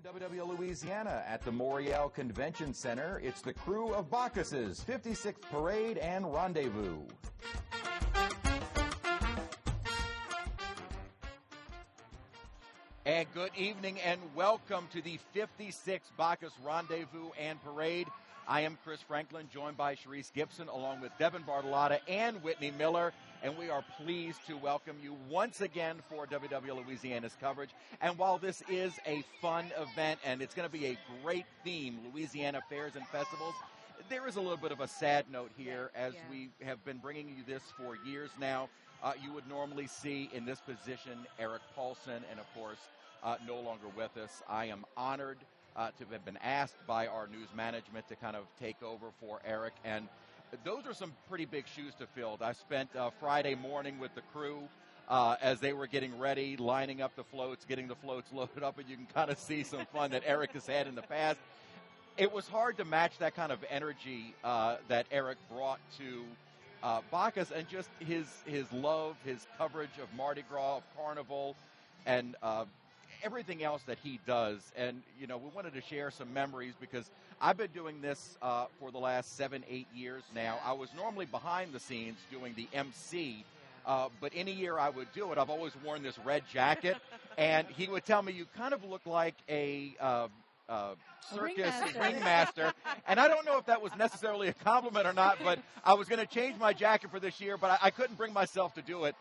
WW Louisiana at the Morial Convention Center. It's the crew of Bacchus's 56th Parade and Rendezvous. And good evening and welcome to the 56th Bacchus Rendezvous and Parade. I am Chris Franklin, joined by Sharice Gibson, along with Devin Bartolotta and Whitney Miller. And we are pleased to welcome you once again for WW Louisiana's coverage. And while this is a fun event and it's going to be a great theme, Louisiana Fairs and Festivals, there is a little bit of a sad note here as we have been bringing you this for years now. You would normally see in this position Eric Paulson, and of course, no longer with us. I am honored to have been asked by our news management to kind of take over for Eric, and those are some pretty big shoes to fill. I spent Friday morning with the crew as they were getting ready, lining up the floats, getting the floats loaded up, and you can kind of see some fun that Eric has had in the past. It was hard to match that kind of energy that Eric brought to Bacchus, and just his love, his coverage of Mardi Gras, of Carnival, and everything else that he does. And, you know, we wanted to share some memories because I've been doing this for the last 7-8 years now. I was normally behind the scenes doing the MC, but any year I would do it, I've always worn this red jacket, and he would tell me, you kind of look like a circus ringmaster, and I don't know if that was necessarily a compliment or not, but I was going to change my jacket for this year, but I couldn't bring myself to do it.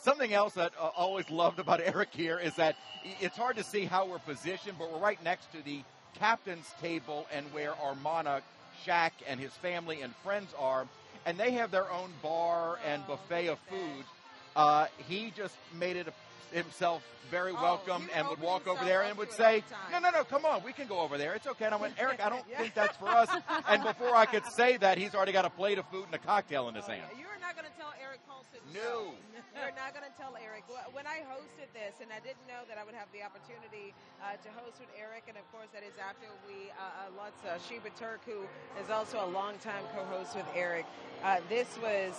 Something else that I always loved about Eric here is that it's hard to see how we're positioned, but we're right next to the captain's table and where our monarch, Shaq, and his family and friends are, and they have their own bar and buffet of food. He just made it himself very welcome and would walk over there and would say, no, come on, we can go over there. It's okay. And I went, Eric, I don't think that's for us. And before I could say that, he's already got a plate of food and a cocktail in his hand. You're not going to tell Eric Paulson. No. You're not going to tell Eric. When I hosted this, and I didn't know that I would have the opportunity to host with Eric, and of course that is after we lost Sheba Turk, who is also a longtime co-host with Eric. This was,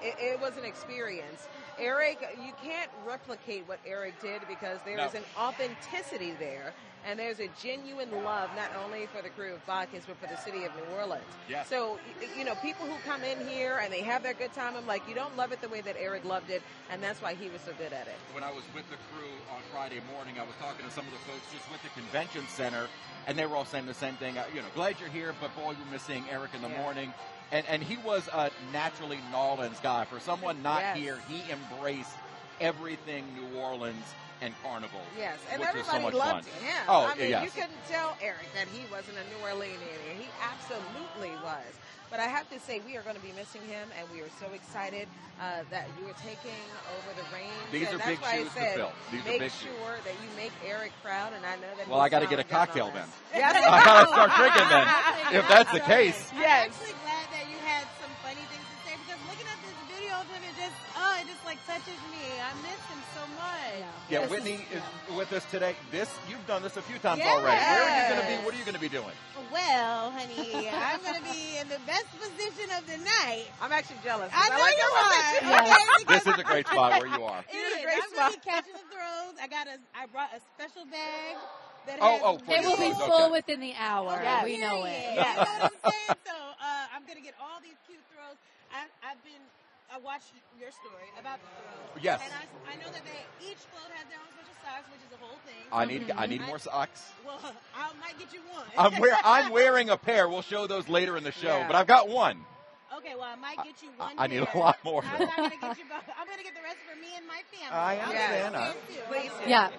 it was an experience. Eric, you can't replicate what Eric did because there is an authenticity there, and there's a genuine love not only for the crew of Bacchus but for the city of New Orleans. Yes. So, you know, people who come in here and they have their good time, I'm like, you don't love it the way that Eric loved it, and that's why he was so good at it. When I was with the crew on Friday morning, I was talking to some of the folks just with the convention center, and they were all saying the same thing. You know, glad you're here, but boy, we're missing Eric in the morning. And he was a naturally New Orleans guy. For someone not here, he embraced everything New Orleans and Carnival. Yes, and which everybody was so much loved fun. him. Oh, I mean, yes. you couldn't tell Eric that he wasn't a New Orleanian. He absolutely was. But I have to say, we are going to be missing him, and we are so excited that you are taking over the reins. These and are that's big why shoes I said, to fill. These make are big sure that you make Eric proud, and I know that. Well, I got to get a cocktail then. Yes. I got to start drinking then, if that's the case. Yes. I'm actually glad that you had some funny things to say because looking at this video of him, it just like touches me. I miss him so much. Yeah, Whitney is with us today. You've done this a few times Yes. already. Where are you going to be? What are you going to be doing? Well, honey, I'm going to be in the best position of the night. I'm actually jealous. I know like you your are. position. Okay, This is a great spot where you are. It You're a is. great I'm going to be spot. catching the throws. I brought a special bag that Oh, has for It will be Okay. full within the hour. Yes. We know it. You know what I'm saying? So I'm going to get all these cute throws. I watched your story about the throws. Yes. And I know that each float has their own special socks, which is a whole thing. I need more socks. Well, I might get you one. I'm wearing a pair. We'll show those later in the show, Yeah. but I've got one. Okay, well, I might get you one. I need a pair. lot more. I'm not going to get you both. I'm going to get the rest for me and my family. I understand. I'll get you. Please do. Yeah.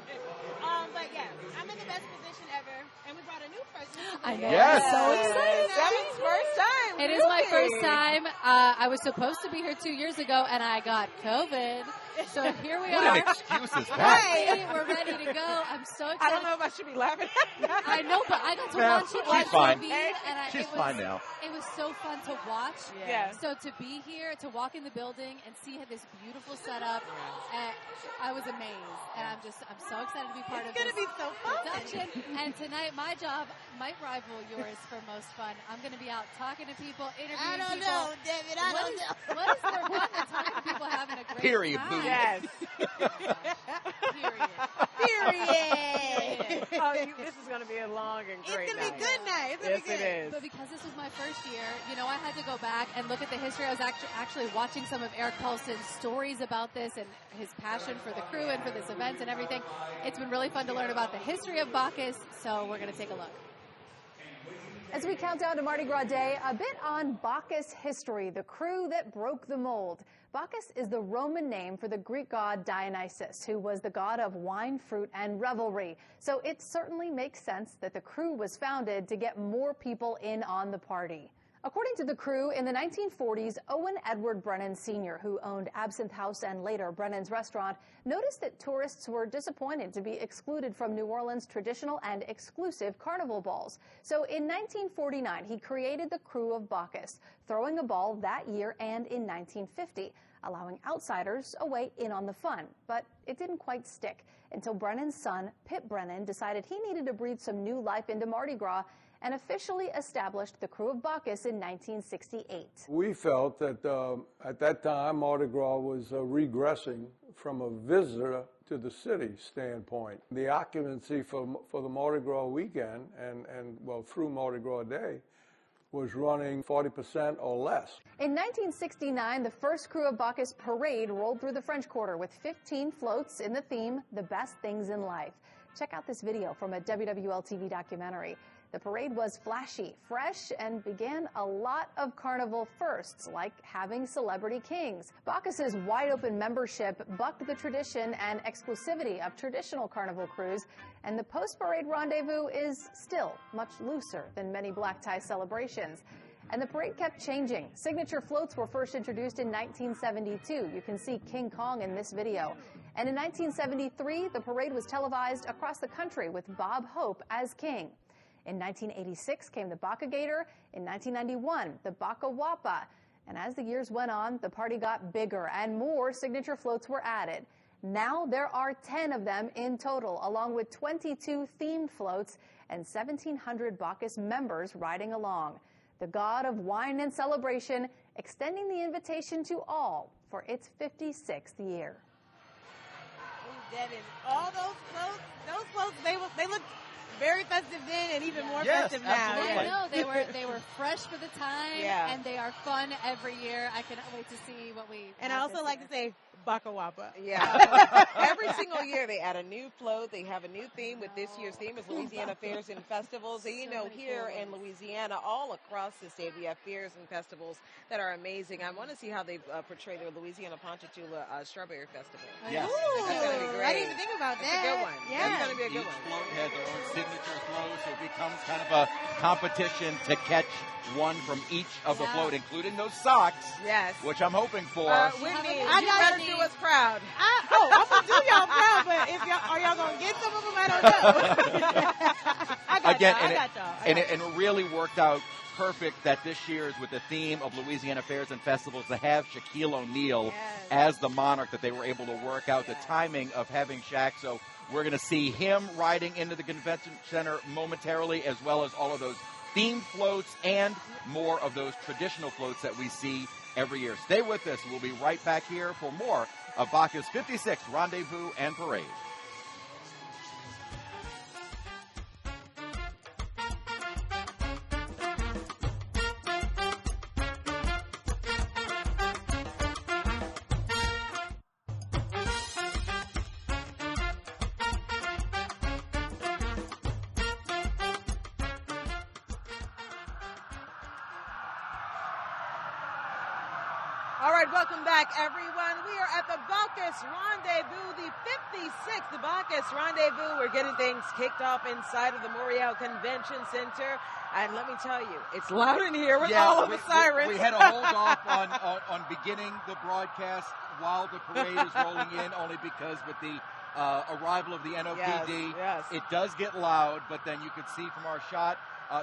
But yeah, I'm in the best position ever, and we brought a new person. I know. Yes. I'm so excited. Devin's first time. It is my really. first time. I was supposed to be here 2 years ago, and I got COVID. So here we What an are. excuse is that? Hey, we're ready to go. I'm so excited. I don't know if I should be laughing. I know, but I got to Yeah, watch it she's on fine. TV, and She's fine now. It was so fun to watch. Yeah. So to be here, to walk in the building and see this beautiful setup, I was amazed, and I'm so excited to be part of It's going this to be so fun. production. And tonight, my job might rival yours for most fun. I'm going to be out talking to people, interviewing I don't people. know, David. I don't know. What is there fun than talking to people having a great Period, time? boo Yes. Period. Oh, this is going to be a long and great It's going to be night. a good night. It's going to Yes, be good. it is. But because this was my first year, I had to go back and look at the history. I was actually watching some of Eric Paulson's stories about this and his passion for the crew and for this event and everything. It's been really fun to learn about the history of Bacchus, so we're going to take a look. As we count down to Mardi Gras Day, a bit on Bacchus history, the crew that broke the mold. Bacchus is the Roman name for the Greek god Dionysus, who was the god of wine, fruit, and revelry. So it certainly makes sense that the crew was founded to get more people in on the party. According to the crew, in the 1940s, Owen Edward Brennan Sr., who owned Absinthe House and later Brennan's Restaurant, noticed that tourists were disappointed to be excluded from New Orleans' traditional and exclusive carnival balls. So in 1949, he created the Crew of Bacchus, throwing a ball that year and in 1950, allowing outsiders a way in on the fun. But it didn't quite stick until Brennan's son, Pip Brennan, decided he needed to breathe some new life into Mardi Gras and officially established the Crew of Bacchus in 1968. We felt that at that time Mardi Gras was regressing from a visitor to the city standpoint. The occupancy for the Mardi Gras weekend and through Mardi Gras Day was running 40% or less. In 1969, the first Crew of Bacchus parade rolled through the French Quarter with 15 floats in the theme, The Best Things in Life. Check out this video from a WWL-TV documentary. The parade was flashy, fresh, and began a lot of carnival firsts, like having celebrity kings. Bacchus's wide-open membership bucked the tradition and exclusivity of traditional carnival crews, and the post-parade rendezvous is still much looser than many black tie celebrations. And the parade kept changing. Signature floats were first introduced in 1972. You can see King Kong in this video. And in 1973, the parade was televised across the country with Bob Hope as king. In 1986 came the Bacchagator. In 1991, the Bacchawappa. And as the years went on, the party got bigger and more signature floats were added. Now there are 10 of them in total, along with 22 themed floats and 1,700 Bacchus members riding along. The god of wine and celebration extending the invitation to all for its 56th year. Devin, all those floats, they look very festive then and even more Yes, festive now. absolutely. I know, they were fresh for the time, and they are fun every year. I cannot wait to see what we... And I also like to say Bacchawappa. Yeah. Every single year they add a new float. They have a new theme. With this year's theme is Louisiana Fairs and Festivals. And here in Louisiana, all across the state, we have fairs and festivals that are amazing. I want to see how they portray their Louisiana Ponchatoula Strawberry Festival. Yes. Ooh, That's going to be great. I didn't even think about That's that. a good one. Yeah. That's going to be a good Each one. float has their own signature flow, so it becomes kind of a competition to catch one from each of the float, including those socks, Yes. which I'm hoping for. Whitney, I you got better it. do us proud. I'm going to do y'all proud, but if are y'all going to get some of them? I don't know. I got Again, y'all. and it really worked out perfect that this year is with the theme of Louisiana Fairs and Festivals to have Shaquille O'Neal as the monarch, that they were able to work out the timing of having Shaq. So we're going to see him riding into the convention center momentarily, as well as all of those themed floats and more of those traditional floats that we see every year. Stay with us. We'll be right back here for more of Bacchus 56th Rendezvous and Parade. All right, welcome back, everyone. We are at the Bacchus Rendezvous, the 56th Bacchus Rendezvous. We're getting things kicked off inside of the Morial Convention Center. And let me tell you, it's loud in here with all of the sirens. We had to hold off on beginning the broadcast while the parade is rolling in, only because with the arrival of the NOPD, it does get loud, but then you can see from our shot,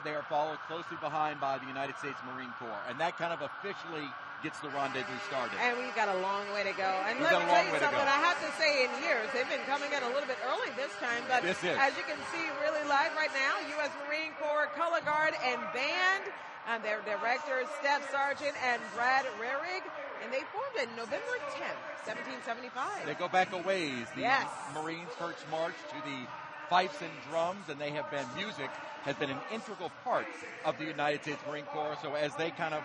they are followed closely behind by the United States Marine Corps. And that kind of officially gets the rendezvous started. And we've got a long way to go. And let me tell you something, I have to say in years, they've been coming in a little bit early this time, but as you can see really live right now, U.S. Marine Corps Color Guard and Band, and their director, Staff Sergeant, and Brad Rerig. And they formed it November 10th, 1775. They go back a ways. The Yes. Marines first marched to the fifes and drums, and music has been an integral part of the United States Marine Corps. So as they kind of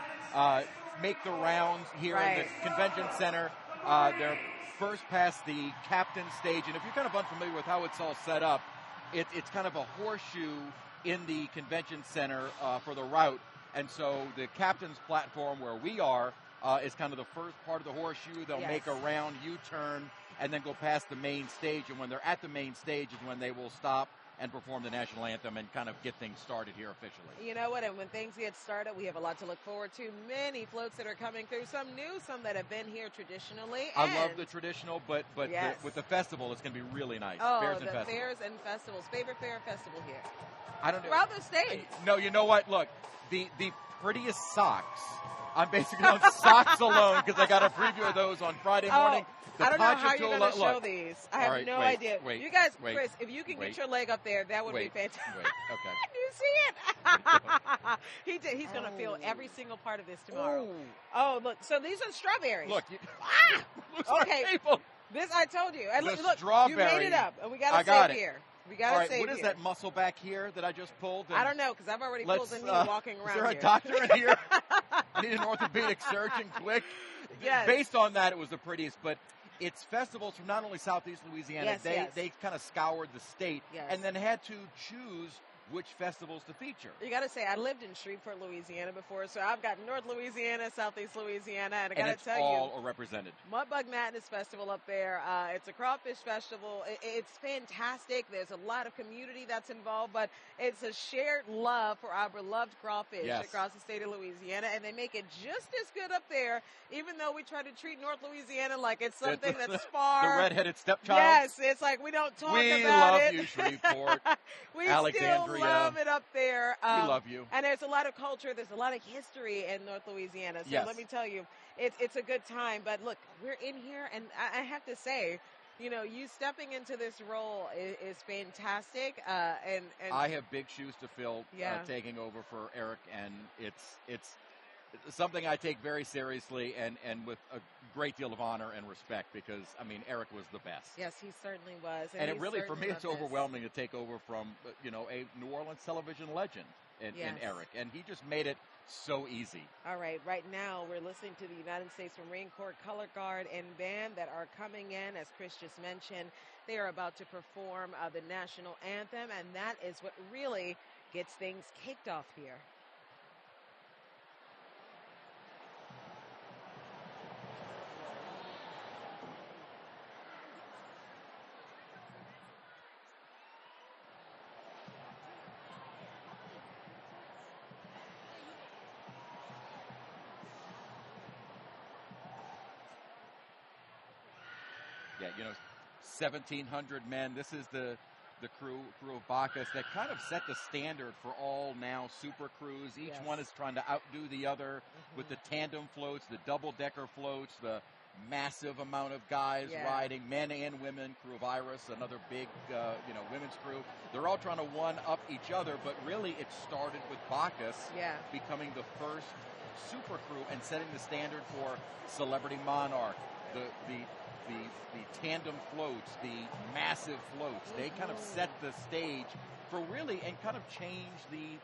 make the rounds here in the convention center, they're first past the captain's stage. And if you're kind of unfamiliar with how it's all set up, it's kind of a horseshoe in the convention center for the route. And so the captain's platform where we are is kind of the first part of the horseshoe. They'll make a round U-turn and then go past the main stage. And when they're at the main stage is when they will stop and perform the national anthem and kind of get things started here officially. You know what? And when things get started, we have a lot to look forward to. Many floats that are coming through. Some new, some that have been here traditionally. I love the traditional, but with the festival, it's going to be really nice. Oh, Fairs and the festivals. fairs and festivals. Favorite fair festival here? I don't know. Throughout the state. No, you know what? Look, the prettiest socks. I'm basically on socks alone because I got a preview of those on Friday morning. I don't know how you're going to show these. I have no idea. You guys, Chris, if you can get your leg up there, that would be fantastic. Okay. Do you see it? He's going to feel every single part of this tomorrow. Oh, look. So these are strawberries. Look. Okay. This I told you. And look, you made it up, and we got to save here. We got to save what is that muscle back here that I just pulled? I don't know, because I've already pulled the knee walking around here. Is there a here. doctor in here? I need an orthopedic surgeon quick. Based on that, it was the prettiest, but it's festivals from not only Southeast Louisiana. They kind of scoured the state and then had to choose which festivals to feature. You got to say, I lived in Shreveport, Louisiana before, so I've got North Louisiana, Southeast Louisiana, and I got to tell you, all represented. Mudbug Madness Festival up there. It's a crawfish festival. It's fantastic. There's a lot of community that's involved, but it's a shared love for our beloved crawfish across the state of Louisiana, and they make it just as good up there, even though we try to treat North Louisiana like it's something that's far. The redheaded stepchild. Yes, it's like we don't talk about it. We love you, Shreveport. We Alexandria. still love it up there. We love you. And there's a lot of culture. There's a lot of history in North Louisiana. So let me tell you, it's a good time. But look, we're in here, and I have to say, you know, you stepping into this role is fantastic. And I have big shoes to fill taking over for Eric, and it's something I take very seriously and with a great deal of honor and respect because, I mean, Eric was the best. Yes, he certainly was. And it really, for me, it's overwhelming to take over from, a New Orleans television legend in Eric. And he just made it so easy. All right. Right now, we're listening to the United States Marine Corps Color Guard and band that are coming in, as Chris just mentioned. They are about to perform the national anthem, and that is what really gets things kicked off here. Yeah, 1,700 men. This is the crew of Bacchus that kind of set the standard for all now super crews. Each one is trying to outdo the other with the tandem floats, the double-decker floats, the massive amount of guys riding, men and women. Crew of Iris, another big, women's crew. They're all trying to one-up each other, but really it started with Bacchus becoming the first super crew and setting the standard for Celebrity Monarch, the tandem floats, the massive floats. They kind of set the stage for really and kind of change the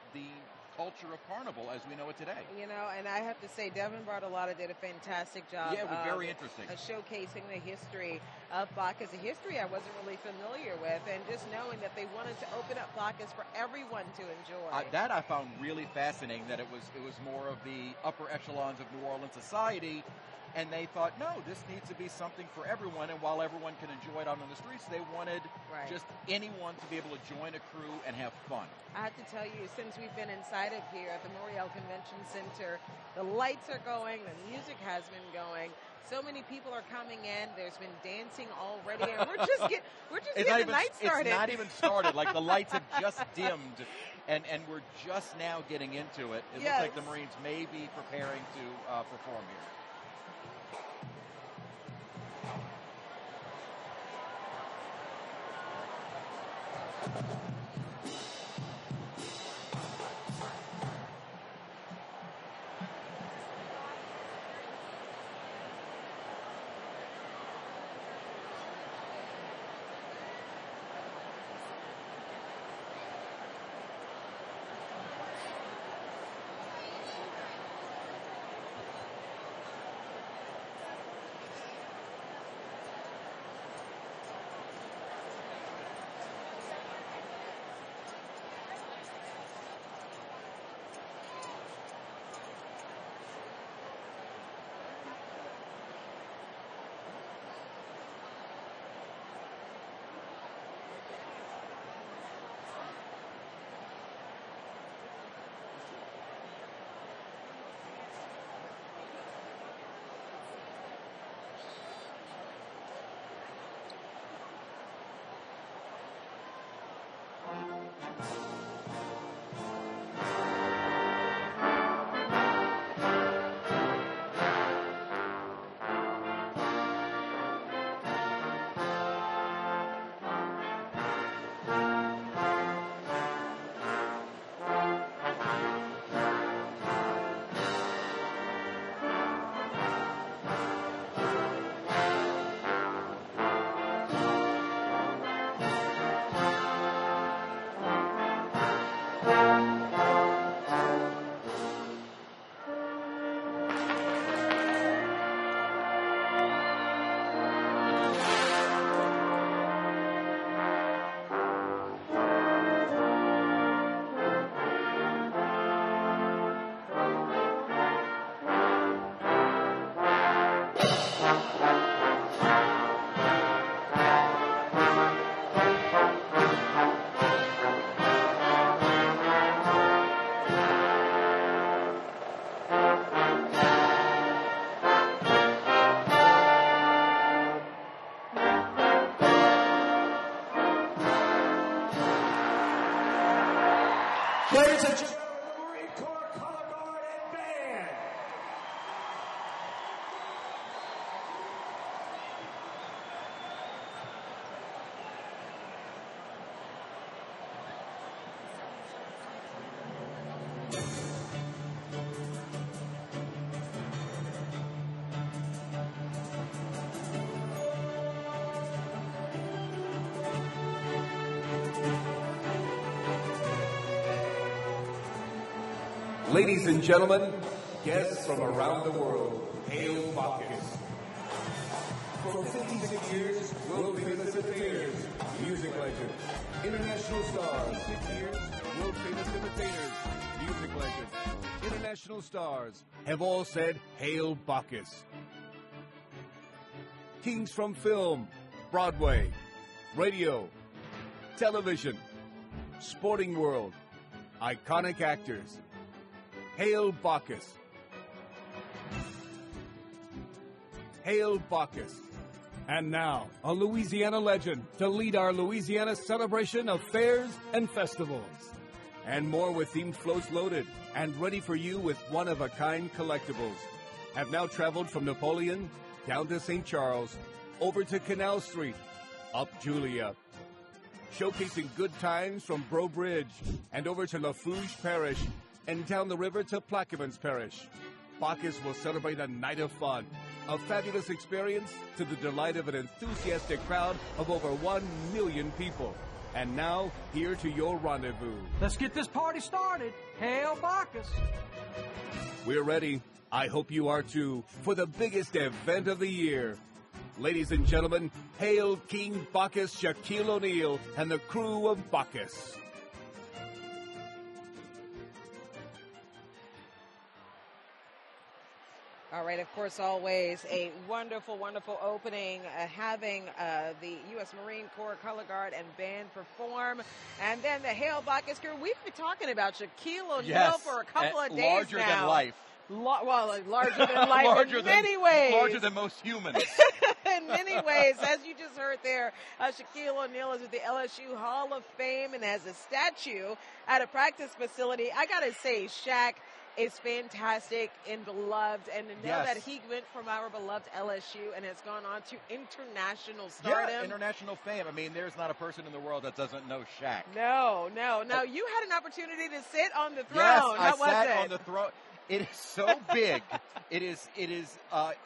culture of Carnival as we know it today. And I have to say, Devin Bartolotta did a fantastic job. Yeah, it was very interesting. Showcasing the history of Bacchus, a history I wasn't really familiar with, and just knowing that they wanted to open up Bacchus for everyone to enjoy. That I found really fascinating, that it was more of the upper echelons of New Orleans society. And they thought, no, this needs to be something for everyone. And while everyone can enjoy it out on the streets, they wanted just anyone to be able to join a crew and have fun. I have to tell you, since we've been inside of here at the Morial Convention Center, the lights are going, the music has been going. So many people are coming in. There's been dancing already, and we're just getting the night started. It's not even started. Like the lights have just dimmed, and we're just now getting into it. It looks like the Marines may be preparing to perform here. Ladies and gentlemen, the Marine Corps Color Guard and Band. Ladies and gentlemen, guests from around the world, hail Bacchus. For 56 years, world-famous entertainers, music legends, international stars. 6 years, world-famous entertainers, music legends, international stars have all said, hail Bacchus. Kings from film, Broadway, radio, television, sporting world, iconic actors. Hail Bacchus. Hail Bacchus. And now, a Louisiana legend to lead our Louisiana celebration of fairs and festivals. And more with themed floats loaded and ready for you with one-of-a-kind collectibles. Have now traveled from Napoleon down to St. Charles, over to Canal Street, up Julia. Showcasing good times from Bro Bridge and over to Lafourche Parish, and down the river to Plaquemines Parish. Bacchus will celebrate a night of fun, a fabulous experience to the delight of an enthusiastic crowd of over 1 million people. And now, here to your rendezvous. Let's get this party started. Hail Bacchus! We're ready. I hope you are too, for the biggest event of the year. Ladies and gentlemen, hail King Bacchus Shaquille O'Neal and the crew of Bacchus. All right, of course, always a wonderful, wonderful opening, having the U.S. Marine Corps Color Guard and Band perform. And then the Hail Bacchus crew. We've been talking about Shaquille O'Neal for a couple of days now. Larger than life. Larger than life in many ways. Larger than most humans. In many ways. As you just heard there, Shaquille O'Neal is at the LSU Hall of Fame and has a statue at a practice facility. I got to say, Shaq is fantastic and beloved, and to know that he went from our beloved LSU and has gone on to international stardom. Yeah, international fame. I mean, there's not a person in the world that doesn't know Shaq. No. Now, you had an opportunity to sit on the throne. Yes, How was I sat it? on the throne. It is so big. It is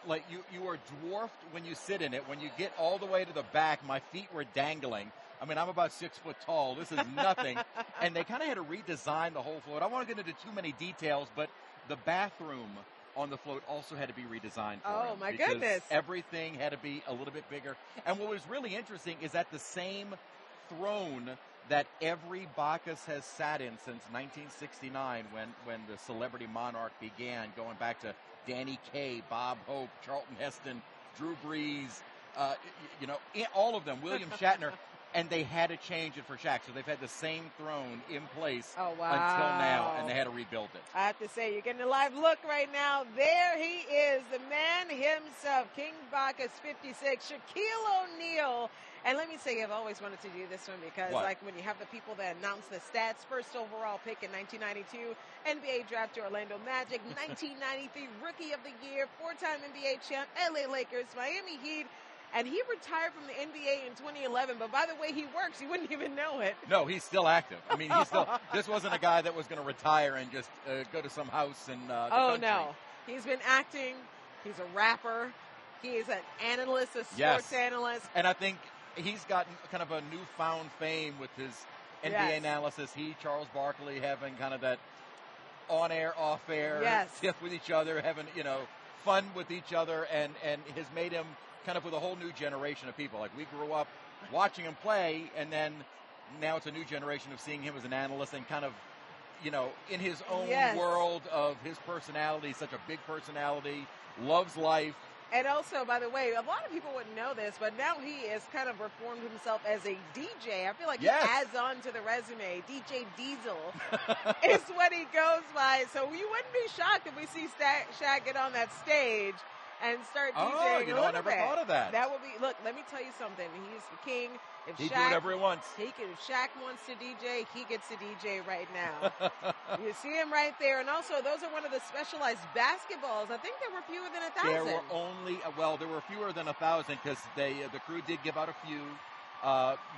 like you are dwarfed when you sit in it. When you get all the way to the back, my feet were dangling. I mean, I'm about 6 foot tall. This is nothing. And they kind of had to redesign the whole float. I don't want to get into too many details, but the bathroom on the float also had to be redesigned for him. Oh, my goodness. Everything had to be a little bit bigger. And what was really interesting is that the same throne that every Bacchus has sat in since 1969 when the celebrity monarch began, going back to Danny Kaye, Bob Hope, Charlton Heston, Drew Brees, all of them, William Shatner. And they had to change it for Shaq. So they've had the same throne in place until now, and they had to rebuild it. I have to say, you're getting a live look right now. There he is, the man himself, King Bacchus 56, Shaquille O'Neal. And let me say, I've always wanted to do this one because, like, when you have the people that announce the stats, first overall pick in 1992, NBA draft to Orlando Magic, 1993 Rookie of the Year, 4-time NBA champ, LA Lakers, Miami Heat. And he retired from the NBA in 2011, but by the way he works, you wouldn't even know it. No, he's still active. I mean, this wasn't a guy that was going to retire and just go to some house in the country. No. He's been acting. He's a rapper. He is an analyst, a sports analyst. And I think he's gotten kind of a newfound fame with his NBA analysis. Charles Barkley having kind of that on-air, off-air tiff with each other, having, fun with each other, and has made him kind of with a whole new generation of people. Like, we grew up watching him play, and then now it's a new generation of seeing him as an analyst and kind of, in his own world of his personality, such a big personality, loves life. And also, by the way, a lot of people wouldn't know this, but now he has kind of reformed himself as a DJ. I feel like he adds on to the resume. DJ Diesel is what he goes by. So you wouldn't be shocked if we see Shaq get on that stage and start DJing Oh, you know, I a little never bit. thought of that. That would be, look, let me tell you something. He's the king. If He Shaq, do whatever he wants. If Shaq wants to DJ, he gets to DJ right now. You see him right there. And also, those are one of the specialized basketballs. I think there were fewer than 1,000. There were only, there were fewer than 1,000 because the crew did give out a few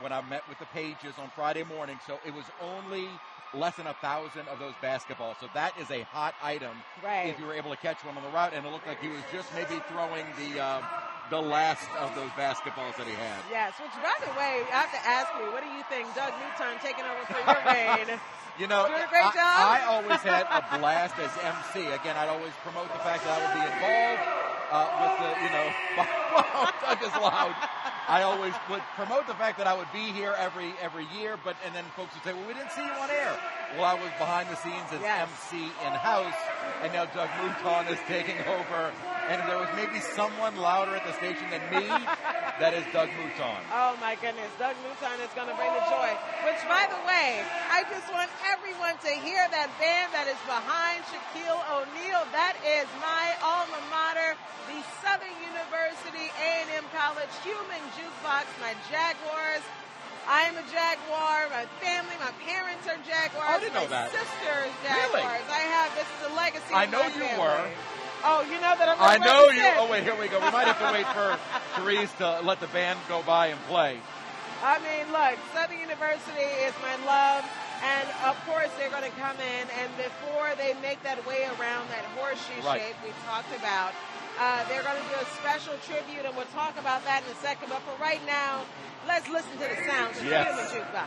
when I met with the Pages on Friday morning. So it was only less than 1,000 of those basketballs. So that is a hot item. Right. If you were able to catch one on the route, and it looked like he was just maybe throwing the last of those basketballs that he had. Yes, which, by the way, I have to ask you, what do you think? Doug Newton taking over for your reign. You know, doing a great job? I always had a blast as MC. Again, I'd always promote the fact that I would be involved with the, wow, Doug is loud. I always would promote the fact that I would be here every year, and then folks would say, well, we didn't see you on air. Well, I was behind the scenes as MC in-house, and now Doug Mouton is taking over. And if there was maybe someone louder at the station than me, that is Doug Mouton. Oh, my goodness. Doug Mouton is going to bring the joy. Which, by the way, I just want everyone to hear that band that is behind Shaquille O'Neal. That is my alma mater, the Southern University A&M College Human Jukebox, my Jaguars. I am a Jaguar. My family, my parents are Jaguars. I didn't know that. My sister's Jaguars. Really? This is a legacy I of know my you family. were. Oh, you know that I'm I know you. represent. Oh, wait, here we go. We might have to wait for Therese to let the band go by and play. I mean, look, Southern University is my love. And, of course, they're going to come in. And before they make that way around that horseshoe shape we talked about, they're going to do a special tribute. And we'll talk about that in a second. But for right now, let's listen to the sounds of the Human Jukebox.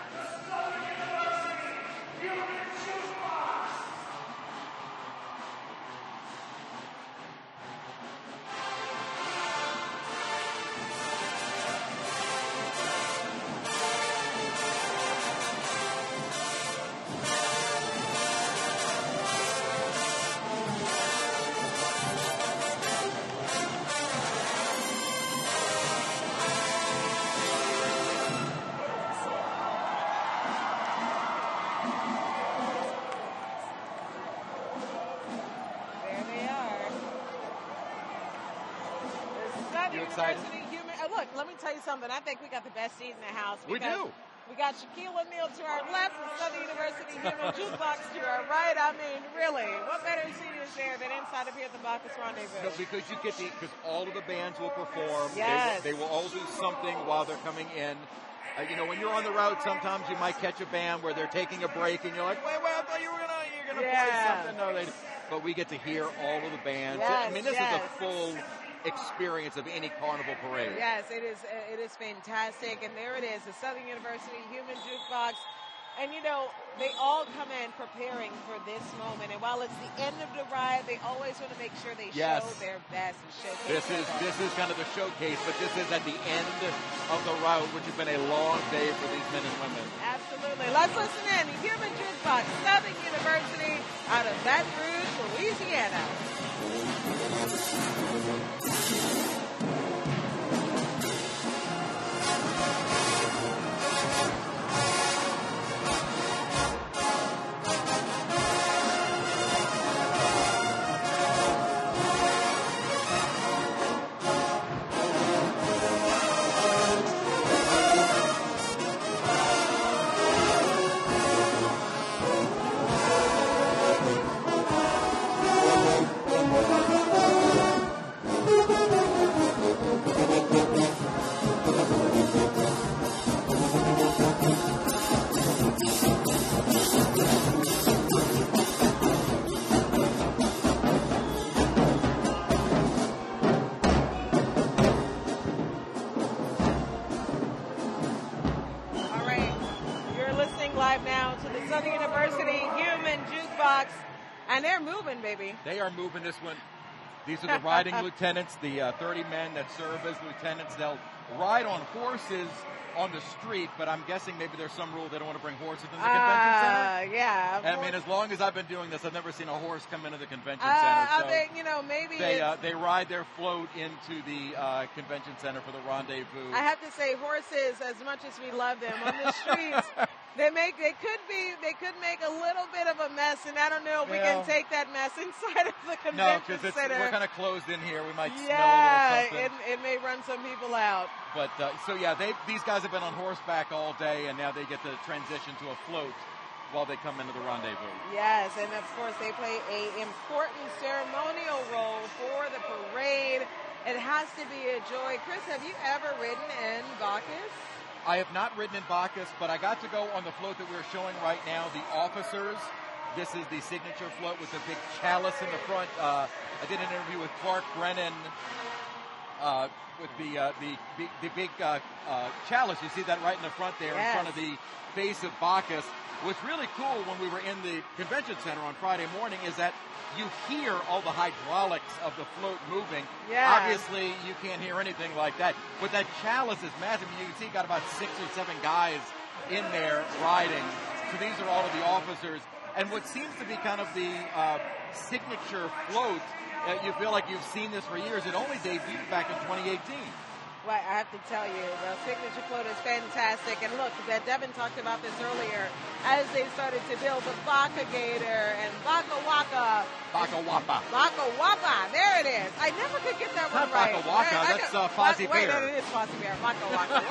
Look, let me tell you something. I think we got the best seat in the house. We do. We got Shaquille O'Neal to our left and Southern University Human Jukebox to our right. I mean, really, what better seat is there than inside of here at the Bacchus Rendezvous? No, because because all of the bands will perform. Yes. They will all do something while they're coming in. When you're on the route, sometimes you might catch a band where they're taking a break, and you're like, wait, I thought you're gonna play something. No, but we get to hear all of the bands. Yes, I mean, this is a full experience of any carnival parade. Yes, it is fantastic. And there it is, the Southern University Human Jukebox. And, they all come in preparing for this moment. And while it's the end of the ride, they always want to make sure they show their best and showcase. This is kind of the showcase, but this is at the end of the route, which has been a long day for these men and women. Absolutely. Let's listen in. The Human Jukebox, Southern University out of Baton Rouge, Louisiana. Southern University Human Jukebox, and they're moving, baby. They are moving this one. These are the riding lieutenants, the 30 men that serve as lieutenants. They'll ride on horses on the street, but I'm guessing maybe there's some rule they don't want to bring horses in the convention center. Yeah. I mean, as long as I've been doing this, I've never seen a horse come into the convention center. So I think, maybe they ride their float into the convention center for the rendezvous. I have to say, horses, as much as we love them on the streets, They could make a little bit of a mess, and I don't know if we can take that mess inside of the convention center. We're kind of closed in here. We might smell a little something. It may run some people out. But these guys have been on horseback all day, and now they get to transition to a float while they come into the rendezvous. Yes, and of course they play an important ceremonial role for the parade. It has to be a joy. Chris, have you ever ridden in Bacchus? I have not ridden in Bacchus, but I got to go on the float that we're showing right now, the Officers. This is the signature float with the big chalice in the front. I did an interview with Clark Brennan with the big chalice. You see that right in the front there, in front of the face of Bacchus. What's really cool when we were in the convention center on Friday morning is that you hear all the hydraulics of the float moving. Yeah. Obviously, you can't hear anything like that. But that chalice is massive. You can see got about 6 or 7 guys in there riding. So these are all of the officers. And what seems to be kind of the signature float, you feel like you've seen this for years. It only debuted back in 2018. Well, I have to tell you, the signature float is fantastic. And look, Devin talked about this earlier, as they started to build the Bacca Gator and Bacca Waka. Bacca Wapa. Bacca Wapa. There it is. I never could get that one right. Bacca Waka. That's Fozzie Bear. Wait, it is Fozzie Bear. Bacca Waka.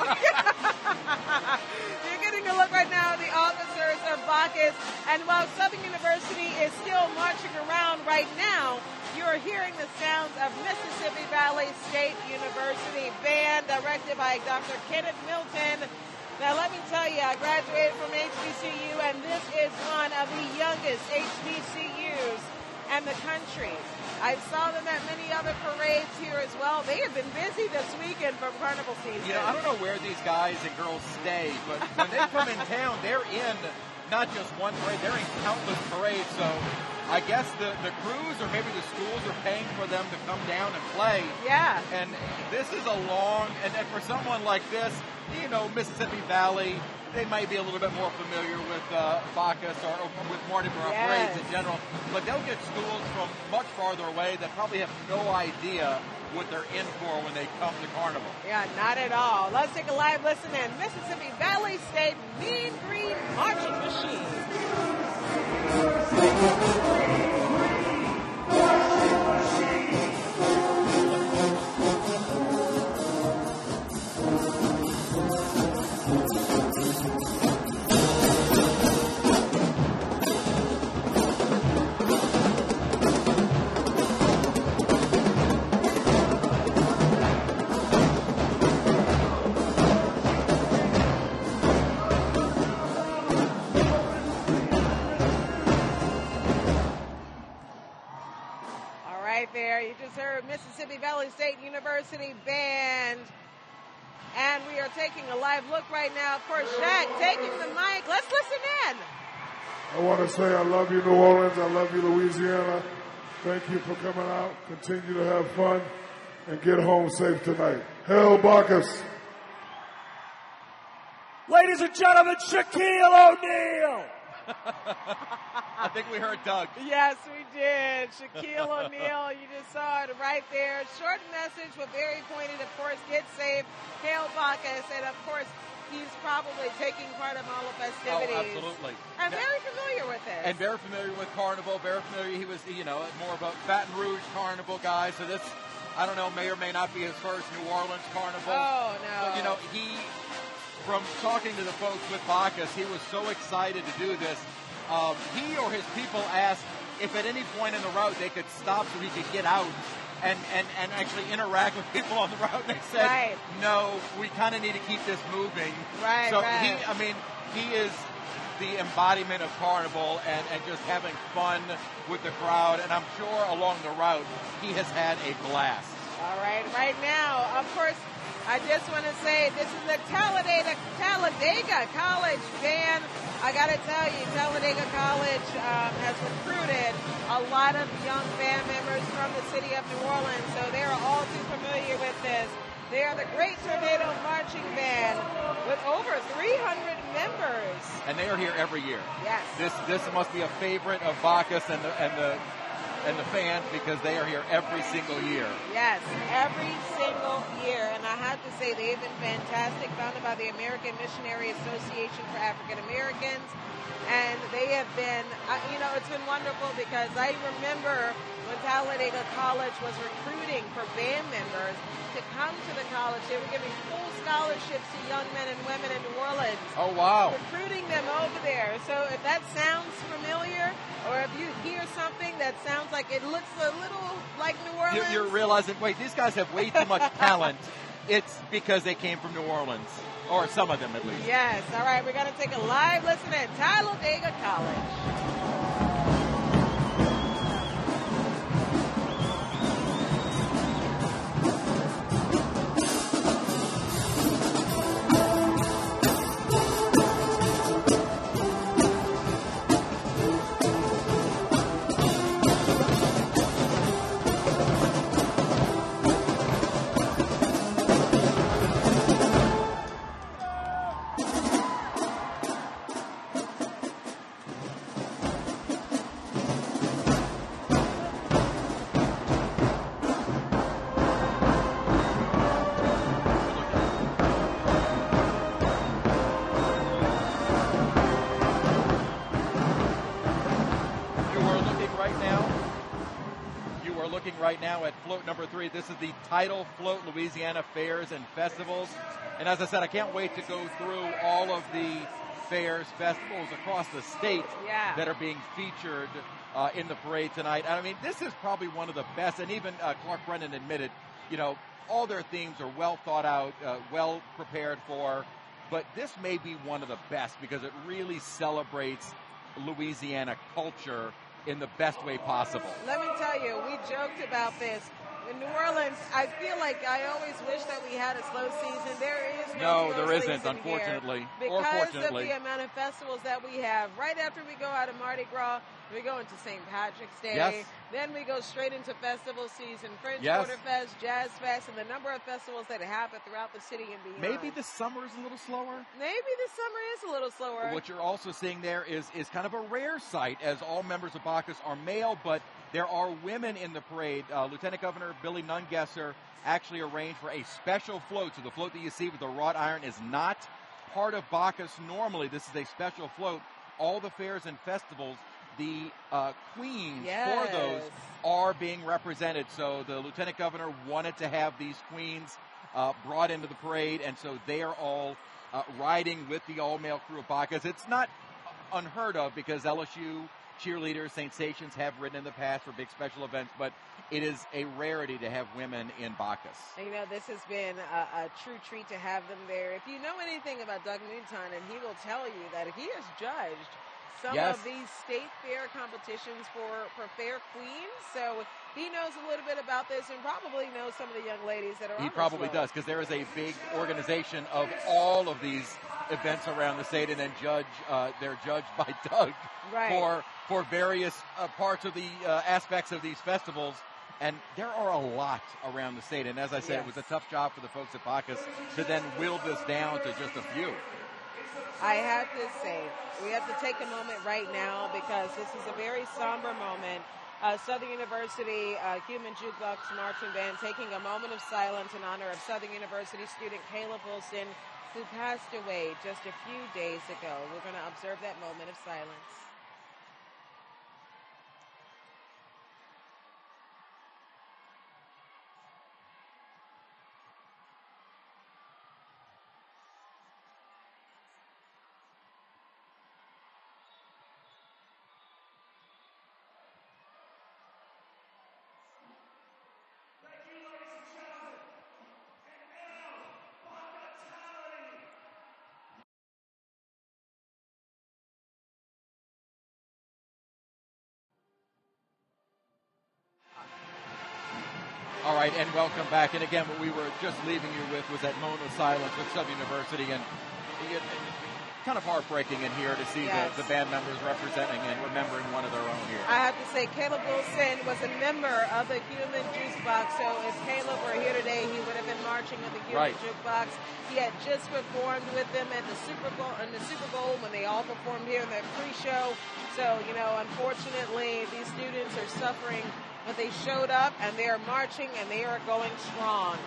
You're getting a look right now at the officers of Bacchus. And while Southern University is still marching around right now, you are hearing the sounds of Mississippi Valley State University band directed by Dr. Kenneth Milton. Now, let me tell you, I graduated from HBCU, and this is one of the youngest HBCUs in the country. I saw them at many other parades here as well. They have been busy this weekend for Carnival season. You know, I don't know where these guys and girls stay, but when they come in town, they're in not just one parade, they're in countless parades. So I guess the crews or maybe the schools are paying for them to come down and play. Yeah. And this is a long, and for someone like this, you know, Mississippi Valley, they might be a little bit more familiar with Bacchus or with Mardi Gras parades in general, but they'll get schools from much farther away that probably have no idea what they're in for when they come to Carnival. Yeah, not at all. Let's take a live listen in. Mississippi Valley State Mean Green Marching Machine. There, you just heard Mississippi Valley State University band, and we are taking a live look right now. Of course, Shaq taking the mic. Let's listen in. I want to say I love you, New Orleans. I love you, Louisiana. Thank you for coming out. Continue to have fun and get home safe tonight. Hail Bacchus. Ladies and gentlemen, Shaquille O'Neal. I think we heard Doug. Yes, we did. Shaquille O'Neal, you just saw it right there. Short message, but very pointed. Of course, get safe. Hail Bacchus. And, of course, he's probably taking part in all the festivities. Oh, absolutely. I'm very familiar with it. And very familiar with Carnival. Very familiar. He was, you know, more of a Baton Rouge Carnival guy. So this, I don't know, may or may not be his first New Orleans Carnival. Oh, no. But, you know, from talking to the folks with Bacchus, he was so excited to do this. He or his people asked if at any point in the route they could stop so he could get out and actually interact with people on the route. And they said, no, we kind of need to keep this moving. So he is the embodiment of Carnival and just having fun with the crowd. And I'm sure along the route he has had a blast. All right. Right now, of course, I just want to say this is the Talladega College band. I got to tell you, Talladega College has recruited a lot of young band members from the city of New Orleans, so they are all too familiar with this. They are the Great Tornado Marching Band with over 300 members. And they are here every year. Yes. This must be a favorite of Bacchus and the and the fans because they are here every single year. Yes, every single year. And I have to say they've been fantastic, founded by the American Missionary Association for African Americans. And they have been, it's been wonderful because I remember when Talladega College was recruiting for band members to come to the college. They were giving full scholarships to young men and women in New Orleans. Oh, wow. Recruiting them over there. So if that sounds familiar, or if you hear something that sounds like it looks a little like New Orleans. You're realizing, wait, these guys have way too much talent. It's because they came from New Orleans. Or some of them, at least. Yes. All right, we're going to take a live listen at Talladega College. Right now at float number 3. This is the Title Float Louisiana Fairs and Festivals. And as I said, I can't wait to go through all of the fairs, festivals across the state that are being featured in the parade tonight. And I mean, this is probably one of the best, and even Clark Brennan admitted, all their themes are well thought out, well prepared for, but this may be one of the best because it really celebrates Louisiana culture in the best way possible. Let me tell you, we joked about this. In New Orleans, I feel like I always wish that we had a slow season. There is no there isn't, unfortunately. Because or fortunately. of the amount of festivals that we have. Right after we go out of Mardi Gras, we go into St. Patrick's Day. Yes. Then we go straight into festival season. French Quarter Fest, Jazz Fest, and the number of festivals that happen throughout the city and beyond. Maybe the summer is a little slower. Maybe the summer is a little slower. What you're also seeing there is kind of a rare sight, as all members of Bacchus are male, but there are women in the parade. Lieutenant Governor Billy Nungesser actually arranged for a special float. So the float that you see with the wrought iron is not part of Bacchus normally. This is a special float. All the fairs and festivals, the queens for those are being represented. So the Lieutenant Governor wanted to have these queens brought into the parade, and so they are all riding with the all-male crew of Bacchus. It's not unheard of because LSU cheerleaders, St. Stations have ridden in the past for big special events, but it is a rarity to have women in Bacchus. And this has been a true treat to have them there. If you know anything about Doug Newton, and he will tell you that he has judged some of these state fair competitions for fair queens, so he knows a little bit about this and probably knows some of the young ladies that are on He probably does, because there is a big organization of all of these events around the state, and then they're judged by Doug for various parts of the aspects of these festivals. And there are a lot around the state. And as I said, it was a tough job for the folks at Bacchus to then will this down to just a few. I have to say, we have to take a moment right now because this is a very somber moment. Southern University Human Jukebox Marching Band taking a moment of silence in honor of Southern University student Caleb Wilson, who passed away just a few days ago. We're going to observe that moment of silence. All right, and welcome back. And again, what we were just leaving you with was that moment of silence with Southern University. And kind of heartbreaking in here to see the band members representing and remembering one of their own here. I have to say, Caleb Wilson was a member of the Human Jukebox, so if Caleb were here today, he would have been marching with the Human Jukebox. He had just performed with them at the Super Bowl when they all performed here in the pre-show. So, you know, unfortunately, these students are suffering, but they showed up and they are marching and they are going strong.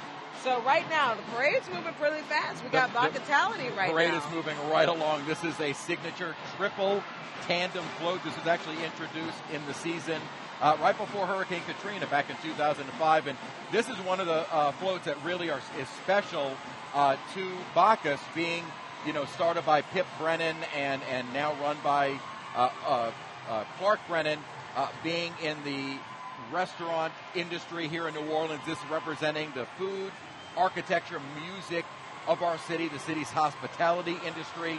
So right now, the parade's moving pretty fast. We got Bacchus right now. The parade is moving right along. This is a signature triple tandem float. This was actually introduced in the season right before Hurricane Katrina back in 2005. And this is one of the floats that really is special to Bacchus, being, you know, started by Pip Brennan and now run by Clark Brennan, being in the restaurant industry here in New Orleans. This is representing the food, architecture, music of our city, the city's hospitality industry.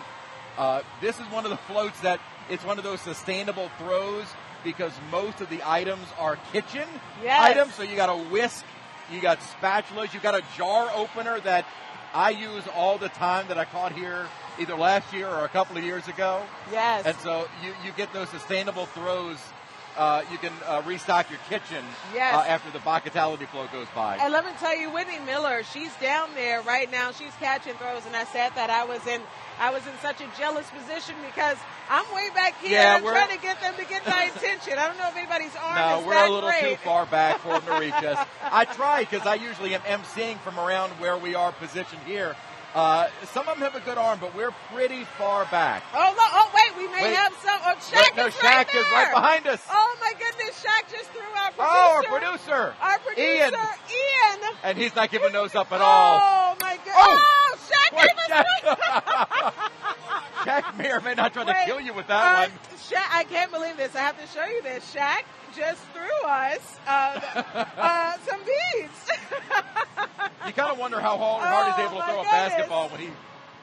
This is one of the floats that it's one of those sustainable throws because most of the items are kitchen items. So you got a whisk, you got spatulas, you got a jar opener that I use all the time that I caught here either last year or a couple of years ago. Yes. And so you get those sustainable throws. You can restock your kitchen after the Bacchus float goes by. And let me tell you, Whitney Miller, she's down there right now. She's catching throws, and I said that I was in such a jealous position because I'm way back here. I'm trying to get them to get my attention. I don't know if anybody's arm is that great. No, we're a little too far back for them to reach us. I try because I usually am emceeing from around where we are positioned here. Some of them have a good arm, but we're pretty far back. Oh, look, wait, we may have some. Oh, Shaq is right there. Shaq is right behind us. Oh, my goodness, Shaq just threw our producer. Oh, our producer. Ian. And he's not giving those up at all. Oh, my goodness. Oh, Shaq gave us Shaq may or may not try to kill you with that one. Shaq, I can't believe this. I have to show you this. Shaq just threw us some beads. You kind of wonder how hard he's able to throw a basketball when he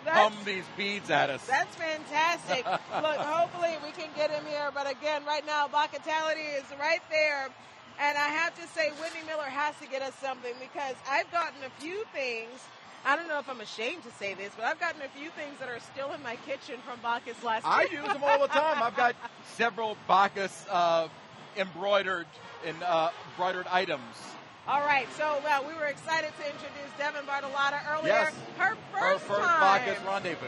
hums these beads at us. That's fantastic. Look, hopefully we can get him here. But again, right now, Bacchus is right there. And I have to say, Whitney Miller has to get us something because I've gotten a few things. I don't know if I'm ashamed to say this, but I've gotten a few things that are still in my kitchen from Bacchus last year. I use them all the time. I've got several Bacchus embroidered items. All right, so we were excited to introduce Devin Bartolotta earlier. Yes. Her first time. Bacchus Rendezvous.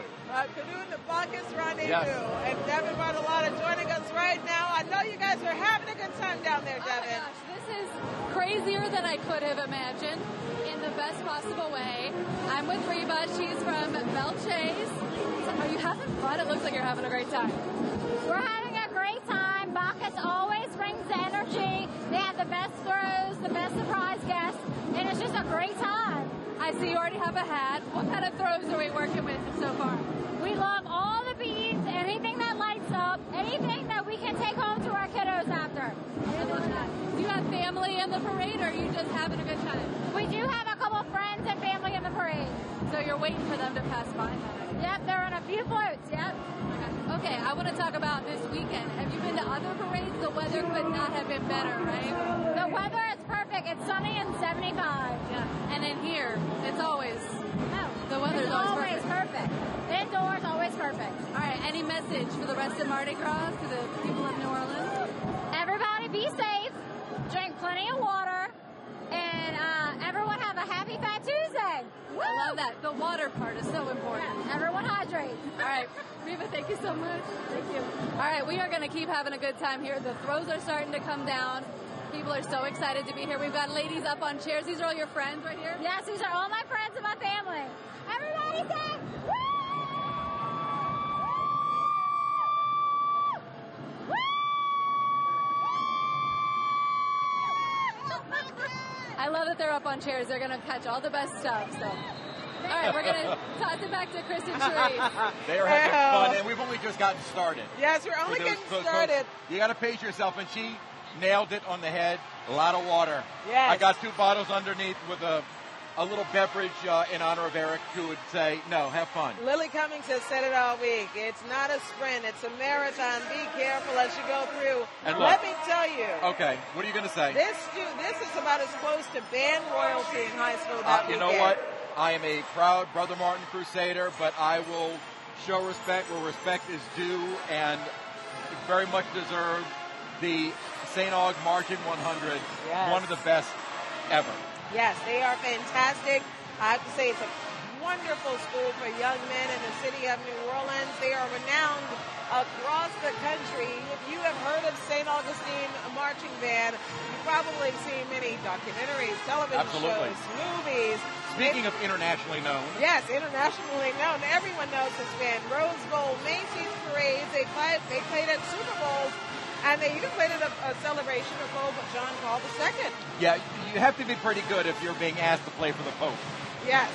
Doing the Bacchus Rendezvous. Yes. And Devin Bartolotta joining us right now. I know you guys are having a good time down there, Devin. Oh my gosh, this is crazier than I could have imagined in the best possible way. I'm with Reba. She's from Belchase. Are you having fun? It looks like you're having a great time. We're having a great time. Bacchus always brings the energy. They have the best throws, the best surprise guests, and it's just a great time. I see you already have a hat. What kind of throws are we working with so far? We love all the beads, anything that lights up, anything that we can take home to our kiddos after. Do you have family in the parade, or are you just having a good time? We do have a couple friends and family in the parade. So you're waiting for them to pass by? Yep, they're on a few floats, yep. Okay, I want to talk about this weekend. Have you been to other parades? The weather could not have been better, right? The weather is perfect. It's sunny and 75. Yeah, and in here, it's always, the weather's always perfect. Indoors, always perfect. All right, any message for the rest of Mardi Gras to the people of New Orleans? Everybody be safe, drink plenty of water, and everyone have a happy Fat Tuesday. Woo! I love that. The water part is so important. Yeah, everyone hydrate. All right, Reba, thank you so much. Thank you. All right, we are going to keep having a good time here. The throws are starting to come down. People are so excited to be here. We've got ladies up on chairs. These are all your friends right here? Yes, these are all my friends and my family. Everybody say, woo! I love that they're up on chairs. They're going to catch all the best stuff. So, all right, we're going to toss it back to Chris and Sharice. They are having fun, and we've only just gotten started. Yes, we're only getting started. You got to pace yourself, and she nailed it on the head. A lot of water. Yes. I got 2 bottles underneath with a little beverage in honor of Eric, who would say, no, have fun. Lily Cummings has said it all week. It's not a sprint. It's a marathon. Be careful as you go through. And let me tell you. Okay, what are you going to say? This is about as close to band royalty in high school that you know what? I am a proud Brother Martin Crusader, but I will show respect where respect is due, and very much deserved. The St. Aug Marching 100, one of the best ever. Yes, they are fantastic. I have to say it's a wonderful school for young men in the city of New Orleans. They are renowned across the country. If you have heard of St. Augustine Marching Band, you've probably seen many documentaries, television shows, movies. Speaking of internationally known. Yes, internationally known. Everyone knows this band. Rose Bowl, Macy's parades. They played at Super Bowls. And they even played at a celebration of Pope John Paul II. Yeah, you have to be pretty good if you're being asked to play for the Pope. Yes.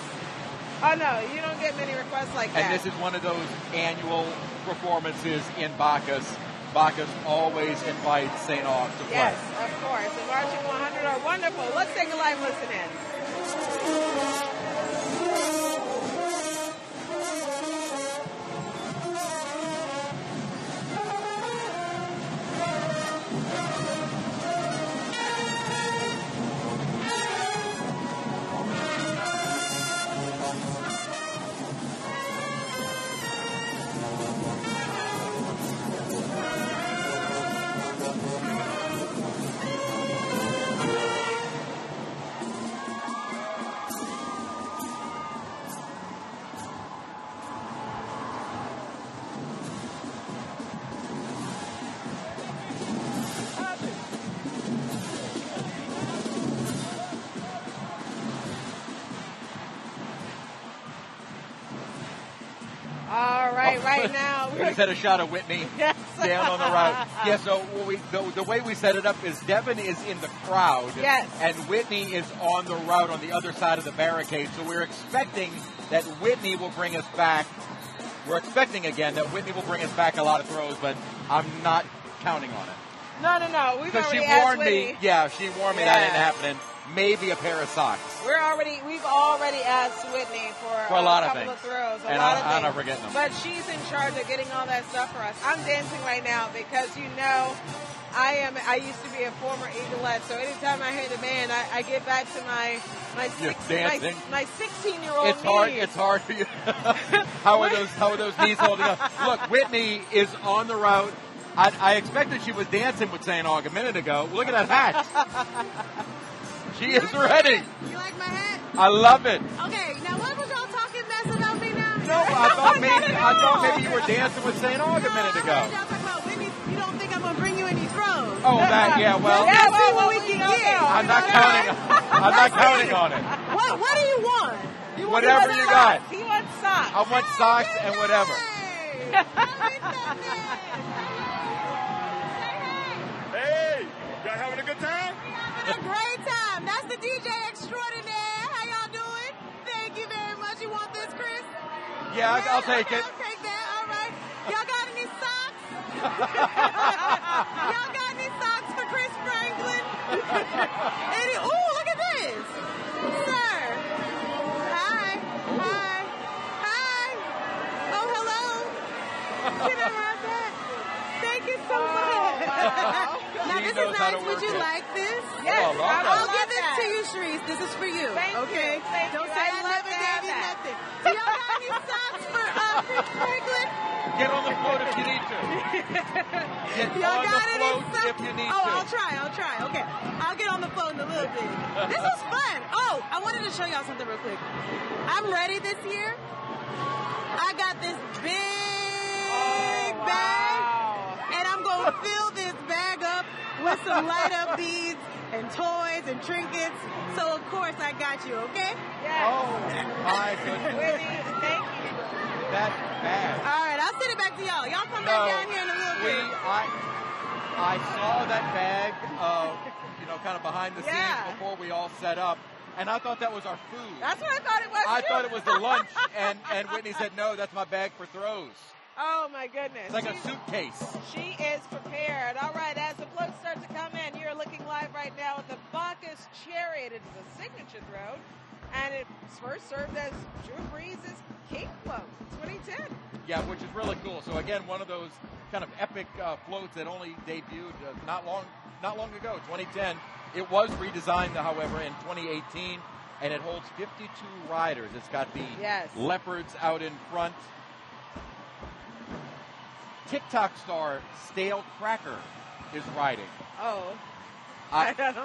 Oh, no, you don't get many requests like that. And this is one of those annual performances in Bacchus. Bacchus always invites St. Aug to play. Yes, of course. The Marching 100 are wonderful. Let's take a live listen in. Right now, we just had a shot of Whitney down on the route. Yeah, so the way we set it up is Devin is in the crowd, and Whitney is on the route on the other side of the barricade. So we're expecting that Whitney will bring us back. We're expecting again that Whitney will bring us back a lot of throws, but I'm not counting on it. No. We've already she asked warned Whitney. me. Yeah, she warned me that ain't happening. Maybe a pair of socks. We've already asked Whitney for a lot couple of throws, I'm not forgetting them. But she's in charge of getting all that stuff for us. I'm dancing right now because I used to be a former Eagleette, so anytime I hear the band, I get back to my 16-year-old It's hard for you. How are those knees holding up? Look, Whitney is on the route. I expected she was dancing with St. Aug a minute ago. Look at that hat. She is ready. You like my hat? I love it. Okay, now what was y'all talking mess about me now? No, I thought maybe you were dancing with St. Aug a minute ago. Y'all talking about Whitney. You don't think I'm gonna bring you any throws? Oh, that well. Let's see what we can get. I'm not counting on it. What do you want? Whatever you got. He wants socks. I want socks and whatever. Hey, you guys having a good time? A great time. That's the DJ extraordinaire. How y'all doing? Thank you very much. You want this, Chris? Yeah, I'll take it. I'll take that. All right. Y'all got any socks? Y'all got any socks for Chris Franklin? Ooh, look at this. Sir. Hi. Oh, hello. Can I have that? Thank you so much. Now, this is nice. Would you like this? Yes. I'll give this to you, Sharice. This is for you. Thank you. Don't say I love it, Davy, nothing. Do y'all got any socks for Chris Franklin? Get on the float if you need to. Y'all got it if you need to. I'll try. Okay. I'll get on the phone in a little bit. This was fun. Oh, I wanted to show y'all something real quick. I'm ready this year. I got this big bag, and I'm going to fill this bag up with some light up beads and toys and trinkets. So, of course, I got you, okay? Yes. Oh, my goodness. Whitney, thank you. That bag. All right, I'll send it back to y'all. Y'all come back down here in a little bit. I saw that bag, kind of behind the scenes before we all set up, and I thought that was our food. That's what I thought it was, I thought it was the lunch, and Whitney said, no, that's my bag for throws. Oh, my goodness. It's like a suitcase. She is prepared. All right, as the floats start to come in, you're looking live right now at the Bacchus Chariot. It is a signature throw, and it first served as Drew Brees' King Float, 2010. Yeah, which is really cool. So, again, one of those kind of epic floats that only debuted not long ago, 2010. It was redesigned, however, in 2018, and it holds 52 riders. It's got the leopards out in front. TikTok star Stale Cracker is riding. Oh. I'm going to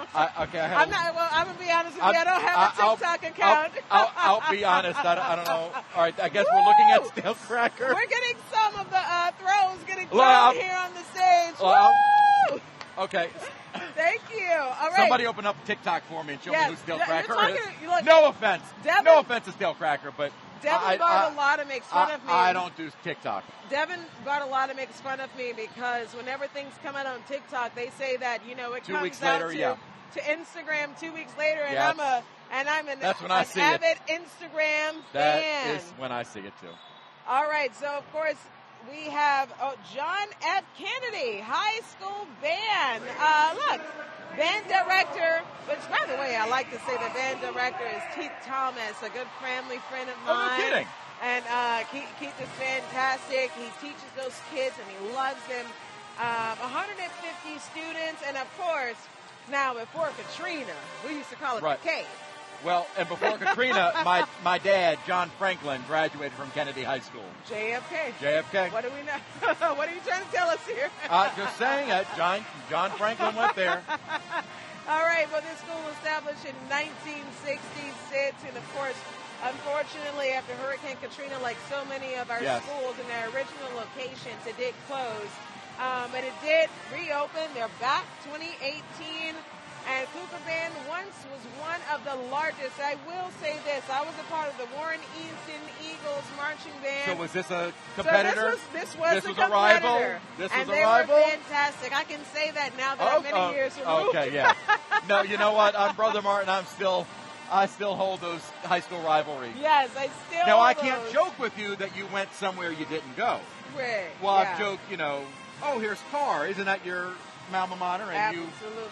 be honest with you. I don't have a TikTok account. I'll be honest. I don't know. All right, I guess we're looking at Stale Cracker. We're getting some of the throws getting thrown here on the stage. Woo! Okay. Thank you. All right. Somebody open up TikTok for me and show me who Stale Cracker is. Look, no offense. No offense to Stale Cracker, but Devin Bartolotta makes fun of me. I don't do TikTok. Devin Bartolotta makes fun of me because whenever things come out on TikTok, they say that, it 2 comes weeks out later, to Instagram 2 weeks later, and yeah, I'm an avid Instagram fan. That is when I see it too. All right, so of course we have John F. Kennedy High School Band. Look, band director, which by the way, I like to say the band director is Keith Thomas, a good family friend of mine. Oh, no kidding. And Keith is fantastic. He teaches those kids and he loves them. 150 students, and of course, now before Katrina, we used to call it the K. Well, and before Katrina, my dad, John Franklin, graduated from Kennedy High School. JFK. What do we know? What are you trying to tell us here? Just saying, John Franklin went there. All right, well, this school was established in 1966, and of course, unfortunately, after Hurricane Katrina, like so many of our schools in their original locations, it did close. But it did reopen. They're back 2018. And Cougar Band once was one of the largest. I will say this. I was a part of the Warren Easton Eagles marching band. So was this a competitor? So this was a rival? This was a rival? They were fantastic. I can say that now that I'm many years removed. Okay, yeah. No, you know what? I'm Brother Martin. I still hold those high school rivalries. Yes, I still Now, I can't joke with you that you went somewhere you didn't go. Right. Well, I've joked, here's Carr. Isn't that your alma mater? And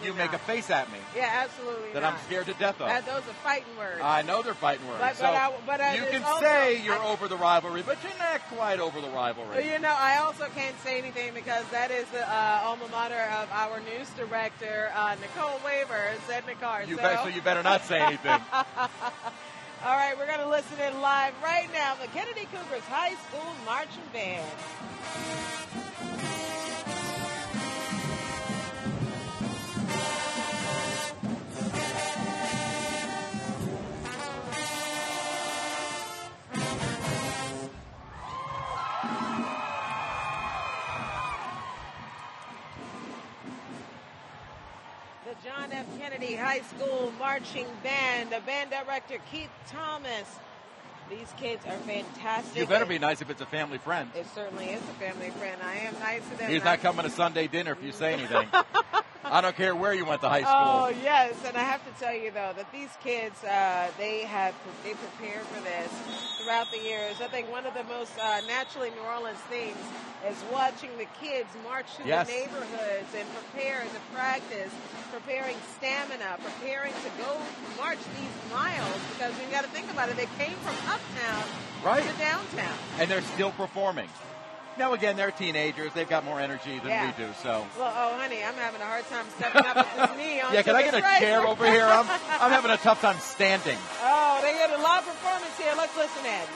you make a face at me. Yeah, absolutely that I'm scared to death of. Those are fighting words. I know they're fighting words. But you can say you're over the rivalry, but you're not quite over the rivalry. I also can't say anything because that is the alma mater of our news director, Nicole Weaver, Zedna Carr. So you better not say anything. All right, we're going to listen in live right now. The Kennedy Cougars High School Marching Band. John F. Kennedy High School Marching Band, the band director Keith Thomas. These kids are fantastic. You better be nice if it's a family friend. It certainly is a family friend. I am nice to them. He's not coming to Sunday dinner if you say anything. I don't care where you went to high school. Oh, yes. And I have to tell you, though, that these kids, they prepared for this throughout the years. I think one of the most naturally New Orleans things is watching the kids march through the neighborhoods and prepare to practice, preparing stamina, preparing to go march these miles. Because you got to think about it, they came from uptown to downtown. And they're still performing. Now, again, they're teenagers. They've got more energy than we do. So. Well, honey, I'm having a hard time stepping up with this knee. Can I get a chair over here? I'm having a tough time standing. Oh, they got a live performance here. Let's listen in.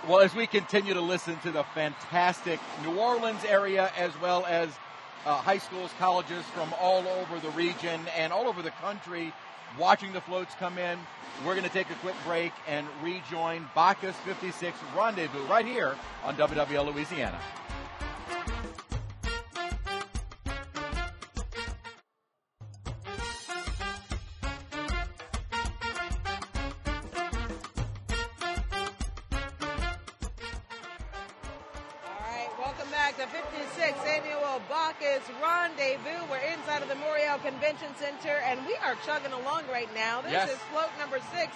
Well, as we continue to listen to the fantastic New Orleans area as well as high schools, colleges from all over the region and all over the country watching the floats come in. We're going to take a quick break and rejoin Bacchus 56 Rendezvous right here on WWL Louisiana. Welcome back to 56th Annual Bacchus Rendezvous. We're inside of the Morial Convention Center, and we are chugging along right now. This is float number 6,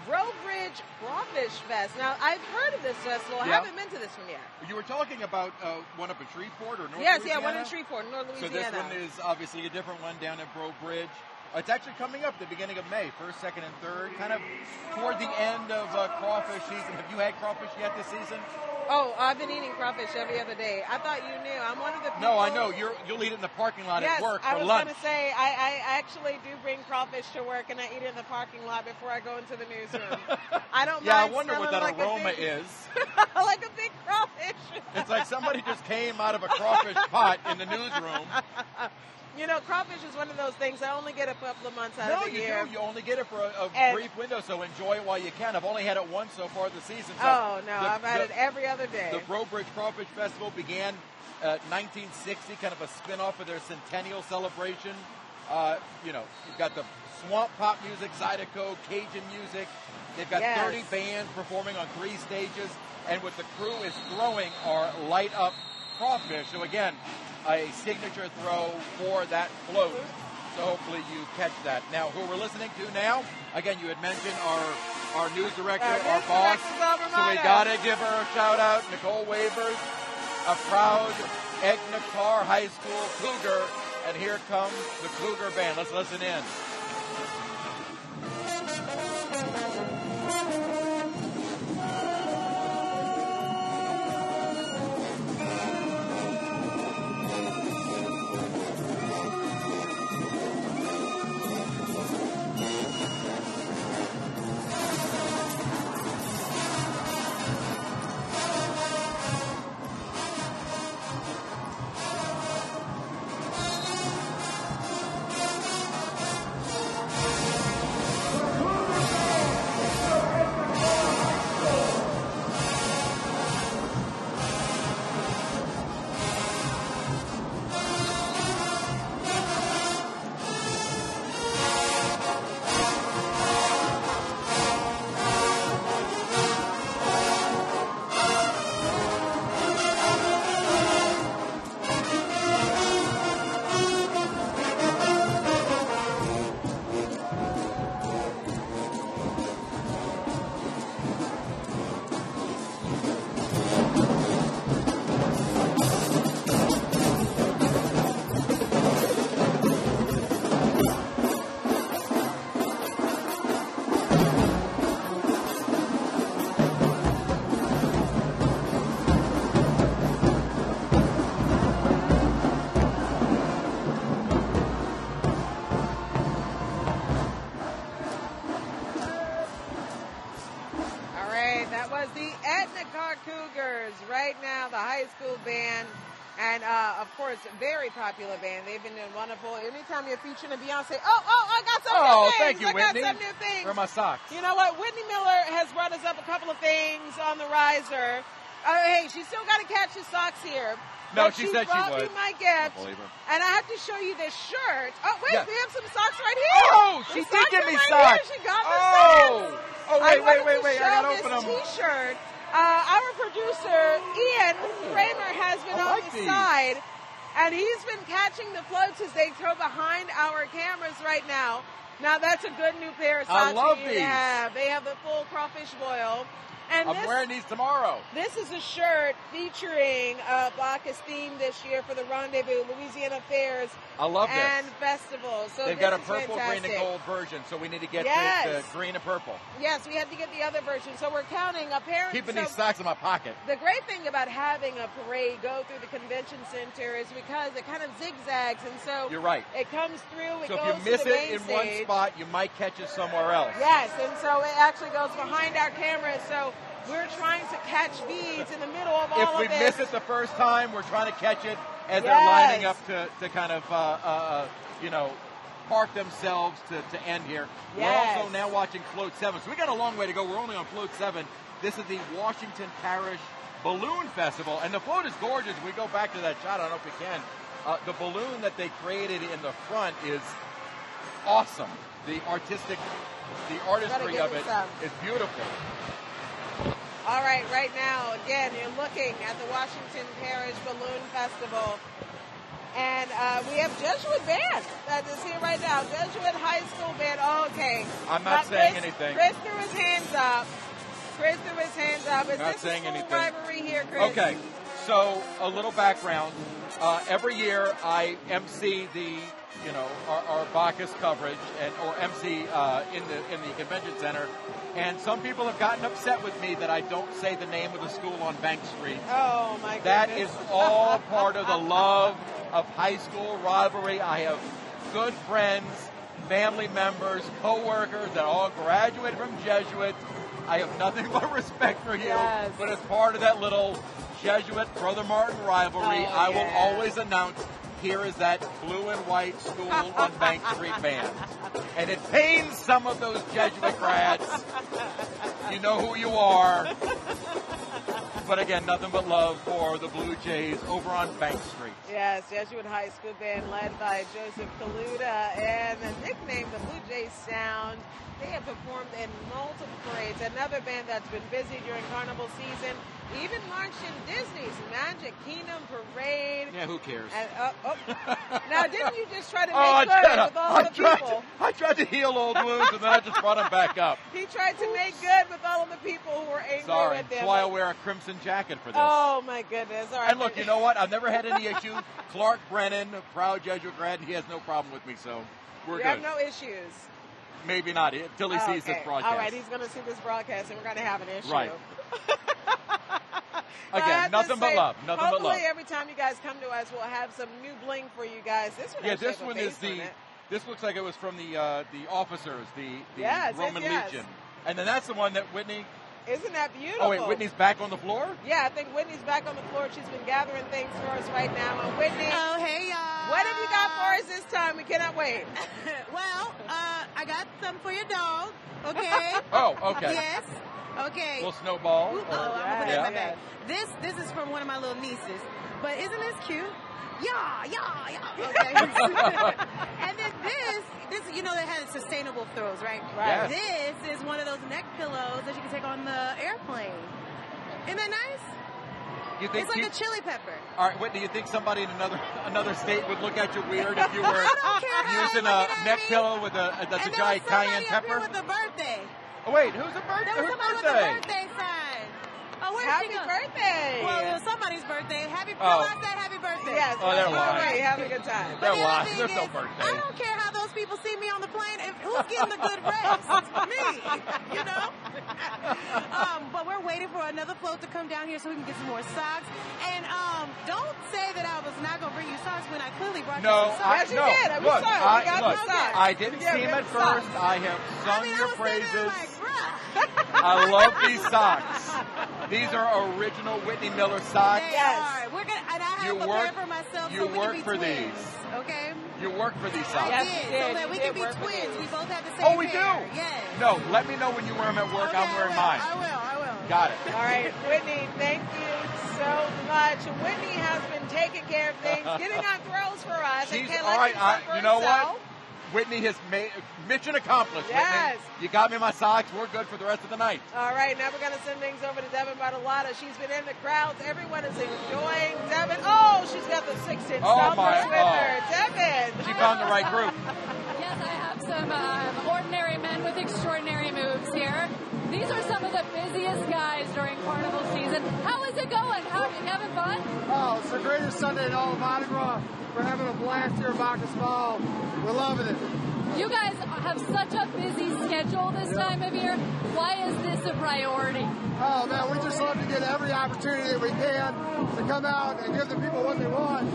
Bridge Crawfish Fest. Now, I've heard of this festival. I haven't been to this one yet. You were talking about one up in Shreveport or North Louisiana? Louisiana? One in Shreveport, North Louisiana. So this one is obviously a different one down at Bridge. It's actually coming up the beginning of May, 1st, 2nd, and 3rd, kind of toward the end of crawfish season. Have you had crawfish yet this season? Oh, I've been eating crawfish every other day. I thought you knew. I'm one of the people. No, I know. You'll eat it in the parking lot at work for lunch. I was going to say, I actually do bring crawfish to work, and I eat it in the parking lot before I go into the newsroom. I don't mind. I wonder what that like aroma is. Like a big crawfish. It's like somebody just came out of a crawfish pot in the newsroom. You know, crawfish is one of those things I only get a couple of months out of the year. No, you do. You only get it for a brief window, so enjoy it while you can. I've only had it once so far this season. So I've had it every other day. The Bridge Crawfish Festival began 1960, kind of a spin-off of their centennial celebration. You've got the swamp pop music, Zydeco, Cajun music. They've got 30 bands performing on 3 stages, and what the crew is throwing are light-up crawfish. So again, a signature throw for that float. So hopefully you catch that. Now, who we're listening to now, again, you had mentioned our news director, our boss. So we got to give her a shout out, Nicole Wavers, a proud Egnacar High School Cougar. And here comes the Cougar Band. Let's listen in. right now, the high school band, and of course, very popular band. They've been doing wonderful. Anytime you're featuring a Beyonce, I got some new things. Thank you, Whitney. I got some new things. Where are my socks? You know what? Whitney Miller has brought us up a couple of things on the riser. Hey, she's still got to catch his socks here. No, but she said she would. She brought me my gift. And I have to show you this shirt. Oh, wait, we have some socks right here. Oh, she did give me socks. She got me socks. Oh, wait. I got to open them. This T-shirt. Our producer, Ian Kramer, has been on the side. And he's been catching the floats as they throw behind our cameras right now. Now, that's a good new pair of socks. I love these. They have the full crawfish boil. And I'm wearing these tomorrow. This is a shirt featuring Bacchus theme this year for the Rendezvous, Louisiana Fairs. I love this. And Festivals. So they've got a purple, green, and gold version, so we need to get the green and purple. Yes, we have to get the other version. So we're counting apparently. Keeping these socks in my pocket. The great thing about having a parade go through the convention center is because it kind of zigzags, and so you're right. It comes through. It so goes if you miss to the it in one spot, you might catch it somewhere else. Yes, and so it actually goes behind our cameras. So we're trying to catch these in the middle of all of this. If we miss it the first time, we're trying to catch it as they're lining up to kind of, park themselves to end here. We're also now watching Float 7. So we got a long way to go. We're only on Float 7. This is the Washington Parish Balloon Festival. And the float is gorgeous. We go back to that shot. I don't know if we can. The balloon that they created in the front is awesome. The artistry of it is beautiful. All right, right now, again, you're looking at the Washington Parish Balloon Festival. And we have Jesuit band that is here right now. Jesuit High School band. Oh, okay. I'm not saying anything. Chris threw his hands up. Is not this saying a school anything. rivalry here, Chris? Okay. So a little background. Every year I MC our Bacchus coverage or MC in the convention center, and some people have gotten upset with me that I don't say the name of the school on Bank Street. Oh my goodness. That is all part of the love of high school rivalry. I have good friends, family members, co-workers that all graduated from Jesuits. I have nothing but respect for you, but as part of that little Jesuit Brother Martin rivalry, I will always announce, here is that blue and white school on Bank Street band. And it pains some of those Jesuit grads. You know who you are. But again, nothing but love for the Blue Jays over on Bank Street. Yes, Jesuit High School band led by Joseph Kaluta, and nicknamed the Blue Jays Sound. They have performed in multiple parades. Another band that's been busy during Carnival season, even marched in Disney's Magic Kingdom Parade. Yeah, who cares? And, now, didn't you just try to make good with all the people? I tried to heal old wounds, and then I just brought them back up. He tried to make good with all of the people who were angry Sorry, with him. that's why I wear a crimson jacket for this. Oh, my goodness. All right. And look, you know what? I've never had any issue. Clark Brennan, a proud Jesuit grad, he has no problem with me, so we're good. You have no issues. Maybe not, until he sees this broadcast. All right, he's going to see this broadcast, and we're going to have an issue. Right. Again, nothing but love. Nothing but love. Hopefully, every time you guys come to us, we'll have some new bling for you guys. This one, this one is This looks like it was from the officers, the Roman Legion, and then that's the one that Whitney. Isn't that beautiful? Oh wait, Whitney's back on the floor? Yeah, I think Whitney's back on the floor. She's been gathering things for us right now. And Whitney, oh hey y'all, what have you got for us this time? We cannot wait. Well, I got some for your dog. Okay. Oh, okay. Yes. Okay. Little snowball. I'm gonna put that in my bag. This is from one of my little nieces. But isn't this cute? Yeah. Okay. And then this, you know, that has sustainable throws, right? Right. This is one of those neck pillows that you can take on the airplane. Isn't that nice? You think it's like a chili pepper. All right, Whitney, you think somebody in another state would look at you weird if you were using a neck pillow with that's a giant cayenne pepper? With a birthday. Oh wait, who's a birthday? There was somebody with a birthday sign. Oh, where's Happy birthday! Well, it was somebody's birthday. I said happy birthday. Yes. Oh, they're lying. Right, have a good time. They're lying. There's no birthday. I don't care how those people see me on the plane. Who's getting the good rest? It's me, you know. But we're waiting for another float to come down here so we can get some more socks. And don't say that I was not going to bring you socks when I clearly brought you some socks. Yes, you did. I didn't see them at first. I have sung your praises. I love these socks. These are original Whitney Miller socks. They are. We're gonna, and I have prepared for myself you so we work can be for twins, these. okay? You work for these socks. I did, so that we can be twins. We both have the same we hair. do? Yes. No, let me know when you wear them at work. Okay, I'm wearing mine. I will. Got it. All right, Whitney, thank you so much. Whitney has been taking care of things, getting on throws for us. She's all right. You know what? Whitney has made mission accomplished. Yes. Whitney, you got me my socks. We're good for the rest of the night. All right, now we're going to send things over to Devin Bartolotta. She's been in the crowds. Everyone is enjoying Devin. Oh, she's got the 6-inch stompers with her. Devin. She found the right group. Yes, I have some ordinary men with extraordinary moves here. These are some of the busiest guys during Carnival season. How is it going? How are you having fun? Oh, it's the greatest Sunday in all of Mardi Gras. We're having a blast here at Bacchus Ball. We're loving it. You guys have such a busy schedule this time of year. Why is this a priority? Oh, man, we just love to get every opportunity that we can to come out and give the people what they want.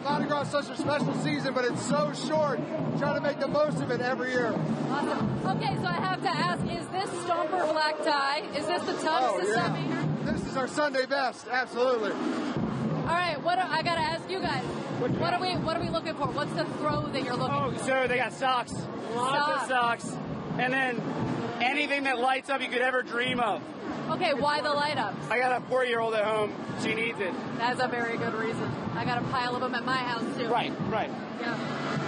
Mardi Gras is such a special season, but it's so short. Try to make the most of it every year. Awesome. Okay, so I have to ask, is this Stomper black tie? Is this the tux this time of year? This is our Sunday best, absolutely. All right, I gotta ask you guys. What are we looking for? What's the throw that you're looking for? So they got socks, lots of socks, and then anything that lights up you could ever dream of. Okay, why the light ups? I got a 4-year-old at home. She needs it. That's a very good reason. I got a pile of them at my house too. Right. Yeah.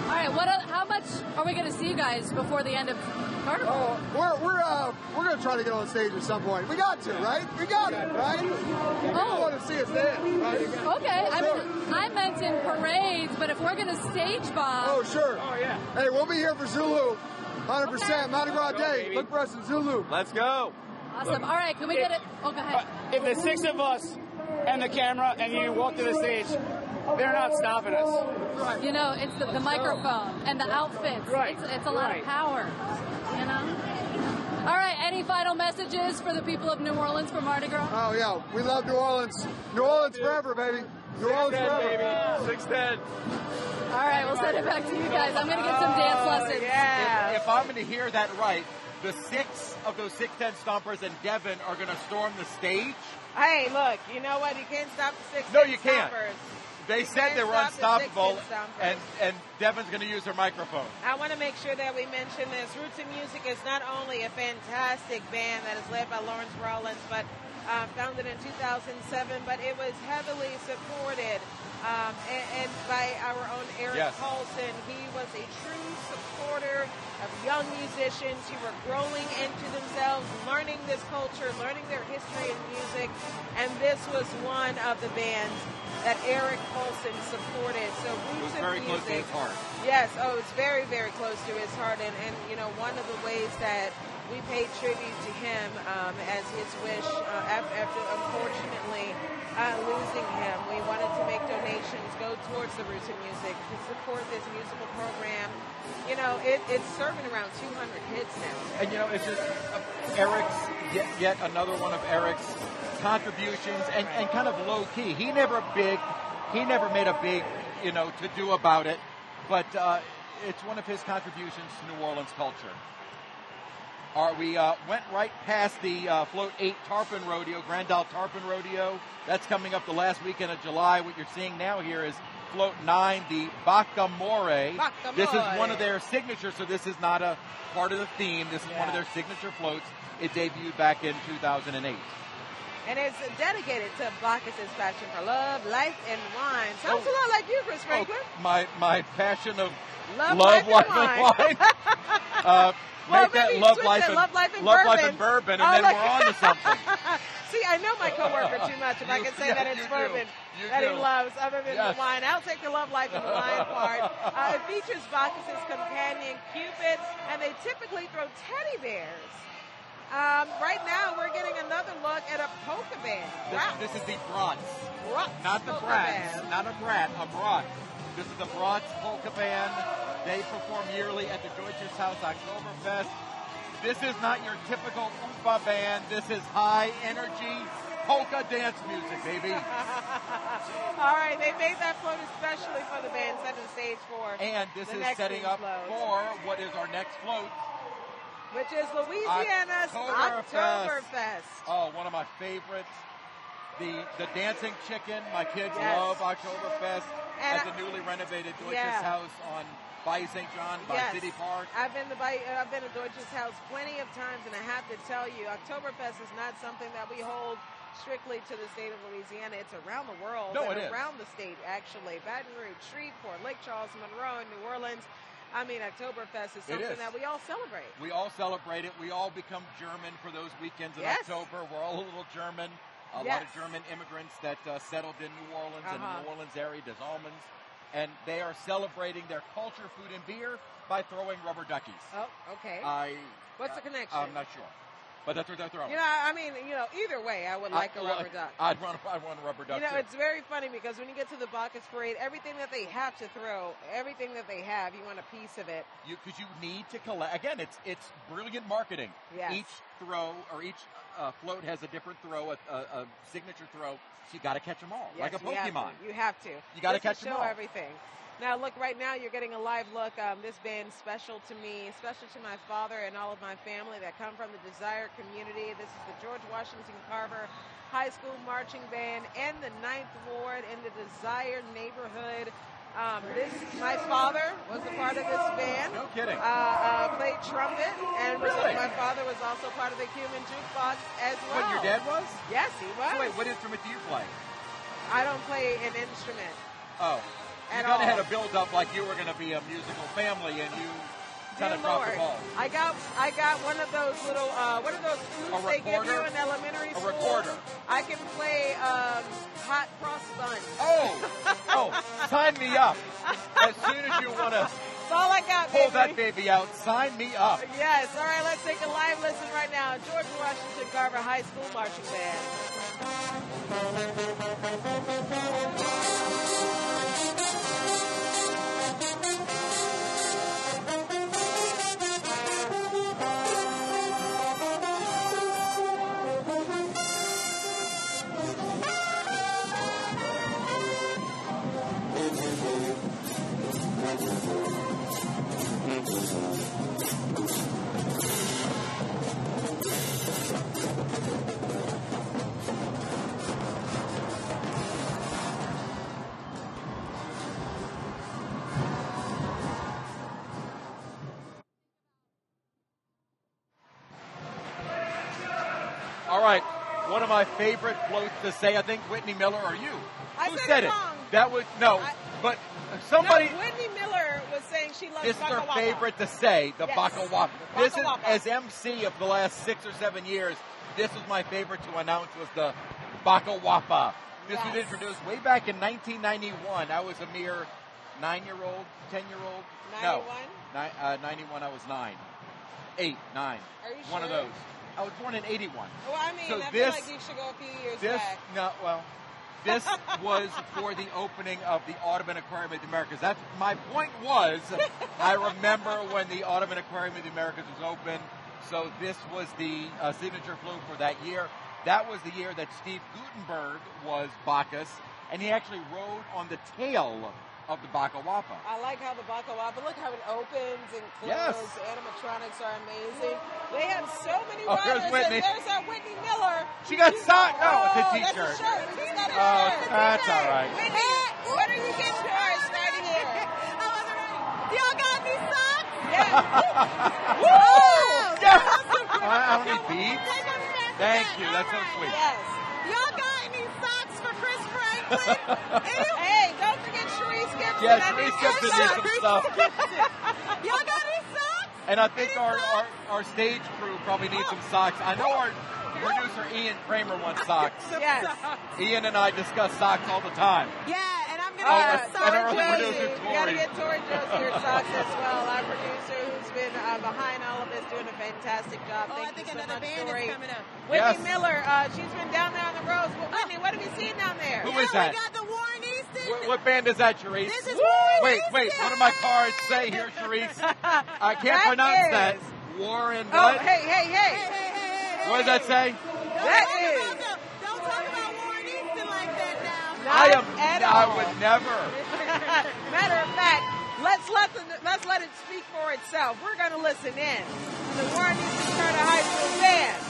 All right. How much are we going to see you guys before the end of Carnival? We're gonna try to get on the stage at some point. We got to, right? We got it, right? You want to see us dance, right? Okay. I meant in parades, but if we're going to stage bomb. Oh, sure. Oh, yeah. Hey, we'll be here for Zulu. 100%. Okay. Mardi Gras Day. Baby. Look for us in Zulu. Let's go. Awesome. All right. Can we get it? Oh, go ahead. If the 6 of us and the camera and you walk to the stage, they're not stopping us. You know, it's the microphone and the outfits. Right. It's a lot of power. You know. All right. Any final messages for the people of New Orleans for Mardi Gras? Oh yeah, we love New Orleans. New Orleans forever, baby. New Orleans forever. Baby. 6'10". All right. We'll send it back to you guys. I'm going to get some dance lessons. Yeah. If I'm going to hear that right, the 6 of those 6'10" stompers and Devin are going to storm the stage. Hey, look, you know what? You can't stop the 6'10" No, you can't. stompers. They said they were unstoppable, and Devin's going to use her microphone. I want to make sure that we mention this. Roots and Music is not only a fantastic band that is led by Lawrence Rollins, but founded in 2007, but it was heavily supported and by our own Eric Paulson. He was a true supporter of young musicians who were growing into themselves, learning this culture, learning their history in music, and this was one of the bands that Eric Paulson supported. So Roots and very Music, close to his heart. Yes, it's very, very close to his heart, and you know, one of the ways that we paid tribute to him as his wish after unfortunately losing him. We wanted to make donations go towards the Roots and Music to support this musical program. You know, it's serving around 200 hits now. And you know, it's just Eric's yet another one of Eric's contributions, and kind of low key. He never made a big, you know, to do about it, but it's one of his contributions to New Orleans culture. We went right past the Float 8 Tarpon Rodeo, Grand Isle Tarpon Rodeo. That's coming up the last weekend of July. What you're seeing now here is Float 9, the Bacchus. This is one of their signatures, so this is not a part of the theme. This is one of their signature floats. It debuted back in 2008. And it's dedicated to Bacchus' passion for love, life, and wine. Sounds a lot like you, Chris Franklin. My passion of love life, and wine. Make that love, life, and bourbon, and then we're on to something. See, I know my coworker too much if I can say that it's bourbon that he loves other than the wine. I'll take the love, life, and the wine part. It features Bacchus' companion, Cupid, and they typically throw teddy bears. Right now, we're getting another look at a polka band. This is the Brats. Not the Brats. Not a brat, a Brat. This is the Brats polka band. They perform yearly at the Deutsches Haus Oktoberfest. This is not your typical Oompa band. This is high energy polka dance music, baby. All right, they made that float especially for the band, set the stage for. And this is setting up for what is our next float, which is Louisiana's Oktoberfest. Oh, one of my favorites. The dancing chicken. My kids love Oktoberfest at the newly renovated Deutsches Haus on Bayou St. John by City Park. I've been to Deutsches Haus plenty of times, and I have to tell you, Oktoberfest is not something that we hold strictly to the state of Louisiana. It's around the world. Around the state, actually. Baton Rouge, Shreveport, Lake Charles, Monroe, and New Orleans. I mean, Oktoberfest is something that we all celebrate. We all celebrate it. We all become German for those weekends in October. We're all a little German. A lot of German immigrants that settled in New Orleans and the New Orleans area, des Allemands. And they are celebrating their culture, food, and beer by throwing rubber duckies. Oh, okay. What's the connection? I'm not sure. But that's what they're throwing. You know, I mean, either way, I would like a rubber duck. I'd want a rubber duck, You know, it's very funny because when you get to the Bacchus Parade, everything that they have to throw, everything that they have, you want a piece of it. Because you need to collect. Again, it's brilliant marketing. Yes. Each throw or each float has a different throw, a signature throw. So you got to catch them all, like a Pokemon. You have to. You got to catch them all. Show everything. Now, look, right now you're getting a live look. This band's special to me, special to my father and all of my family that come from the Desire community. This is the George Washington Carver High School Marching Band in the 9th Ward in the Desire neighborhood. My father was a part of this band. No kidding. Played trumpet, and Really? my father was also part of the human jukebox as well. What, your dad was? Yes, he was. So wait, what instrument do you play? I don't play an instrument. Oh. You kind of had a build up like you were going to be a musical family, and you kind of dropped the ball. I got one of those little what are those flutes they give you in elementary school? A recorder. I can play hot cross buns. Oh, sign me up. As soon as you want to That's all I got, pull that baby out, sign me up. Yes. All right, let's take a live listen right now. George Washington Carver High School Marching Band. All right, one of my favorite floats to say, I think Whitney Miller or you. Who said it? Wrong. That was, but somebody. No, Whitney Miller was saying she loves This is her Bacca favorite to say, the Yes. Bacca Wappa. This is, Bacca Wappa. as MC of the last 6 or 7 years, this was my favorite to announce was the Bacca Wappa. This was introduced way back in 1991. I was a mere 9-year-old, 10-year-old. 91? No, 91 I was 9. 8, 9. Are you One of sure? those. I was born in 81. Well, I mean, So I this, feel like you should go a few years this, back. no, well, this was for the opening of the Audubon Aquarium of the Americas. That's my point was, I remember when the Audubon Aquarium of the Americas was open. So this was the signature float for that year. That was the year that Steve Gutenberg was Bacchus, and he actually rode on the tail of the Bacca Wappa. I like how the Bacca Wappa, look how it opens and closes. Yes. The animatronics are amazing. They have so many Oh, riders. there's Whitney. There's Whitney Miller. She got socks. No, it's a That's t-shirt. a shirt. He's got a Oh, shirt. that's all right. Whitney, when are you getting yours right here? Y'all got any socks? Yes. Woo! I don't need beads. Thank you. That's so sweet. Yes. Y'all got any socks for Chris Franklin? Hey, don't forget Sharice Gibson. Yeah, Sharice Gibson did some stuff. Y'all got any socks? And I think our stage crew probably needs some socks. I know our producer Ian Kramer wants socks. Yes. Ian and I discuss socks all the time. Yeah, and I'm Oh, going to and our Tori producer Josie. We got to Tori. get Tori Josie her socks as well. Our producer who's been behind all of this doing a fantastic job. I Thank think you so another much, band Tori. is coming up. Whitney Yes. Miller, she's been down there on the roads. Well, Whitney, what have you seen down there? Who is that? We got the Warren Easton. What band is that, Sharice? This is Warren Wait, Easton. what do my cards say here, Sharice? I can't That pronounce is- that. Warren, Oh, what? hey. What does that say? That is. Don't talk about Warren Easton like that now. I would never. Matter of fact, let's let it speak for itself. We're going to listen in. The Warren Easton Carter High School Band.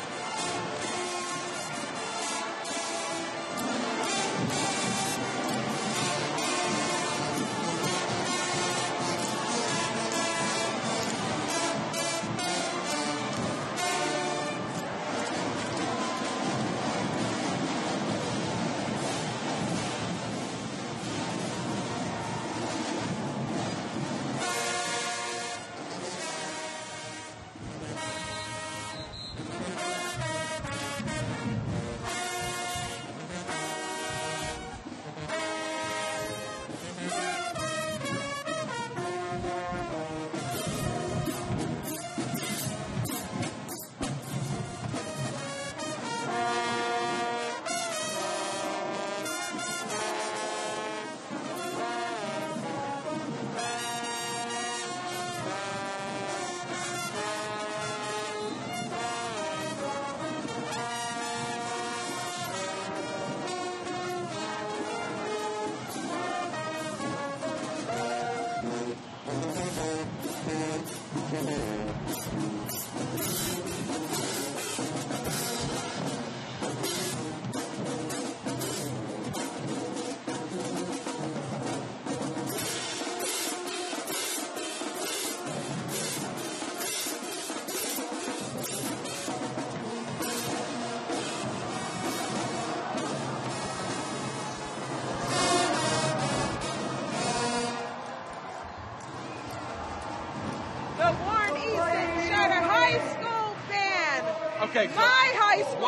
Okay. So my high school.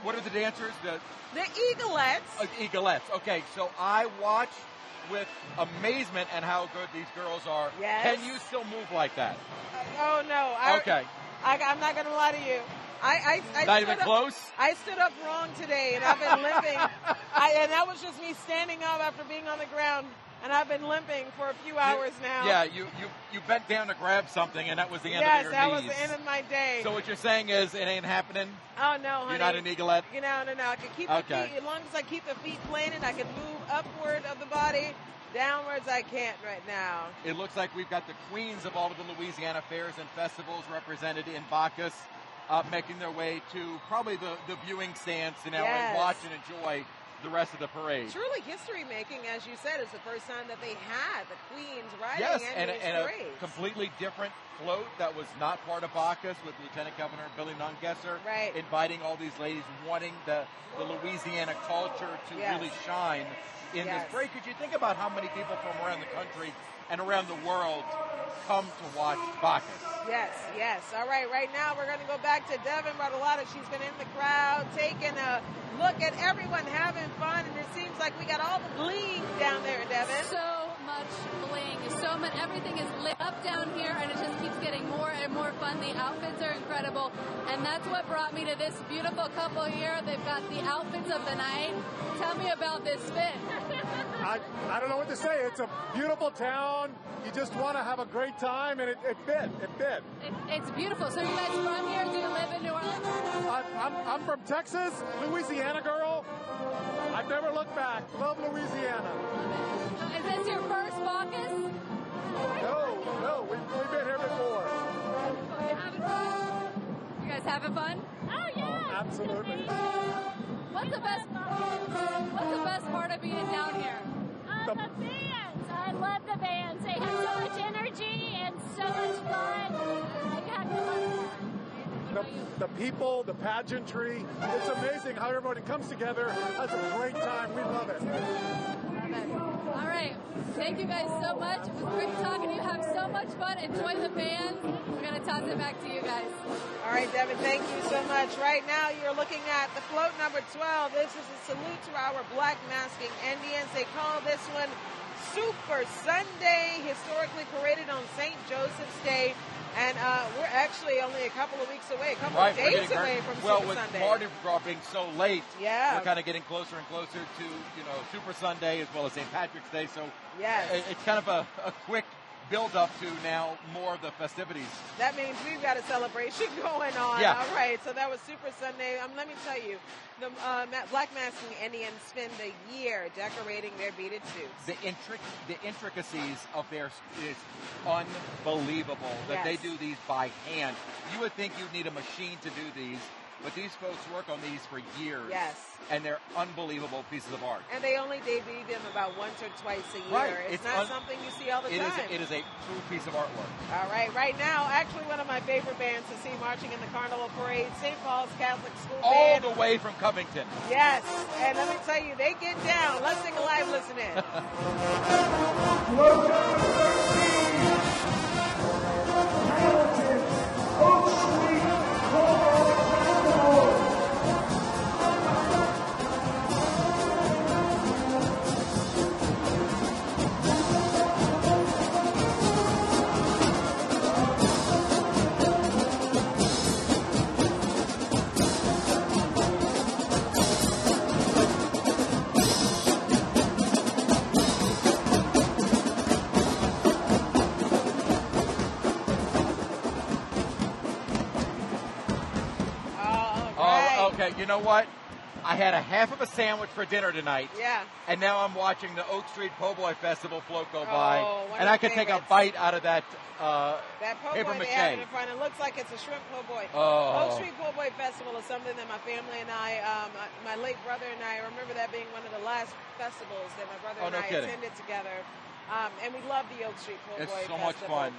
What are the dancers? The Eaglettes. Eaglettes. Okay, so I watch with amazement at how good these girls are. Yes. Can you still move like that? Oh, no. Okay. I'm not going to lie to you. I not even close? I stood up wrong today, and I've been limping. And that was just me standing up after being on the ground, and I've been limping for a few hours now. Yeah, you bent down to grab something, and that was the end of your knees. Yes, that was the end of my day. So what you're saying is it ain't happening? Oh, no, honey. You're not an eaglet? No. I can keep the feet. As long as I keep the feet planted, I can move upward of the body. Downwards, I can't right now. It looks like we've got the queens of all of the Louisiana fairs and festivals represented in Bacchus, making their way to probably the viewing stands to now watch and enjoy the rest of the parade. Truly history making, as you said. It's the first time that they had the queens riding and a completely different float that was not part of Bacchus, with Lieutenant Governor Billy Nungesser inviting all these ladies, wanting the Louisiana culture to really shine in this parade. Could you think about how many people from around the country and around the world come to watch Bacchus? Yes. All right, right now we're going to go back to Devin Bartolotta. She's been in the crowd, taking a look at everyone having fun, and it seems like we got all the bling down there, Devin. So much bling. Everything is lit up down here, and it just keeps getting more and more fun. The outfits are incredible, and that's what brought me to this beautiful couple here. They've got the outfits of the night. Tell me about this fit. I don't know what to say. It's a beautiful town. You just want to have a great time, and it fit. It's beautiful. So you guys from here? Do you live in New Orleans? I'm from Texas, Louisiana girl. I've never looked back. Love Louisiana. Is this your first Bacchus? No, we've been here before. You guys having fun? Oh, yeah. Oh, absolutely. What's the best part of being down here? The bands. I love the bands. They have so much energy and so much fun. The people, the pageantry. It's amazing how everybody comes together, has a great time. We love it. All right. Thank you guys so much. It was great talking to you. Have so much fun. Enjoy the band. We're going to toss it back to you guys. All right, Devin, thank you so much. Right now, you're looking at the float number 12. This is a salute to our black masking Indians. They call this one Super Sunday, historically paraded on St. Joseph's Day. And we're actually only a couple of weeks away, a couple of days away from Super with Sunday. Mardi Gras being so late, we're kind of getting closer and closer to, Super Sunday as well as St. Patrick's Day. So it's kind of a quick build up to now more of the festivities. That means we've got a celebration going on. Yeah. All right, so that was Super Sunday. Let me tell you, the black masking Indians spend the year decorating their beaded suits. The intricacies of their is unbelievable that they do these by hand. You would think you'd need a machine to do these, but these folks work on these for years. Yes. And they're unbelievable pieces of art. And they only debut them about once or twice a year. Right. It's not something you see all the time. It is a true piece of artwork. All right. Right now, actually one of my favorite bands to see marching in the Carnival Parade, St. Paul's Catholic School All Band. the way from Covington. Yes. And let me tell you, they get down. Let's sing a live listen in. Okay, you know what? I had a half of a sandwich for dinner tonight. Yeah. And now I'm watching the Oak Street PoBoy Festival float go by. And I could take a favorites. bite out of that That po' paper boy mache. they have in front, it looks like it's a shrimp po' boy. Oh. Oak Street Po' Boy Festival is something that my family and I, my late brother and I remember that being one of the last festivals that my brother and I attended together. And we love the Oak Street Po' Boy Festival. It's so much fun.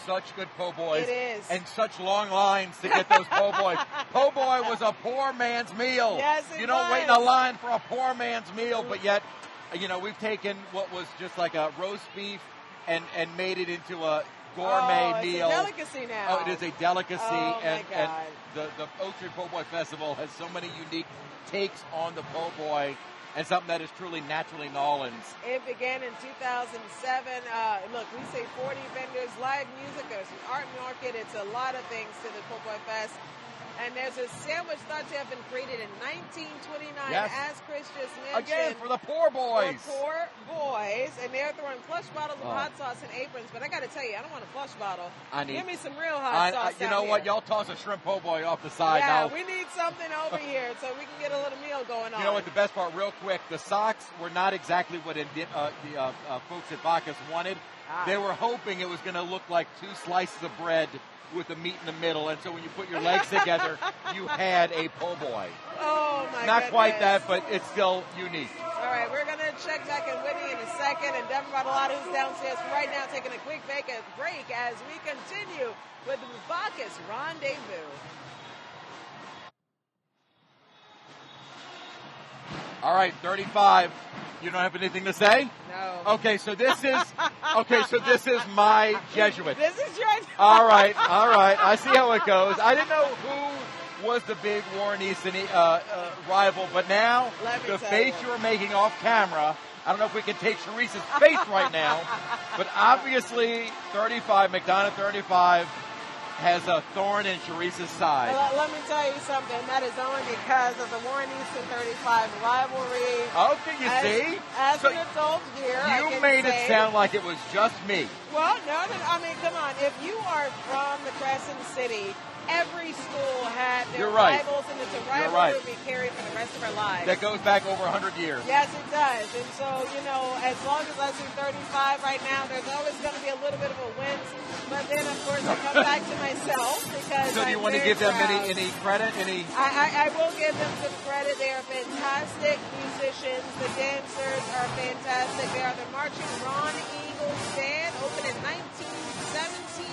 Such good po' boys. It is. And such long lines to get those po' boys. Po' boy was a poor man's meal. Yes, it You don't was. wait in a line for a poor man's meal, but yet, we've taken what was just like a roast beef and made it into a gourmet meal. It's a delicacy now. Oh, it is a delicacy. My God. And the Oak Street PoBoy Festival has so many unique takes on the PoBoy and something that is truly naturally New Orleans. It began in 2007. Look, we say 40 vendors, live music, there's an art market. It's a lot of things to the PoBoy Fest. And there's a sandwich thought to have been created in 1929, as Chris just mentioned. Again, for the poor boys. For poor boys. And they're throwing plush bottles of hot sauce and aprons. But I got to tell you, I don't want a plush bottle. Give me some real hot sauce. You know what? Y'all toss a shrimp po' boy off the side now. Yeah, we need something over here so we can get a little meal going on. You know what? The best part, real quick, the socks were not exactly what the folks at Bacchus wanted. They were hoping it was going to look like 2 slices of bread with the meat in the middle, and so when you put your legs together, you had a po' boy. Oh, my Not goodness. quite that, but it's still unique. All right, we're going to check back in Whitney in a second, and Devin Bartolotta, who's downstairs right now, taking a quick break as we continue with the Bacchus Rendezvous. All right, 35. You don't have anything to say? No. Okay, so this is my Jesuit. This is your. All right. I see how it goes. I didn't know who was the big Warren Easton rival, but now the face you were making off camera. I don't know if we can take Sharice's face right now, but obviously 35, McDonough 35. Has a thorn in Sharice's side. Let me tell you something. That is only because of the Warren Easton 35 rivalry. Okay, you see? As an adult here, you made it sound like it was just me. Well, no. I mean, come on. If you are from the Crescent City, every school had their rivals, and it's a rivalry we carry for the rest of our lives. That goes back over 100 years. Yes, it does. And so, as long as I see 35 right now, there's always going to be a little bit of a win. But then, of course, I come back to myself because So do you want to give them any credit? I will give them some credit. They are fantastic musicians. The dancers are fantastic. They are the Marching Ron Eagles band, opened in 1917.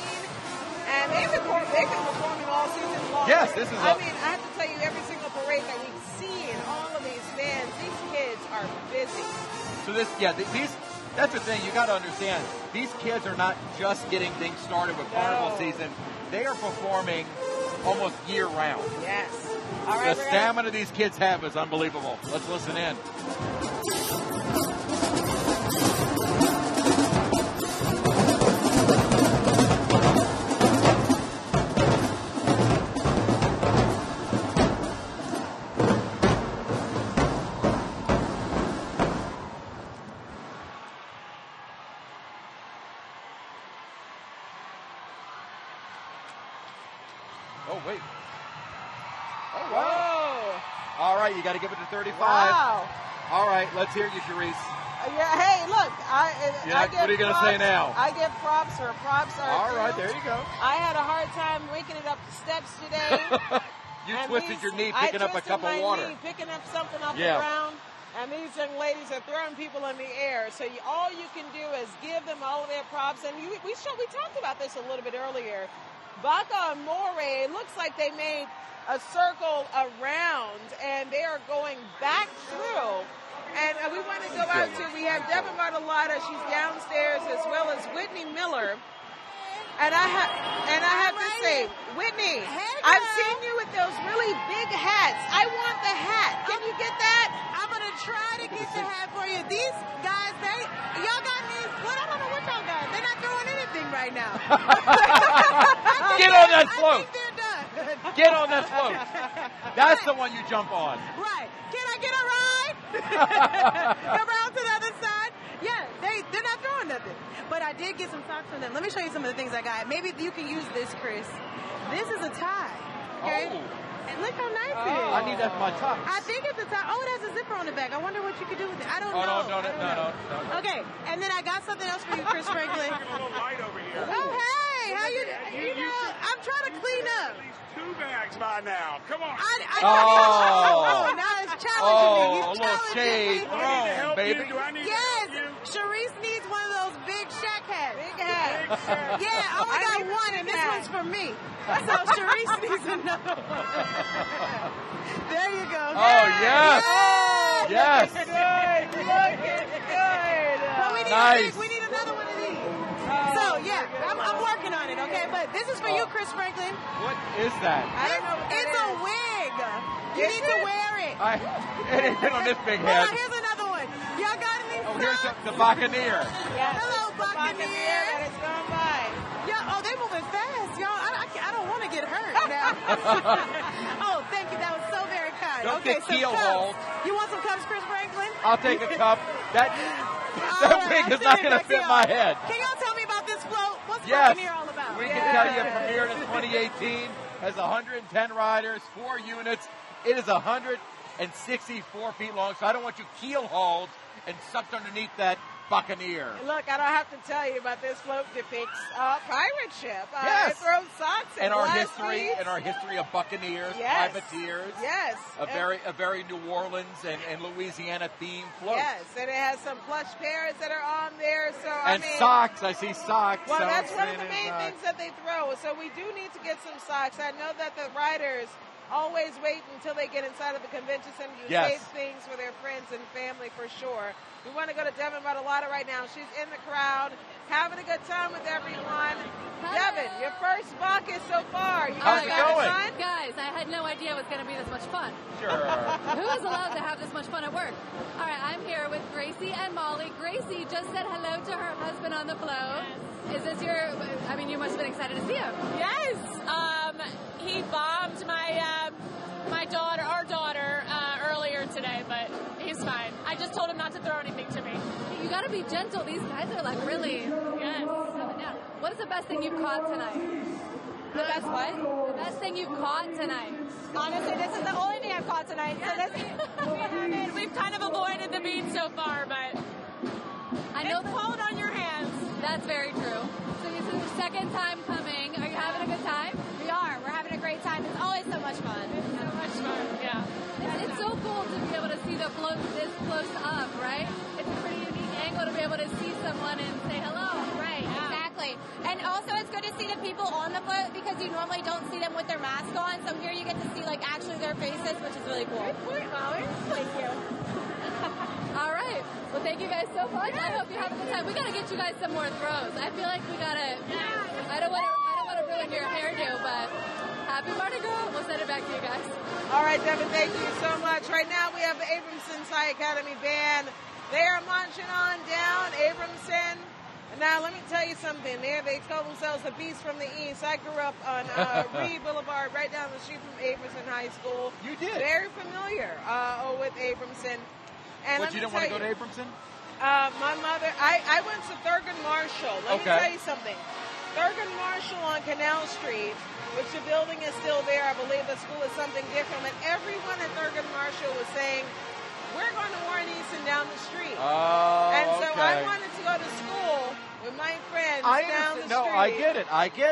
And they've been performing all season long. Yes, this is I have to tell you, every single parade that we've seen, all of these bands, these kids are busy. So that's the thing, you got to understand. These kids are not just getting things started with carnival season. They are performing almost year-round. Yes. All right, the stamina these kids have is unbelievable. Let's listen in. Oh, wait. Oh, wow. All right, you got to give it to 35. Wow. All right, let's hear you, Sharice. Hey, look. I what are you going to say now? I give props where props are All right, due. there you go. I had a hard time waking it up the steps today. You twisted your knee picking up a cup of water. Picking up something off the ground. And these young ladies are throwing people in the air. So all you can do is give them all of their props. And we talked about this a little bit earlier. Baca and Moray, it looks like they made a circle around, and they are going back through. And we want to go out to, we have Devin Bartolotta, she's downstairs, as well as Whitney Miller. And I have to say, Whitney, I've seen you with those really big hats. I want the hat. Can you get that? I'm going to try to get the hat for you. These guys, y'all got me, I don't know what y'all got. They're not throwing anything right now. Get on that float. I think they're done. Get on that float. That's the one you jump on. Right. Can I get a ride? Around to the other side? Yeah, they're not throwing nothing. But I did get some socks from them. Let me show you some of the things I got. Maybe you can use this, Chris. This is a tie. Okay? Oh. And look how nice it is. I need that for my top. I think it's a tie. Oh, it has a zipper on the back. I wonder what you could do with it. I don't know. No. Okay, and then I got something else for you, Chris Franklin. A little light over here. Oh, hey, how you I'm trying to clean up. At least 2 bags by now. Come on. Oh, now it's challenging me. He's a little shade thrown, baby. Yes, Sharice needs one of those big Shaq hats. Big hat. Yeah, I only got one, and this one's for me. So Sharice needs another one. There you go. Oh, yes. Yes. Good. But we need nice. we need another one of these. So, yeah, I'm working This is for you, Chris Franklin. What is that? I don't know what that It's is. a wig. You need to wear it. It ain't been on this big Hold head. on, here's another one. Y'all got any Oh, here's socks? the Buccaneer. Yes. Hello, Buccaneer. That has gone by. Yeah, oh, they moving fast, y'all. I don't want to get hurt now. Oh, thank you. That was so very kind. Don't okay, get some keel cups. hauled. You want some cups, Chris Franklin? I'll take a cup. That wig is not going to fit my head. Can y'all tell me about this float? What's Yes. Buccaneer all about? We can tell you it premiered in 2018, has 110 riders, 4 units. It is 164 feet long, so I don't want you keel hauled and sucked underneath that Buccaneer. Look, I don't have to tell you about this float depicts pirate ship. Yes. It throws socks And our glass history, beads. and our history of Buccaneers, Yes. privateers. Yes. A very New Orleans and Louisiana themed float. Yes, and it has some plush parrots that are on there. So And I mean, socks. I see socks. Well, so that's one of the it's main really things that they throw. So we do need to get some socks. I know that the riders always wait until they get inside of the convention center to Yes. save things for their friends and family for sure. We want to go to Devin Bartolotta right now. She's in the crowd, having a good time with everyone. Devin, your first Bacchus so far. You How's guys it having going? fun? Guys, I had no idea it was going to be this much fun. Sure. Who is allowed to have this much fun at work? All right, I'm here with Gracie and Molly. Gracie just said hello to her husband on the float. Is this your, I mean, you must have been excited to see him. Yes. He bombed my daughter, our daughter, earlier today, but he's fine. I just told him not to throw anything to me. You got to be gentle. These guys are like really. Yes. What is the best thing you've caught tonight? The best what? The best thing you've caught tonight. Honestly, this is the only thing I've caught tonight. So we've kind of avoided the beach so far, but I know it's cold on your hands. That's very true. So this is your second time coming. Are you having a good time? We are. We're having a great time. It's always so much fun. It's so much fun. Yeah. It's so cool to be able to see the float this close up, right? It's a pretty unique angle to be able to see someone and say hello. Right, exactly. And also it's good to see the people on the float because you normally don't see them with their mask on. So here you get to see like actually their faces, which is really cool. Good point, Molly. Thank you. All right. Well, thank you guys so much. I hope you have a good time. We got to get you guys some more throws. I feel like we got to, I don't want to ruin your hairdo, but happy Mardi Gras. We'll send it back to you guys. All right, Devin, thank you so much. Right now we have the Abramson High Academy Band. They are marching on down Abramson. Now, let me tell you something. They call themselves the Beast from the East. I grew up on Reed Boulevard, right down the street from Abramson High School. You did? Very familiar with Abramson. And But you didn't want to go to Abramson? My mother, I went to Thurgood Marshall. Let me Okay. tell you something. Thurgood Marshall on Canal Street, which the building is still there. I believe the school is something different. And everyone at Thurgood Marshall was saying, we're going to Warren Easton down the street. Oh, and so I okay. wanted to go to school with my friends down the street. No, I get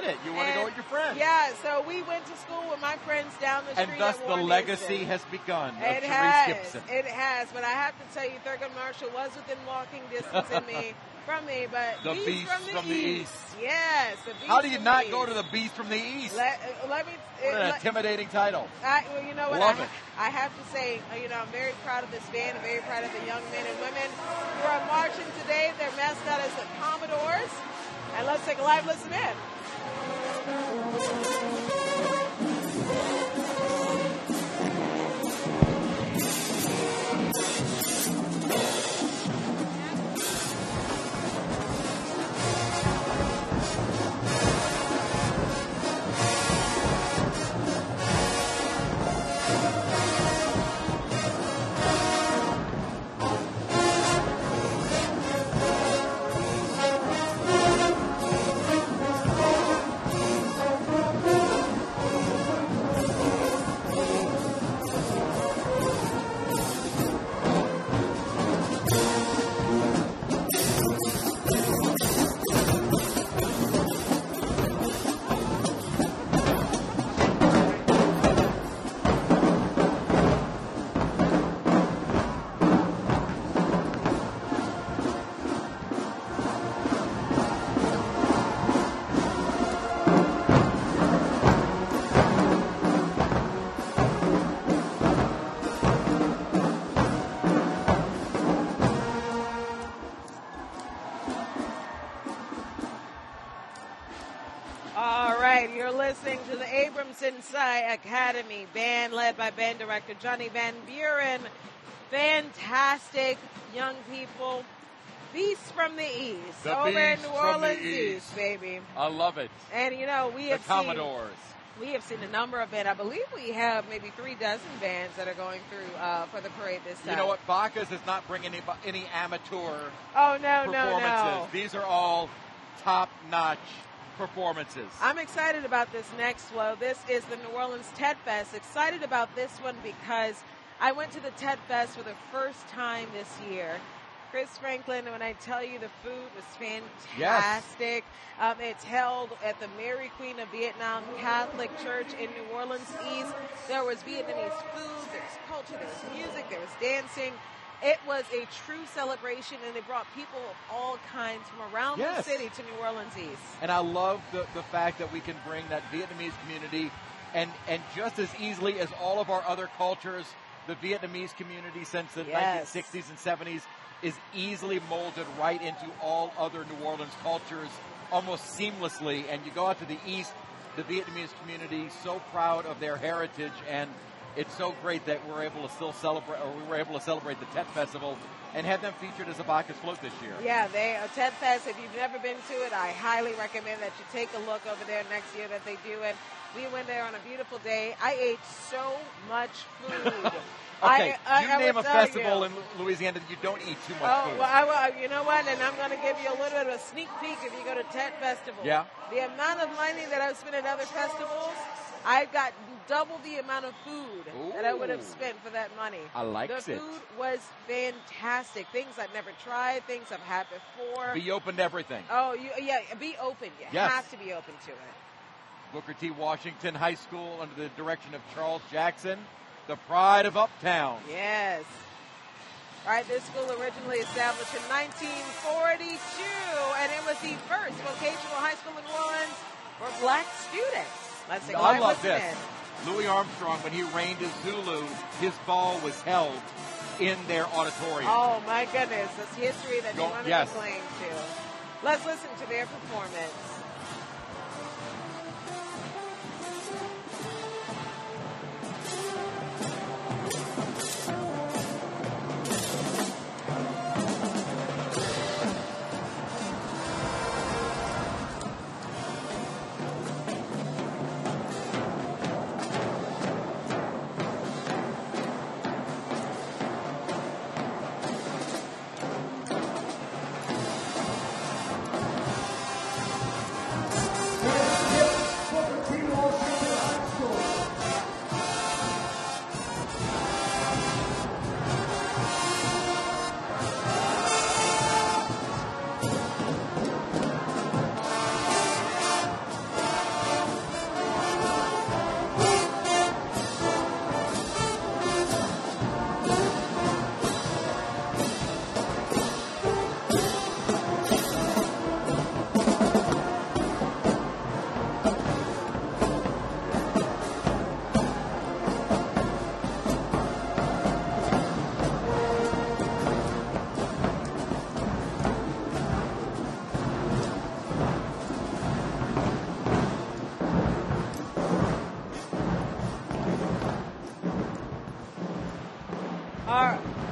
it. You want to go with your friends. Yeah, so we went to school with my friends down the street. And thus at the Warren legacy Easton. has begun of It Sharice has. Gibson. It has. But I have to tell you, Thurgood Marshall was within walking distance from me, but The Beast from the East. Yes, the Beast. How do you from not the go East. to the Beast from the East? Let me. What an intimidating title. Well, you know what? Love it. I have to say, I'm very proud of this band. I'm very proud of the young men and women who are marching today. Their mascot is the Commodores. And let's take a live listen in. Bonsai Academy, band led by band director Johnny Van Buren. Fantastic young people. Beasts from the East. The over in Beasts New from the Orleans East. baby. I love it. And, you know, we The have Commodores. We have seen a number of bands. I believe we have maybe 36 bands that are going through for the parade this time. You know what? Bacchus is not bringing any amateur performances. No. These are all top-notch performances. I'm excited about this next flow. This is the New Orleans Tet Fest. Excited about this one because I went to the Tet Fest for the first time this year. Chris Franklin, when I tell you the food was fantastic. Yes. It's held at the Mary Queen of Vietnam Catholic Church in New Orleans East. There was Vietnamese food, there was culture, there was music, there was dancing. It was a true celebration, and they brought people of all kinds from around the city to New Orleans East. And I love the fact that we can bring that Vietnamese community, and just as easily as all of our other cultures, the Vietnamese community since the 1960s and 70s is easily molded right into all other New Orleans cultures almost seamlessly. And you go out to the east, the Vietnamese community, so proud of their heritage, and it's so great that we're able to still celebrate, or we were able to celebrate the Tet Festival and have them featured as a Bacchus float this year. Yeah, Tet Fest, if you've never been to it, I highly recommend that you take a look over there next year that they do it. We went there on a beautiful day. I ate so much food. Okay, you name a festival in Louisiana that you don't eat too much food. Well, you know what? And I'm going to give you a little bit of a sneak peek if you go to Tet Festival. Yeah. The amount of money that I've spent at other festivals, I've got double the amount of food that I would have spent for that money. I like it. The food was fantastic. Things I've never tried, things I've had before. Be open to everything. Oh, be open. You have to be open to it. Booker T. Washington High School under the direction of Charles Jackson, the pride of Uptown. Yes. All right, this school originally established in 1942, and it was the first vocational high school in New Orleans for black students. Let's take a I love listen this. in. Louis Armstrong, when he reigned as Zulu, his ball was held in their auditorium. Oh, my goodness. That's history that you want to yes. claim to. Let's listen to their performance.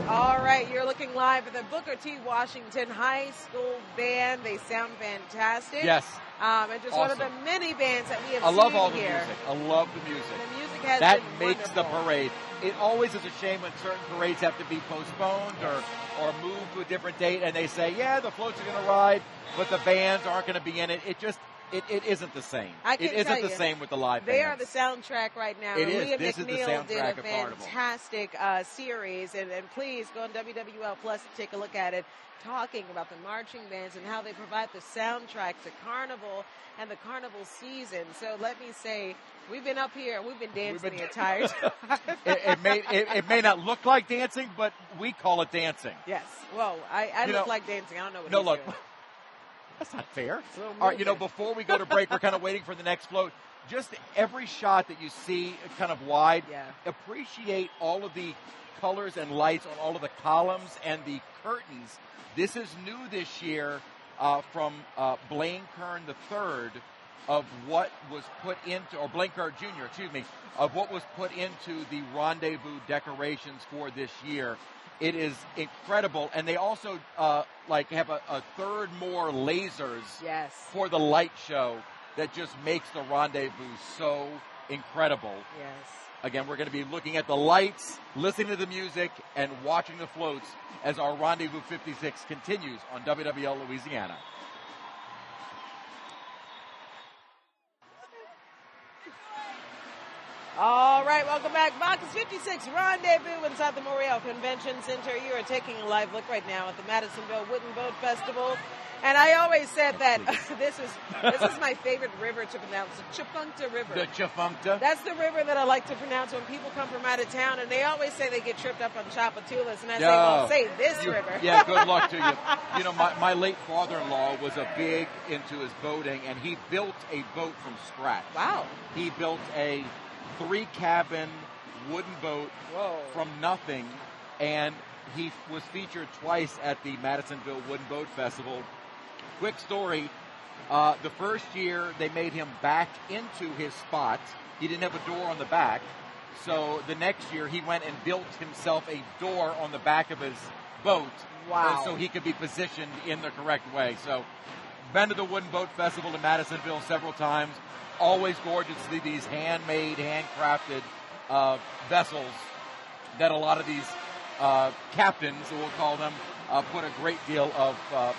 All right, you're looking live at the Booker T. Washington High School Band. They sound fantastic. Yes. And just one of the many bands that we have seen I love all the here. music. I love the music. The music has that been makes wonderful. the parade. It always is a shame when certain parades have to be postponed or moved to a different date, and they say, yeah, the floats are going to ride, but the bands aren't going to be in it. It isn't the same. It isn't the same with the live They bands. are the soundtrack right now. It and is. Liam This is the McNeil did soundtrack a of Carnival. fantastic series, and please go on WWL Plus and take a look at it, talking about the marching bands and how they provide the soundtrack to Carnival and the Carnival season. So let me say, we've been up here, we've been dancing the entire time. it may not look like dancing, but we call it dancing. Yes. Well, I look like dancing. I don't know what he's doing. That's not fair. All right, before we go to break, we're kind of waiting for the next float. Just every shot that you see kind of wide, appreciate all of the colors and lights on all of the columns and the curtains. This is new this year from Blaine Kern III, of what was put into, or Blanchard Jr., excuse me, of what was put into the rendezvous decorations for this year. It is incredible, and they also have a third more lasers for the light show that just makes the rendezvous so incredible. Yes. Again, we're going to be looking at the lights, listening to the music, and watching the floats as our Rendezvous 56 continues on WWL Louisiana. All right, welcome back. Bacchus 56 Rendezvous inside the Morial Convention Center. You are taking a live look right now at the Madisonville Wooden Boat Festival. And I always said that this is my favorite river to pronounce, the Tchefuncte River. The Tchefuncte? That's the river that I like to pronounce when people come from out of town, and they always say they get tripped up on Chapatulas, and I say, well, say this river. Yeah, good luck to you. You know, my late father-in-law was a big into his boating, and he built a boat from scratch. Wow. He built a 3-cabin wooden boat from nothing, and he was featured twice at the Madisonville Wooden Boat Festival. Quick story, the first year they made him back into his spot. He didn't have a door on the back, so the next year he went and built himself a door on the back of his boat. Wow. So he could be positioned in the correct way. So been to the Wooden Boat Festival in Madisonville several times. Always gorgeous to see these handmade, handcrafted vessels that a lot of these captains, we'll call them, put a great deal of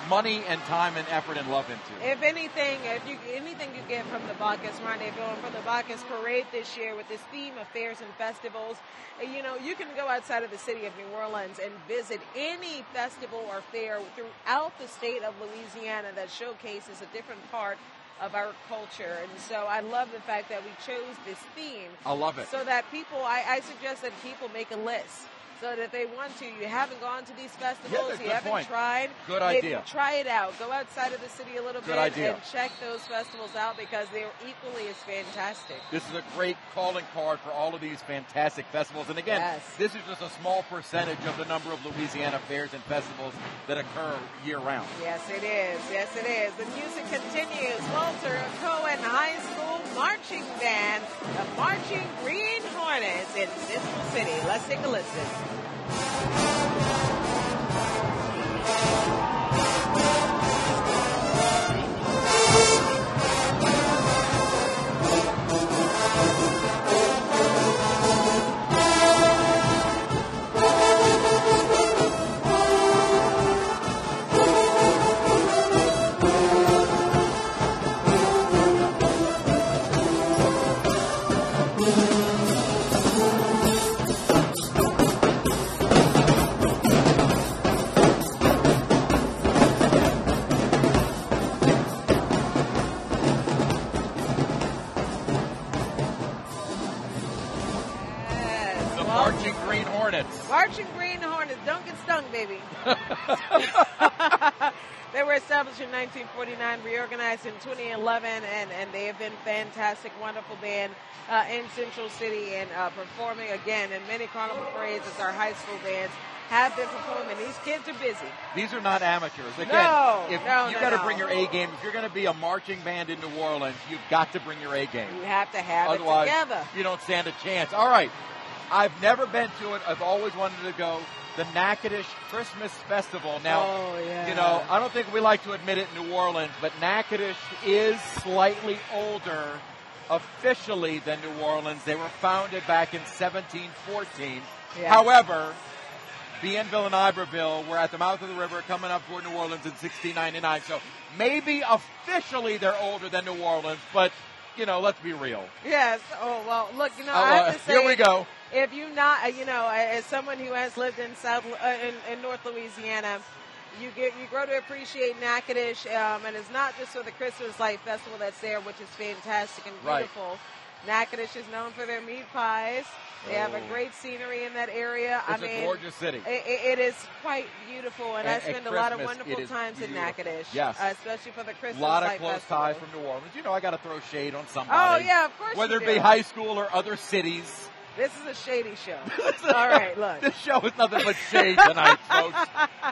money and time and effort and love into. If anything you get from the Bacchus Rendezvous and from the Bacchus Parade this year with this theme of fairs and festivals, you know, you can go outside of the city of New Orleans and visit any festival or fair throughout the state of Louisiana that showcases a different part of our culture. And so I love the fact that we chose this theme. I love it. So that people, I suggest that people make a list. So that if they want to, you haven't gone to these festivals, you haven't tried. Good idea. Maybe try it out. Go outside of the city a little bit and check those festivals out because they're equally as fantastic. This is a great calling card for all of these fantastic festivals. And again, this is just a small percentage of the number of Louisiana fairs and festivals that occur year-round. Yes, it is. Yes, it is. The music continues. Walter Cohen High School Marching Band, the Marching Green Hornets in Central City. Let's take a listen. Marching Green Hornets, don't get stung, baby. They were established in 1949, reorganized in 2011, and they have been fantastic, wonderful band in Central City and performing again in many carnival parades as our high school bands have been performing. These kids are busy. These are not amateurs. Again, you've got to bring your A game. If you're going to be a marching band in New Orleans, you've got to bring your A game. You have to have Otherwise, it together. You don't stand a chance. All right. I've never been to it. I've always wanted to go. The Natchitoches Christmas Festival. Now, you know, I don't think we like to admit it in New Orleans, but Natchitoches is slightly older officially than New Orleans. They were founded back in 1714. Yes. However, Bienville and Iberville were at the mouth of the river coming up toward New Orleans in 1699. So maybe officially they're older than New Orleans, but, you know, let's be real. Yes. Oh, well, look, you know, I have to say. Here we go. If you not, you know, as someone who has lived in in North Louisiana, you grow to appreciate Natchitoches, and it's not just for the Christmas Light Festival that's there, which is fantastic and beautiful. Right. Natchitoches is known for their meat pies. They have a great scenery in that area. It's a gorgeous city. It is quite beautiful, and I spend a lot of wonderful times in Natchitoches. Yes. Especially for the Christmas Light Festival. A lot of close Festival. ties from New Orleans. You know, I got to throw shade on somebody. Oh, yeah, of course Whether you it do. be high school or other cities. This is a shady show. All right, look. This show is nothing but shade tonight, folks.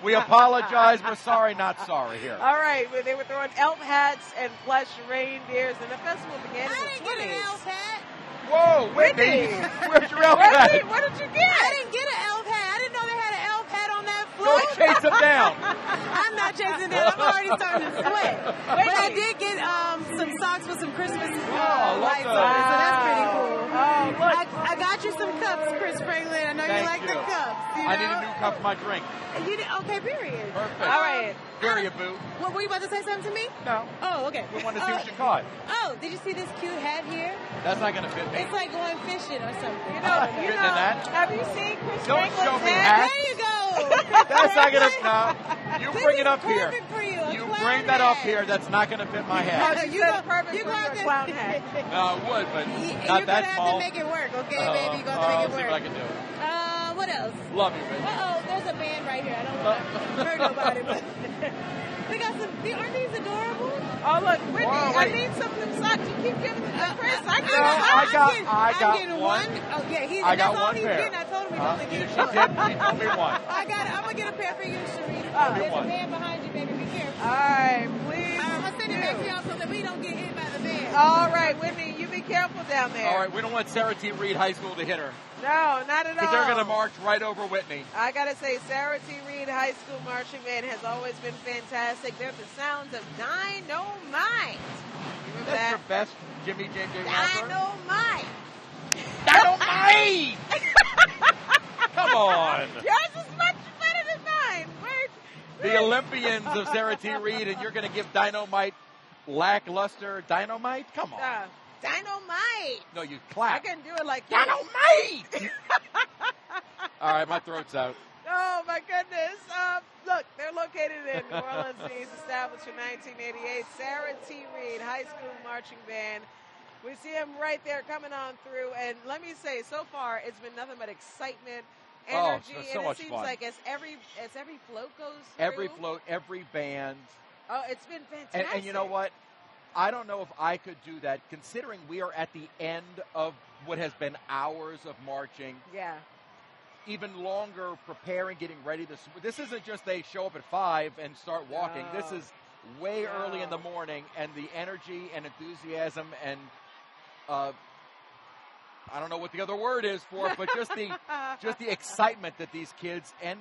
We apologize. We're sorry, not sorry here. All right, they were throwing elf hats and plush reindeers, and the festival began in the 20s. I didn't get an elf hat. Whoa, Whitney. Where's your elf hat? What did you get? I didn't get an elf hat. I didn't know they had an elf hat on that Go float. chase him down. I'm not chasing down. I'm already starting to sweat. But I did get some socks with some Christmas lights on it, so that's pretty cool. Oh, look. I got you some cups, Chris Franklin. I know you like the cups. You know? I need a new cup for my drink. Okay, period. Perfect. All right. Period, boo. What, were you about to say something to me? No. Oh, okay. We want to see what you caught. Oh, did you see this cute hat here? That's not going to fit me. It's like going fishing or something. Fitting in that? Have you seen Chris Don't Franklin's show me hat? hats. There you go. That's not going to, no. You bring it up here. For you. You bring that up here. That's not going to fit my hat. No, you go perfect for your clown hat. No, it would, but not that You're going to have to small. make it work, okay, baby? You're going to make it I'll see work. what I can do. What else? Love you, baby. There's a band right here. I don't want to hurt nobody, but we got some. Aren't these adorable? Oh, look, Whitney, Whoa, I need some of them socks. You keep giving them to Chris. I got getting one. Oh, yeah, I got that's all one he's pair. getting. I told him he wasn't She getting did. one. She told me one. I'm going to get a pair for you, Sharice. There's a band behind you, baby. Be careful. All right, please. I'm going to send it back to y'all so that we don't get hit by the band. All right, Whitney, you be careful down there. All right, we don't want Sarah T. Reed High School to hit her. No, not at all. Because they're going to march right over Whitney. I got to say, Sarah T. Reed High School Marching Band has always been fantastic. They're the sounds of Dynamite. Remember That's that? your best Jimmy J. Walker? Dynamite. Dynamite! Come on. Yours is much better than mine. The Olympians of Sarah T. Reed, and you're going to give Dynamite lackluster Dynamite? Come on. Dynamite. No, you clap. I can do it like Dynamite! All right, my throat's out. Oh, my goodness. Look, they're located in New Orleans. He's established in 1988. Sarah T. Reed High School Marching Band. We see him right there coming on through. And let me say, so far, it's been nothing but excitement, energy. Oh, so and much it seems fun. like as every float goes through. Every float, every band. Oh, it's been fantastic. And you know what? I don't know if I could do that, considering we are at the end of what has been hours of marching. Yeah. Even longer preparing, getting ready. This isn't just they show up at 5 and start walking. No. This is way early in the morning, and the energy and enthusiasm and I don't know what the other word is for it, but just the excitement that these kids and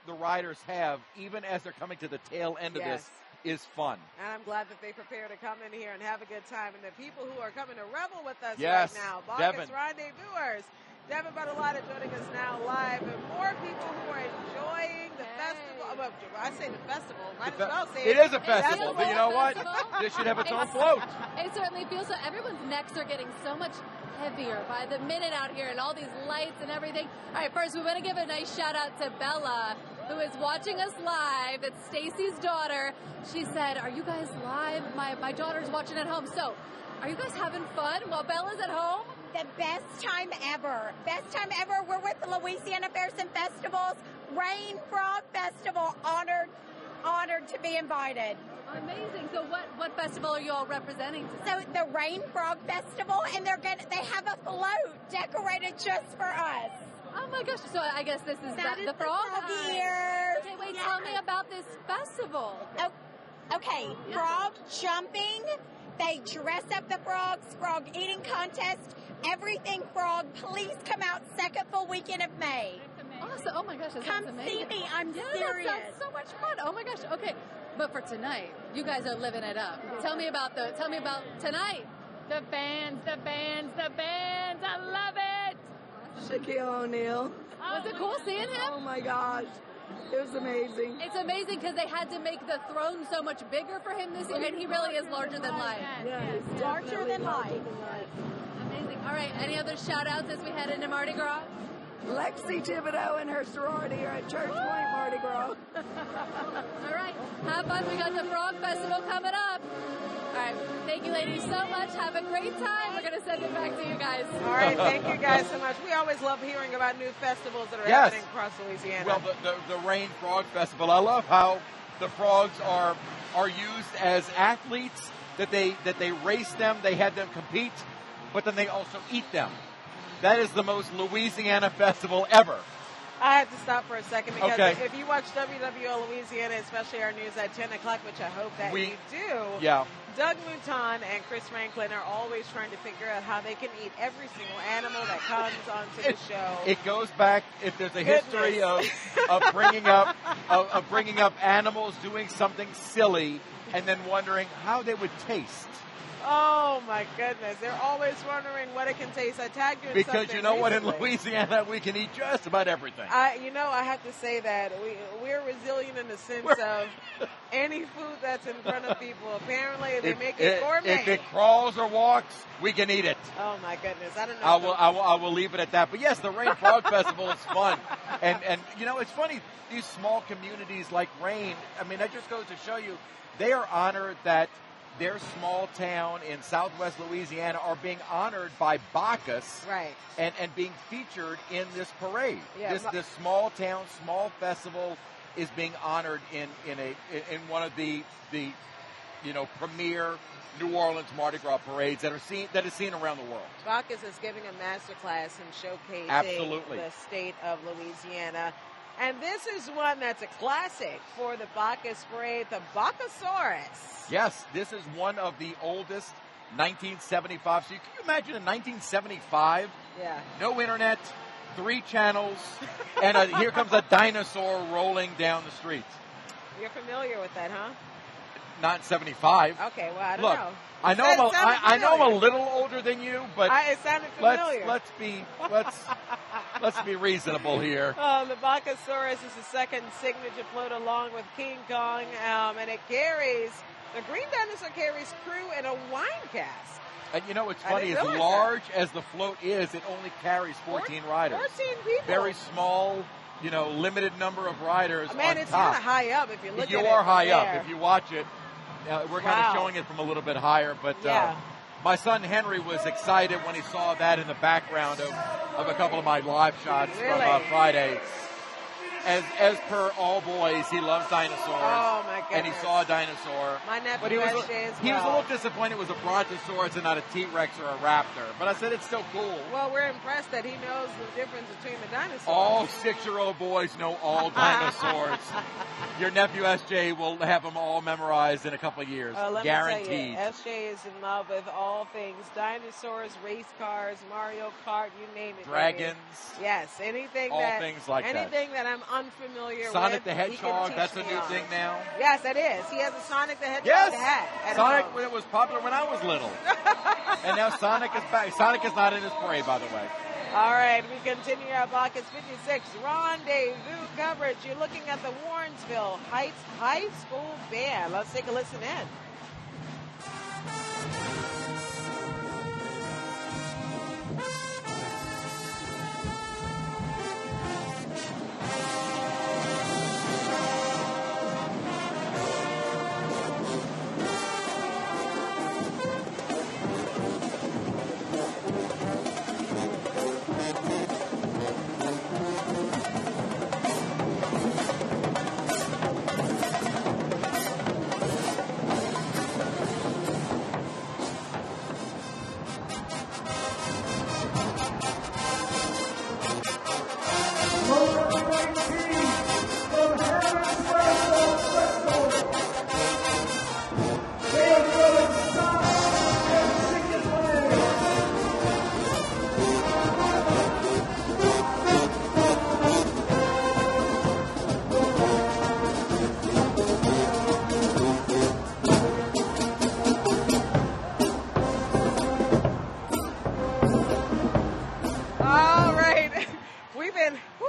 the riders have, even as they're coming to the tail end of this, is fun. And I'm glad that they prepare to come in here and have a good time. And the people who are coming to revel with us Yes, right now, Devin. Bacchus Rendezvousers. Devin Bartolotta joining us now live, and more people who are enjoying the festival. I say the festival. Might as well say It is a festival, but you know what? This should have its own float. It certainly feels so. Everyone's necks are getting so much heavier by the minute out here, and all these lights and everything. All right, first we want to give a nice shout out to Bella, who is watching us live. It's Stacy's daughter. She said, "Are you guys live? My daughter's watching at home." So, are you guys having fun while Bella's at home? The best time ever. Best time ever. We're with the Louisiana Fairs and Festivals Rain Frog Festival. Honored to be invited. Amazing. So what festival are you all representing? So the Rain Frog Festival, and they have a float decorated just for us. Oh my gosh. So I guess this is the frog here. Okay, wait, tell me about this festival. Okay, frog jumping. They dress up the frogs, frog eating contest, everything frog. Please come out second full weekend of May. Awesome. Oh my gosh, that Come sounds amazing. see me. I'm That serious. sounds so much fun. Oh my gosh. Okay. But for tonight, you guys are living it up. Tell me about tonight. The bands. I love it. Shaquille O'Neal. Was it cool seeing him? Oh my gosh. It was amazing. It's amazing because they had to make the throne so much bigger for him this year, and he really is larger than life. Yes, larger than life. Amazing. All right, any other shout outs as we head into Mardi Gras? Lexi Thibodeau and her sorority are at Church Point Mardi Gras. All right, have fun. We got the Frog Festival coming up. All right, thank you ladies so much. Have a great time. We're going to send it back to you guys. All right, thank you guys so much. We always love hearing about new festivals that are happening across Louisiana. Well, the Rain Frog Festival, I love how the frogs are used as athletes, that they race them, they had them compete, but then they also eat them. That is the most Louisiana festival ever. I had to stop for a second because Okay. if you watch WWL Louisiana, especially our news at 10 o'clock, which I hope that you do, Yeah. Doug Mouton and Chris Franklin are always trying to figure out how they can eat every single animal that comes onto the show. It goes back. If there's a history of bringing up animals doing something silly and then wondering how they would taste. Oh my goodness! They're always wondering what it can taste. I tagged you in Because something you know what, in recently. Louisiana we can eat just about everything. I have to say that we're resilient in the sense of any food that's in front of people. Apparently, they make it gourmet. If it crawls or walks, we can eat it. Oh my goodness! I don't know. I will leave it at that. But yes, the Rain Frog Festival is fun, and you know it's funny. These small communities like Rain. I mean, that just goes to show you they are honored that their small town in Southwest Louisiana are being honored by Bacchus, right? And being featured in this parade. Yeah, this small town, small festival is being honored in one of the premier New Orleans Mardi Gras parades that is seen around the world. Bacchus is giving a master class in showcasing Absolutely. the state of Louisiana. And this is one that's a classic for the Bacchus parade, the Bacchusaurus. Yes, this is one of the oldest, 1975. So can you imagine in 1975? Yeah. No internet, 3 channels, and here comes a dinosaur rolling down the street. You're familiar with that, huh? Not in 75. Okay, well, I don't Look, know. I know I'm a little older than you, but it sounded familiar. Let's be reasonable here. The Bacchusaurus is the second signature float along with King Kong, and it carries the green dinosaur carries crew in a wine cask. And you know what's funny? As large as the float is, it only carries 14 riders. 14 people. Very small, limited number of riders. Man, on it's top. kind of high up if you look at it. You are high there. up if you watch it. We're kind of showing it from a little bit higher, but my son Henry was excited when he saw that in the background of a couple of my live shots from Friday. As per all boys, he loves dinosaurs. Oh, my goodness. And he saw a dinosaur. My nephew but he was a little disappointed it was a Brontosaurus and not a T-Rex or a Raptor. But I said it's still cool. Well, we're impressed that he knows the difference between the dinosaurs. All 6-year-old boys know all dinosaurs. Your nephew SJ will have them all memorized in a couple of years. Guaranteed. Me tell you, SJ is in love with all things dinosaurs, race cars, Mario Kart, you name it. Dragons. Baby. Yes, anything all that things like anything that I'm unfamiliar with. Sonic the Hedgehog, that's a new thing now. Yes, that is. He has a Sonic the Hedgehog hat. Sonic was popular when I was little. And now Sonic is back. Sonic is not in his parade, by the way. All right, we continue our Bacchus 56 Rendezvous coverage. You're looking at the Warrensville Heights High School Band. Let's take a listen in.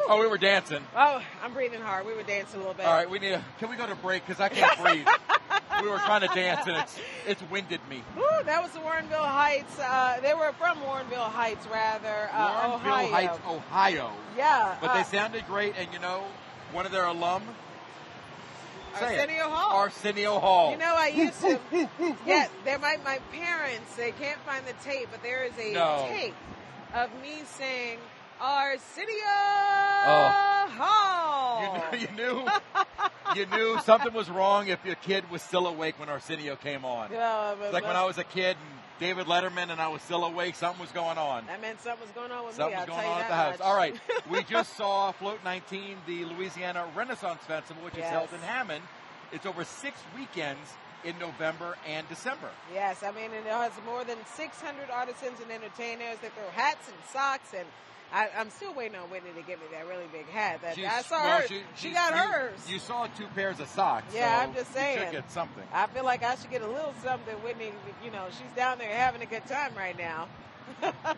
Oh, we were dancing. Oh, I'm breathing hard. We were dancing a little bit. All right, can we go to break? Because I can't breathe. We were trying to dance, and it's winded me. Ooh, that was the Warrenville Heights. They were from Warrenville Heights, rather. Warrenville Heights, Ohio. Yeah. But they sounded great, and one of their alum. Arsenio Hall. Arsenio Hall. I used to. Yeah, my parents, they can't find the tape, but there is a tape of me saying Arsenio Hall. You knew? You knew something was wrong if your kid was still awake when Arsenio came on. Yeah, It's like when I was a kid and David Letterman and I was still awake, something was going on. That meant something was going on with Something me. was going on at the house. All right. We just saw Float 19, the Louisiana Renaissance Festival, which is held in Hammond. It's over 6 weekends in November and December. Yes, I mean, and it has more than 600 artisans and entertainers. They throw hats and socks, and I'm still waiting on Whitney to get me that really big hat. I saw her. She got hers. You saw 2 pairs of socks. Yeah, so I'm just saying. You should get something. I feel like I should get a little something. Whitney, she's down there having a good time right now.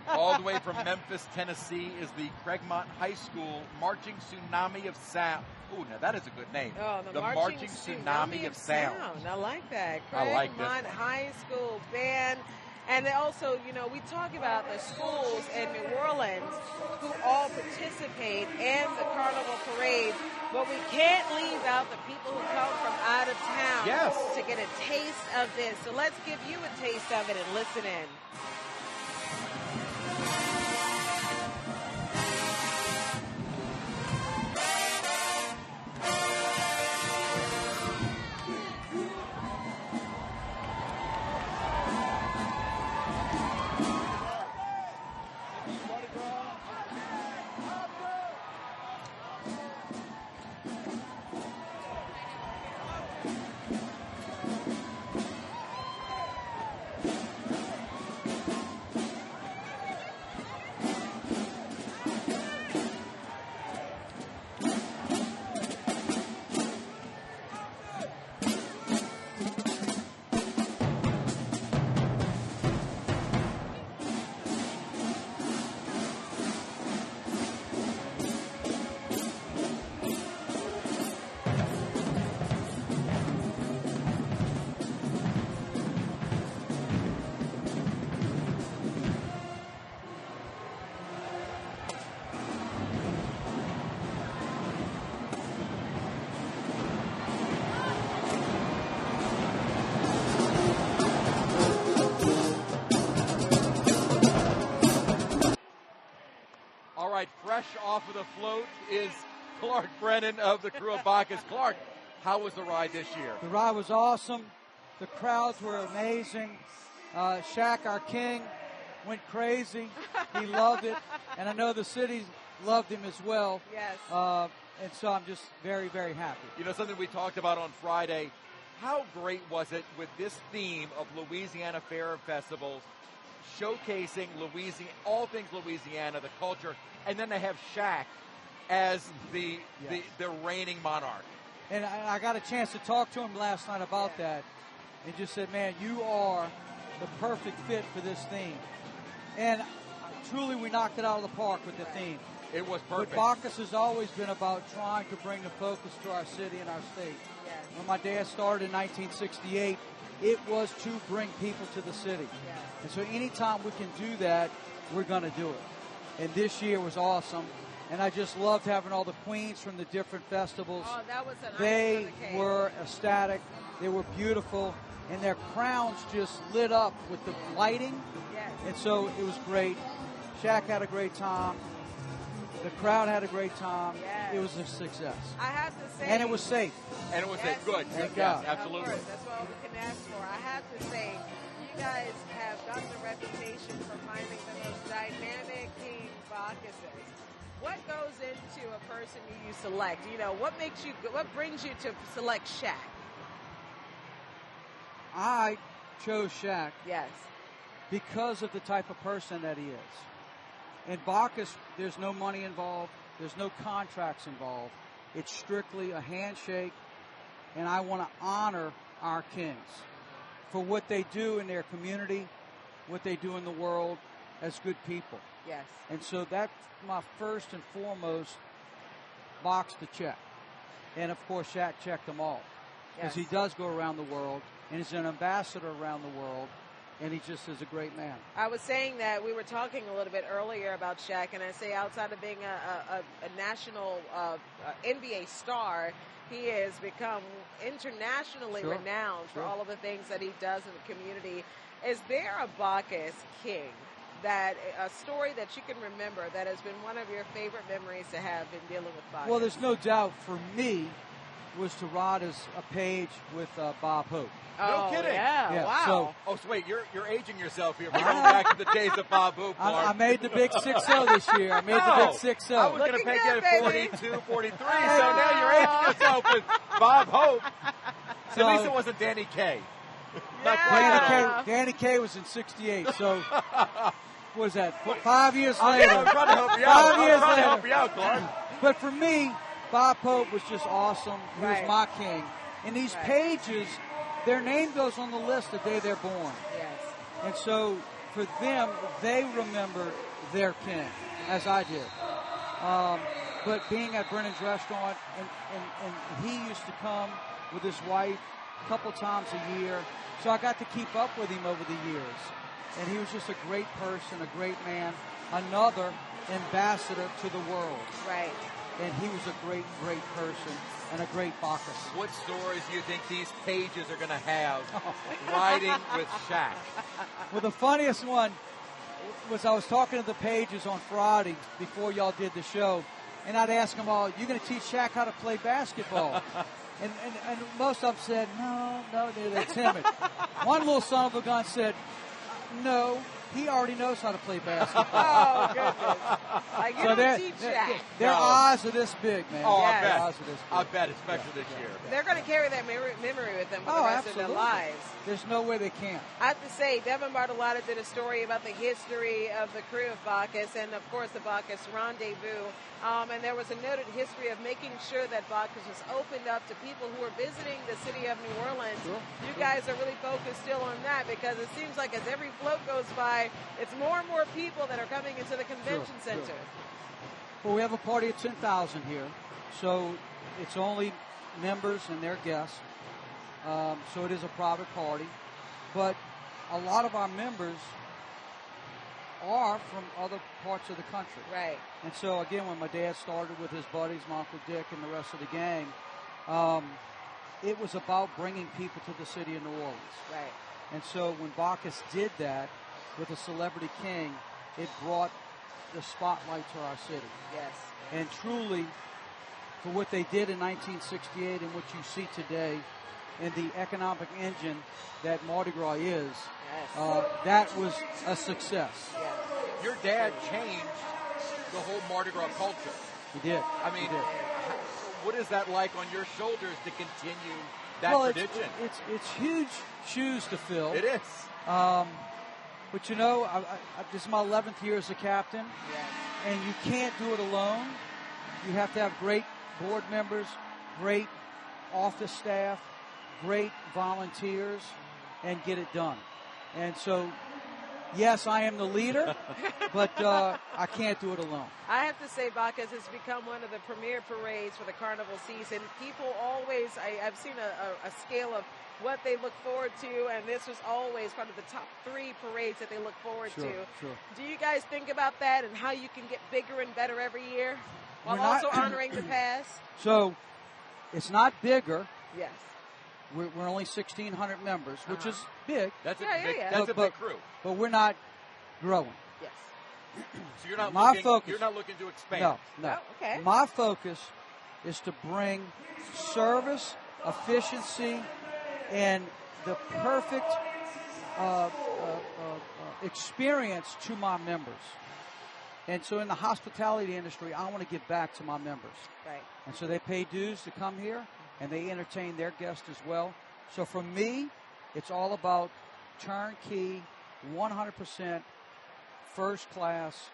All the way from Memphis, Tennessee, is the Craigmont High School Marching Tsunami of Sound. Ooh, now that is a good name. Oh, the Marching Tsunami of Sound. I like that. I like this. Craigmont High School Band. And also, we talk about the schools in New Orleans who all participate in the Carnival parades, but we can't leave out the people who come from out of town to get a taste of this. So let's give you a taste of it and listen in. Fresh off of the float is Clark Brennan of the crew of Bacchus. Clark, how was the ride this year? The ride was awesome. The crowds were amazing. Shaq, our king, went crazy. He loved it. And I know the city loved him as well. Yes. And so I'm just very, very happy. Something we talked about on Friday, how great was it with this theme of Louisiana Fair and Festivals, showcasing all things Louisiana, the culture, and then they have Shaq as the reigning monarch. And I got a chance to talk to him last night about that, and just said, man, you are the perfect fit for this theme. And truly, we knocked it out of the park with the theme. It was perfect. But Bacchus has always been about trying to bring the focus to our city and our state. Yes. When my dad started in 1968, it was to bring people to the city. Yes. And so anytime we can do that, we're going to do it. And this year was awesome. And I just loved having all the queens from the different festivals. Oh, that was an They were ecstatic. They were beautiful. And their crowns just lit up with the lighting. Yes. And so it was great. Shaq had a great time. The crowd had a great time. Yes. It was a success. I have to say. And it was safe. And it was safe. Good. Thank yes, God. absolutely. Of course, that's all we can ask for. I have to say, you guys have gotten a reputation for finding the most dynamic king Bacchuses. What goes into a person you select? What brings you to select Shaq? I chose Shaq. Yes. Because of the type of person that he is. In Bacchus, there's no money involved. There's no contracts involved. It's strictly a handshake, and I want to honor our kings for what they do in their community, what they do in the world as good people. Yes. And so that's my first and foremost box to check. And, of course, Shaq checked them all. Because he does go around the world, and he's an ambassador around the world, and he just is a great man. I was saying that we were talking a little bit earlier about Shaq, and I say outside of being a national NBA star, he has become internationally renowned for all of the things that he does in the community. Is there a Bacchus king, a story that you can remember that has been one of your favorite memories to have in dealing with Bacchus? Well, there's no doubt for me, was to ride as a page with Bob Hope. No kidding. Yeah, wow. So wait, you're aging yourself here. We're going back to the days of Bob Hope. I made the big 6-0 this year. I made the big 6-0. I was going to peg you at 42, 43, so now you're aging yourself with Bob Hope. At least it wasn't Danny Kaye. Danny Kaye was in 68, so what was that? 5 years later. I'm trying to help you out. 5 years later. Help you out, Clark. But for me, Bob Hope was just awesome. He was my king. And these pages, their name goes on the list the day they're born. Yes. And so for them, they remembered their king, as I did. But being at Brennan's restaurant, and he used to come with his wife a couple times a year. So I got to keep up with him over the years. And he was just a great person, a great man, another ambassador to the world. Right. And he was a great, great person and a great Bacchus. What stories do you think these pages are going to have riding with Shaq? Well, the funniest one was I was talking to the pages on Friday before y'all did the show, and I'd ask them all, "You going to teach Shaq how to play basketball?" and most of them said, no, they're timid. One little son of a gun said, "No, he already knows how to play basketball." Oh, goodness. Like, you don't teach Shaq. Their eyes are this big, man. Oh, Yes. I Eyes are this big. bet. I bet, especially this year. They're going to carry that memory with them for the rest of their lives. There's no way they can't. I have to say, Devin Bartolotta did a story about the history of the crew of Bacchus and, of course, the Bacchus Rendezvous. And there was a noted history of making sure that Bacchus was opened up to people who were visiting the city of New Orleans. Sure. You guys are really focused still on that because it seems like as every float goes by, it's more and more people that are coming into the convention center. Well, we have a party of 10,000 here, so it's only members and their guests. So it is a private party. But a lot of our members are from other parts of the country. Right. And so, again, when my dad started with his buddies, my Uncle Dick and the rest of the gang, it was about bringing people to the city of New Orleans. Right. And so when Bacchus did that with a celebrity king, it brought the spotlight to our city. Yes. And truly, for what they did in 1968 and what you see today, and the economic engine that Mardi Gras is, that was a success. Yes. Your dad changed the whole Mardi Gras culture. He did. I mean, what is that like on your shoulders to continue that tradition? It's huge shoes to fill. It is. But you know, this is my 11th year as a captain, and you can't do it alone. You have to have great board members, great office staff, great volunteers, and get it done. And so, yes, I am the leader, but I can't do it alone. I have to say, Bacchus has become one of the premier parades for the carnival season. People always, I've seen a scale of what they look forward to, and this was always one of the top 3 parades that they look forward to. Sure. Do you guys think about that and how you can get bigger and better every year while also honoring the past? So, it's not bigger. Yes. We're only 1,600 members, which is big. That's a big crew. But we're not growing. Yes. So you're not looking to expand. No. Oh, okay. My focus is to bring service, efficiency, and the perfect experience to my members. And so in the hospitality industry, I want to give back to my members. Right. And so they pay dues to come here, and they entertain their guests as well. So for me, it's all about turnkey, 100% first class,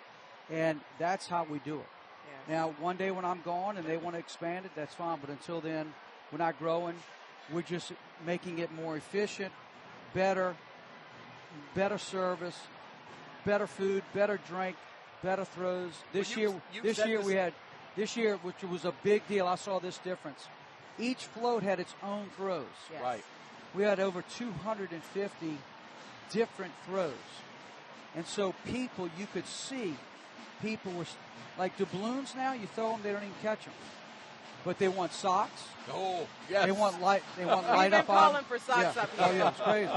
and that's how we do it. Yes. Now, one day when I'm gone and they want to expand it, that's fine. But until then, we're not growing. We're just making it more efficient, better service, better food, better drink, better throws. This year, which was a big deal, I saw this difference. Each float had its own throws. Yes. Right. We had over 250 different throws. And so you could see people were, like doubloons now, you throw them, they don't even catch them. But they want socks. Oh, yes. They want light You've up been calling for socks up here. Oh, yeah, it's crazy.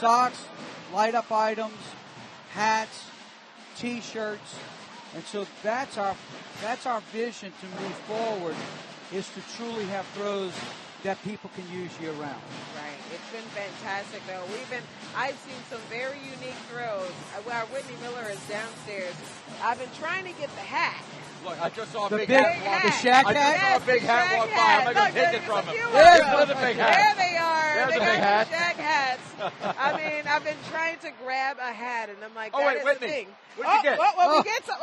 Socks, light up items, hats, T-shirts. And so that's our vision to move forward is to truly have throws that people can use year-round. Right. It's been fantastic, though. I've seen some very unique throws. While Whitney Miller is downstairs, I've been trying to get the hat. Look, I just saw a The big big- hat. the Shaq I just hat? saw a big hat walk by. I'm not going to take it from him. There's a big hat. There they are. There's they a got big hat. the Shaq hats. I mean, I've been trying to grab a hat, and I'm like, Oh, that wait, is Whitney. the thing. What'd you get? We get some.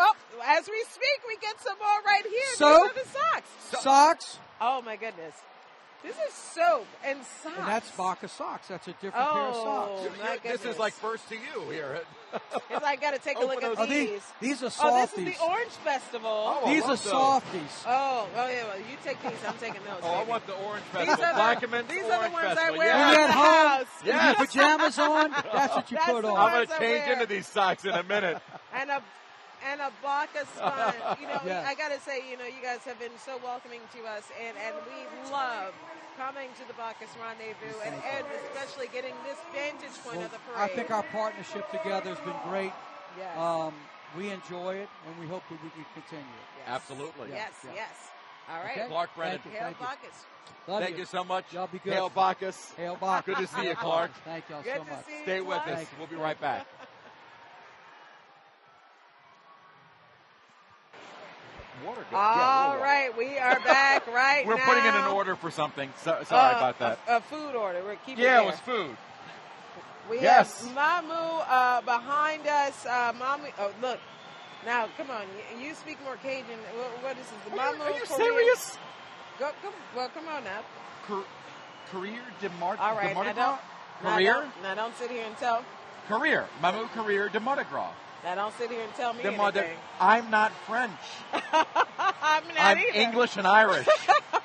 As we speak, we get some more right here. Soap? These are the socks. Socks, Oh, my goodness. This is soap and socks. and that's Bacchus socks. That's a different pair of socks. My This goodness. is like first to you here. It's like, got to take a look at Oh, these. these are Oh, this softies. is the Orange Festival. These are softies. Oh, yeah. Well, you take these. I'm taking those. Oh, I baby. want the Orange These Festival. are the- Blackman's these are the Orange ones I Festival. wear When Yeah. you're at home house. with Yes. your pajamas on, that's what you That's put the on. I'm going ones to I change wear. into these socks in a minute. And a Bacchus fun. Yes. I got to say, you guys have been so welcoming to us, and we love coming to the Bacchus Rendezvous, and especially getting this vantage point of the I parade. think our partnership together has been great. Yes. We enjoy it, and we hope that we can continue it. Absolutely. Yes. All right. Okay. Clark Brennan. Thank you. Hail Thank you. Bacchus. Love Thank you so much. Y'all be good. Hail Bacchus. Hail Bacchus. Good to see you, Clark. Thank y'all Good so to much. see you, Stay with Clark. us. We'll be right back. Water goes. All right, we are back right We're now. putting in an order for something. Sorry about that. A food order. We're keeping Yeah, it it was food. We Yes. have Mamu behind us. Mamu, oh, look. Now, come on. You speak more Cajun. What is this? Mamu Are you Korean? serious? Come on now. Career de Mardi All right, Mardi now Gras? don't, Career? now don't sit here and tell. Career. Mamu Career de Mardi Gras. Now don't sit here and tell me De Mardi- anything. I'm not French. I'm not I'm either. English and Irish.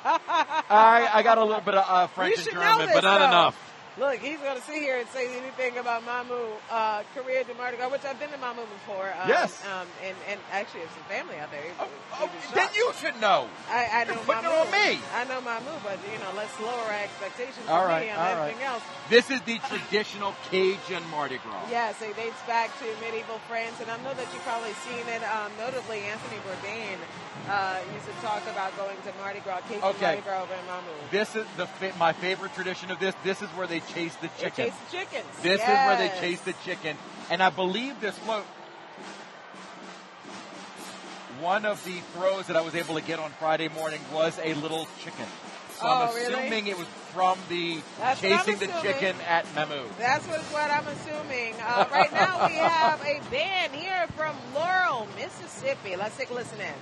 I got a little bit of French You and should German, know this, but not though. enough. Look, he's going to sit here and say anything about Mamu Career de Mardi Gras, which I've been to Mamu before. Yes. And actually, there's some family out there. Then you should know. I know You're putting Mamu. it on me. I know Mamu, but let's lower our expectations All for right, me on all everything else. This is the traditional Cajun Mardi Gras. Yes, it dates back to medieval France, and I know that you've probably seen it. Notably, Anthony Bourdain used to talk about going to Mardi Gras, Cajun Mardi Gras over in Mamu. This is my favorite tradition of this. This is where they chase the chicken. They chase the chickens. This is where they chase the chicken. And I believe this float, one of the throws that I was able to get on Friday morning was a little chicken. So I'm assuming it was from the chasing the chicken at Mamu. That's what I'm assuming. Right now we have a band here from Laurel, Mississippi. Let's take a listen in.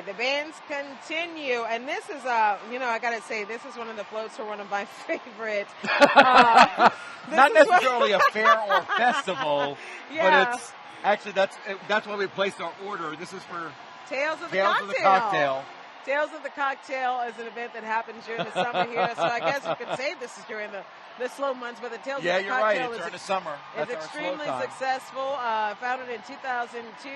The bands continue, and this is I gotta say, this is one of the floats for one of my favorite. Not necessarily a fair or festival, but it's actually that's why we placed our order. This is for Tales of the Cocktail. Tales of the Cocktail is an event that happens during the summer here, so I guess you could say this is during the slow months, but the Tales of the Cocktail right. It's during the summer. It's extremely successful. Founded in 2002,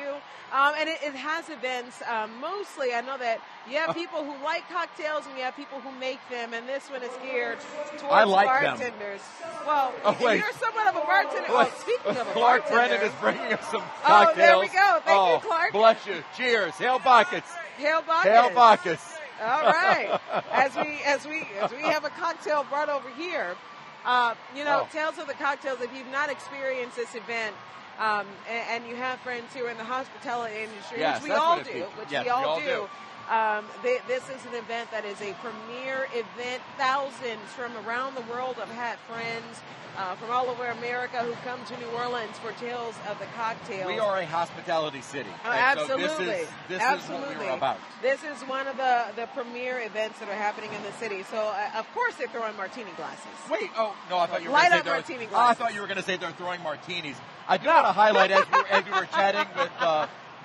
and it has events. Mostly, I know that you have people who like cocktails and you have people who make them, and this one is geared towards bartenders. Well, you're somewhat of a bartender. Well, speaking of a Clark bartender, Brennan is bringing us some cocktails. Oh, there we go. Thank you, Clark. Bless you. Cheers. Hail Bacchus. Hail Bacchus. Hail Bacchus. All right. As we have a cocktail brought over here, Tales of the Cocktails. If you've not experienced this event, and you have friends who are in the hospitality industry, which we all do, This is an event that is a premier event. Thousands from around the world have had friends from all over America who come to New Orleans for Tales of the Cocktails. We are a hospitality city. Absolutely. So this Absolutely. is what we're about. This is one of the premier events that are happening in the city. So, of course, they're throwing martini glasses. Wait, no, I thought you were Light going up to say martini glasses. I thought you were going to say they're throwing martinis. I do want to highlight, as we were chatting with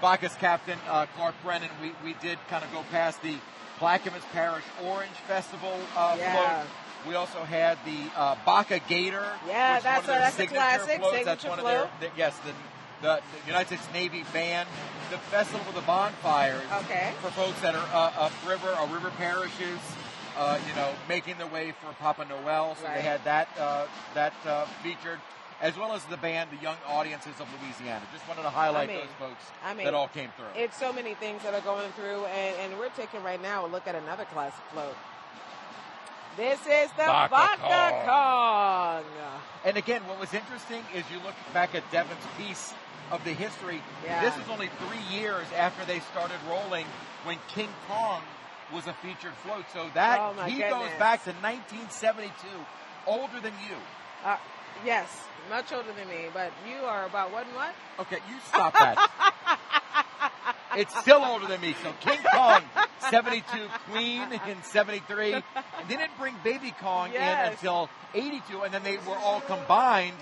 Bacchus captain Clark Brennan, we did kind of go past the Plaquemines Parish Orange Festival float. We also had the Baca Gator. Yeah, which that's is one of their a signature classic. floats. That's Signature one float. of their, the United States Navy band. The Festival of the Bonfires. Okay. For folks that are river parishes, making their way for Papa Noel. So they had that featured, as well as the band, the Young Audiences of Louisiana. Just wanted to highlight those folks that all came through. It's so many things that are going through, and we're taking right now a look at another classic float. This is the Baca Kong. And again, what was interesting is you look back at Devon's piece of the history. Yeah. This is only 3 years after they started rolling when King Kong was a featured float. So that goes back to 1972, older than you. Yes, much older than me, but you are about what and what? Okay, you stop that. It's still older than me. So King Kong, 72, Queen in 73. And they didn't bring Baby Kong in until 82, and then they were all combined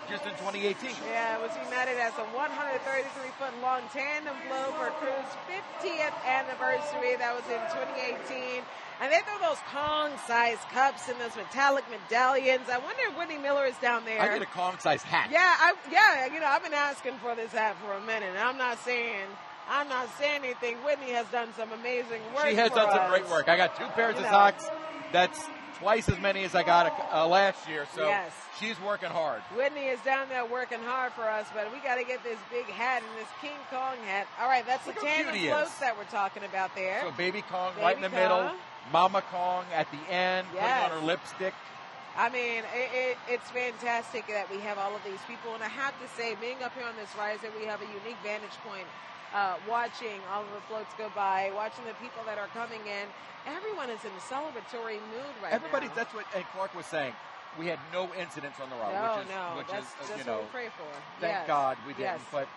just in 2018. Yeah, it was united as a 133-foot long tandem float for Crew's 50th anniversary. That was in 2018. And they throw those Kong-sized cups and those metallic medallions. I wonder if Whitney Miller is down there. I get a Kong-sized hat. Yeah, I've been asking for this hat for a minute. I'm not saying anything. Whitney has done some amazing work. She has done some great work. I got 2 pairs of socks. That's twice as many as I got last year. So she's working hard. Whitney is down there working hard for us, but we got to get this big hat and this King Kong hat. All right, that's the tandem floats that we're talking about there. So Baby Kong right in the middle. Mama Kong at the end, putting on her lipstick. I mean, it's fantastic that we have all of these people. And I have to say, being up here on this riser, we have a unique vantage point watching all of the floats go by, watching the people that are coming in. Everyone is in a celebratory mood right now. That's what Clark was saying. We had no incidents on the route, which is that's what we pray for. Thank God we didn't. But,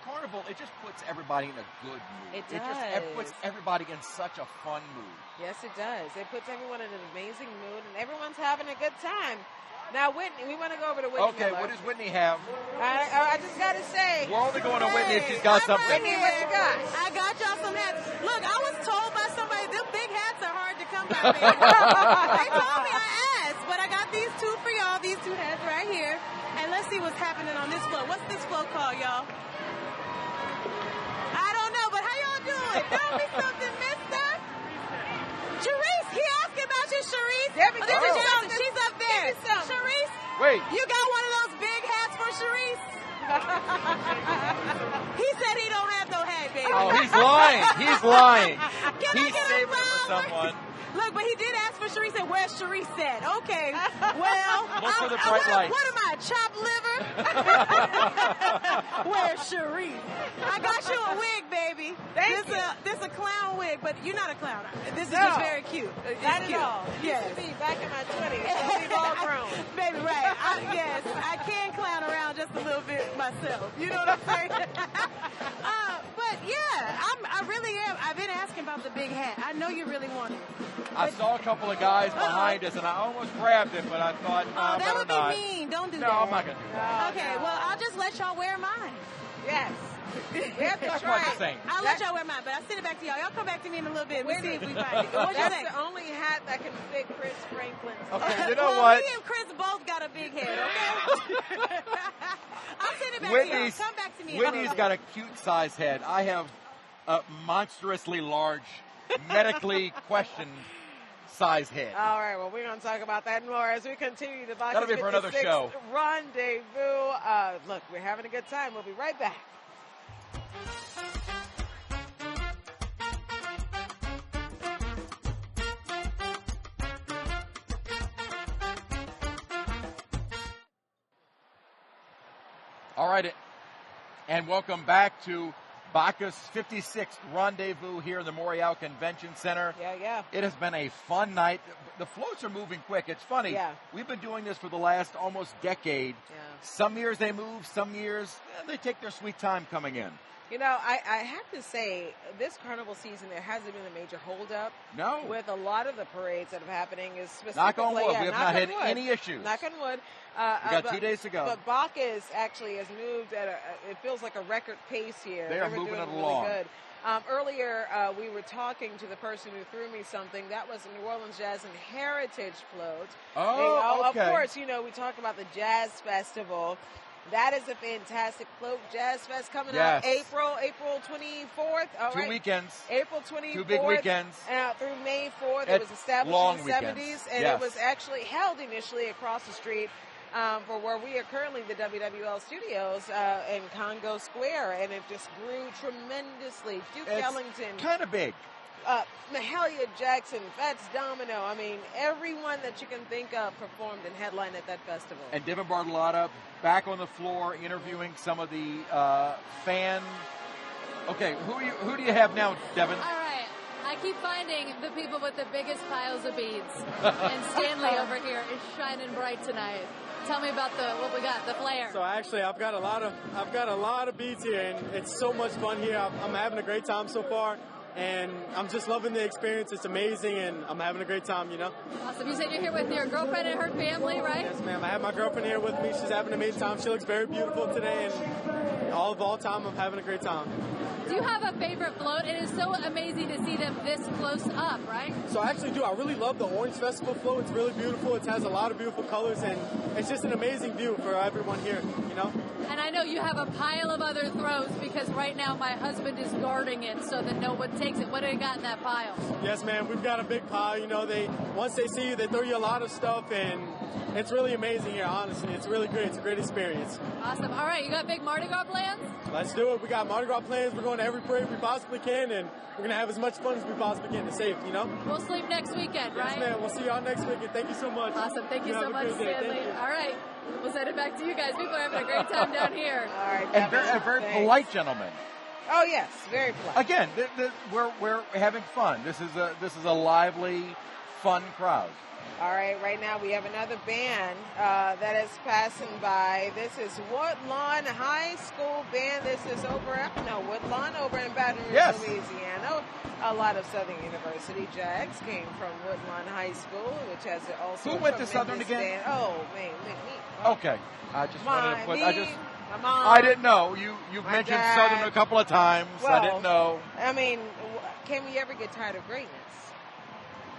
Carnival, it just puts everybody in a good mood. It does. It puts everybody in such a fun mood. Yes, it does. It puts everyone in an amazing mood, and everyone's having a good time. Now, Whitney, we want to go over to Whitney. Okay, what does Whitney have? I just got to say. We're only going to Whitney if she's got something. Whitney, what you got? I got y'all some hats. Look, I was told by somebody, them big hats are hard to come by. They told me I asked, but I got these 2 for y'all, these 2 hats right here. And let's see what's happening on this float. What's this float called, y'all? I don't know, but how y'all doing? Tell me something, mister. Sharice, he asking about you, Sharice. She's up there. Sharice, wait. You got one of those big hats for Sharice? He said he don't have no hat, baby. Oh, he's lying. He's lying. He's saving it for someone. Look, but he did ask for Sharice, and where's Sharice at? Okay, well, look for the bright lights. What am I, chopped liver? Where's Sharice? I got you a wig, baby. This a clown wig, but you're not a clown. This is just very cute. Not at cute. all. Yes. Used to be back in my 20s. So we've all grown. Baby, right. I can clown around just a little bit myself. You know what I'm saying? But yeah, I really am. I've been asking about the big hat. I know you really want it. I saw a couple of guys behind us, and I almost grabbed it, but I thought, no, that would be not. mean. Don't do that. No, I'm not going to do that. Okay, well, I'll just let y'all wear mine. Yes. We have to That's try what I'm saying. I'll let y'all wear mine, but I'll send it back to y'all. Y'all come back to me in a little bit. We'll see if we find it. That's the only hat that can fit Chris Franklin's. Okay, you know well, what? Me and Chris both got a big head, okay? I'll send it back to y'all. Come back to me. Whitney's got a cute size head. I have a monstrously large, medically questioned size head. All right, well, we're going to talk about that more as we continue the Bacchus That'll be for another show. Rendezvous. Look, we're having a good time. We'll be right back. All right, and welcome back to Bacchus 56th Rendezvous here in the Morial Convention Center. Yeah. It has been a fun night. The floats are moving quick. It's funny. Yeah. We've been doing this for the last almost decade. Yeah. Some years they move, some years they take their sweet time coming in. You know, I have to say, this carnival season, there hasn't been a major holdup. No. With a lot of the parades that are happening, is specifically. Knock on wood. Yeah, we have not had any issues. Knock on wood. We got 2 days to go. But Bacchus actually has moved at it feels like a record pace here. They are moving it along. Really good. Earlier, we were talking to the person who threw me something. That was a New Orleans Jazz and Heritage float. Oh, okay. Of course, you know, we talk about the Jazz Festival. That is a fantastic float. Jazz Fest coming up April 24th. All right. 2 weekends. April 24th. 2 big weekends. Through May 4th. It was established long in the 70s. And it was actually held initially across the street for where we are currently, the WWL studios in Congo Square. And it just grew tremendously. Duke Ellington. Kind of big. Mahalia Jackson, Fats Domino. I mean, everyone that you can think of performed and headlined at that festival. And Devin Bartolotta back on the floor interviewing some of the fan. Okay, who do you have now, Devin? All right. I keep finding the people with the biggest piles of beads. And Stanley over here is shining bright tonight. Tell me about what we got, the flair. So actually, I've got a lot of beads here, and it's so much fun here. I'm having a great time so far. And I'm just loving the experience. It's amazing, and I'm having a great time, you know. Awesome. You said you're here with your girlfriend and her family, right? Yes, ma'am. I have my girlfriend here with me. She's having an amazing time. She looks very beautiful today, and all time, I'm having a great time. Do you have a favorite float? It is so amazing to see them this close up, right? So I actually do. I really love the Orange Festival float. It's really beautiful. It has a lot of beautiful colors, and it's just an amazing view for everyone here, you know. And I know you have a pile of other throws because right now my husband is guarding it so that no one takes it. What do you got in that pile? Yes, ma'am. We've got a big pile. You know, once they see you, they throw you a lot of stuff, and it's really amazing here, honestly. It's really great. It's a great experience. Awesome. All right, you got big Mardi Gras plans? Let's do it. We got Mardi Gras plans. We're going to every parade we possibly can, and we're going to have as much fun as we possibly can to safe, you know? We'll sleep next weekend, right? Yes, ma'am. We'll see y'all next weekend. Thank you so much. Awesome. Thank you so much, Stanley. All right. We'll send it back to you guys. People are having a great time down here. All right. And a very polite gentleman. Oh, yes. Very polite. Again, we're having fun. This is a lively, fun crowd. All right, right now we have another band that is passing by. This is Woodlawn High School Band. This is Woodlawn over in Baton Rouge, Louisiana. A lot of Southern University Jags came from Woodlawn High School, which has also. Who went to Southern again? Band. Oh, me. Okay, I just wanted to put. My mom. I didn't know. You've mentioned Southern a couple of times. Well, I didn't know. I mean, can we ever get tired of greatness?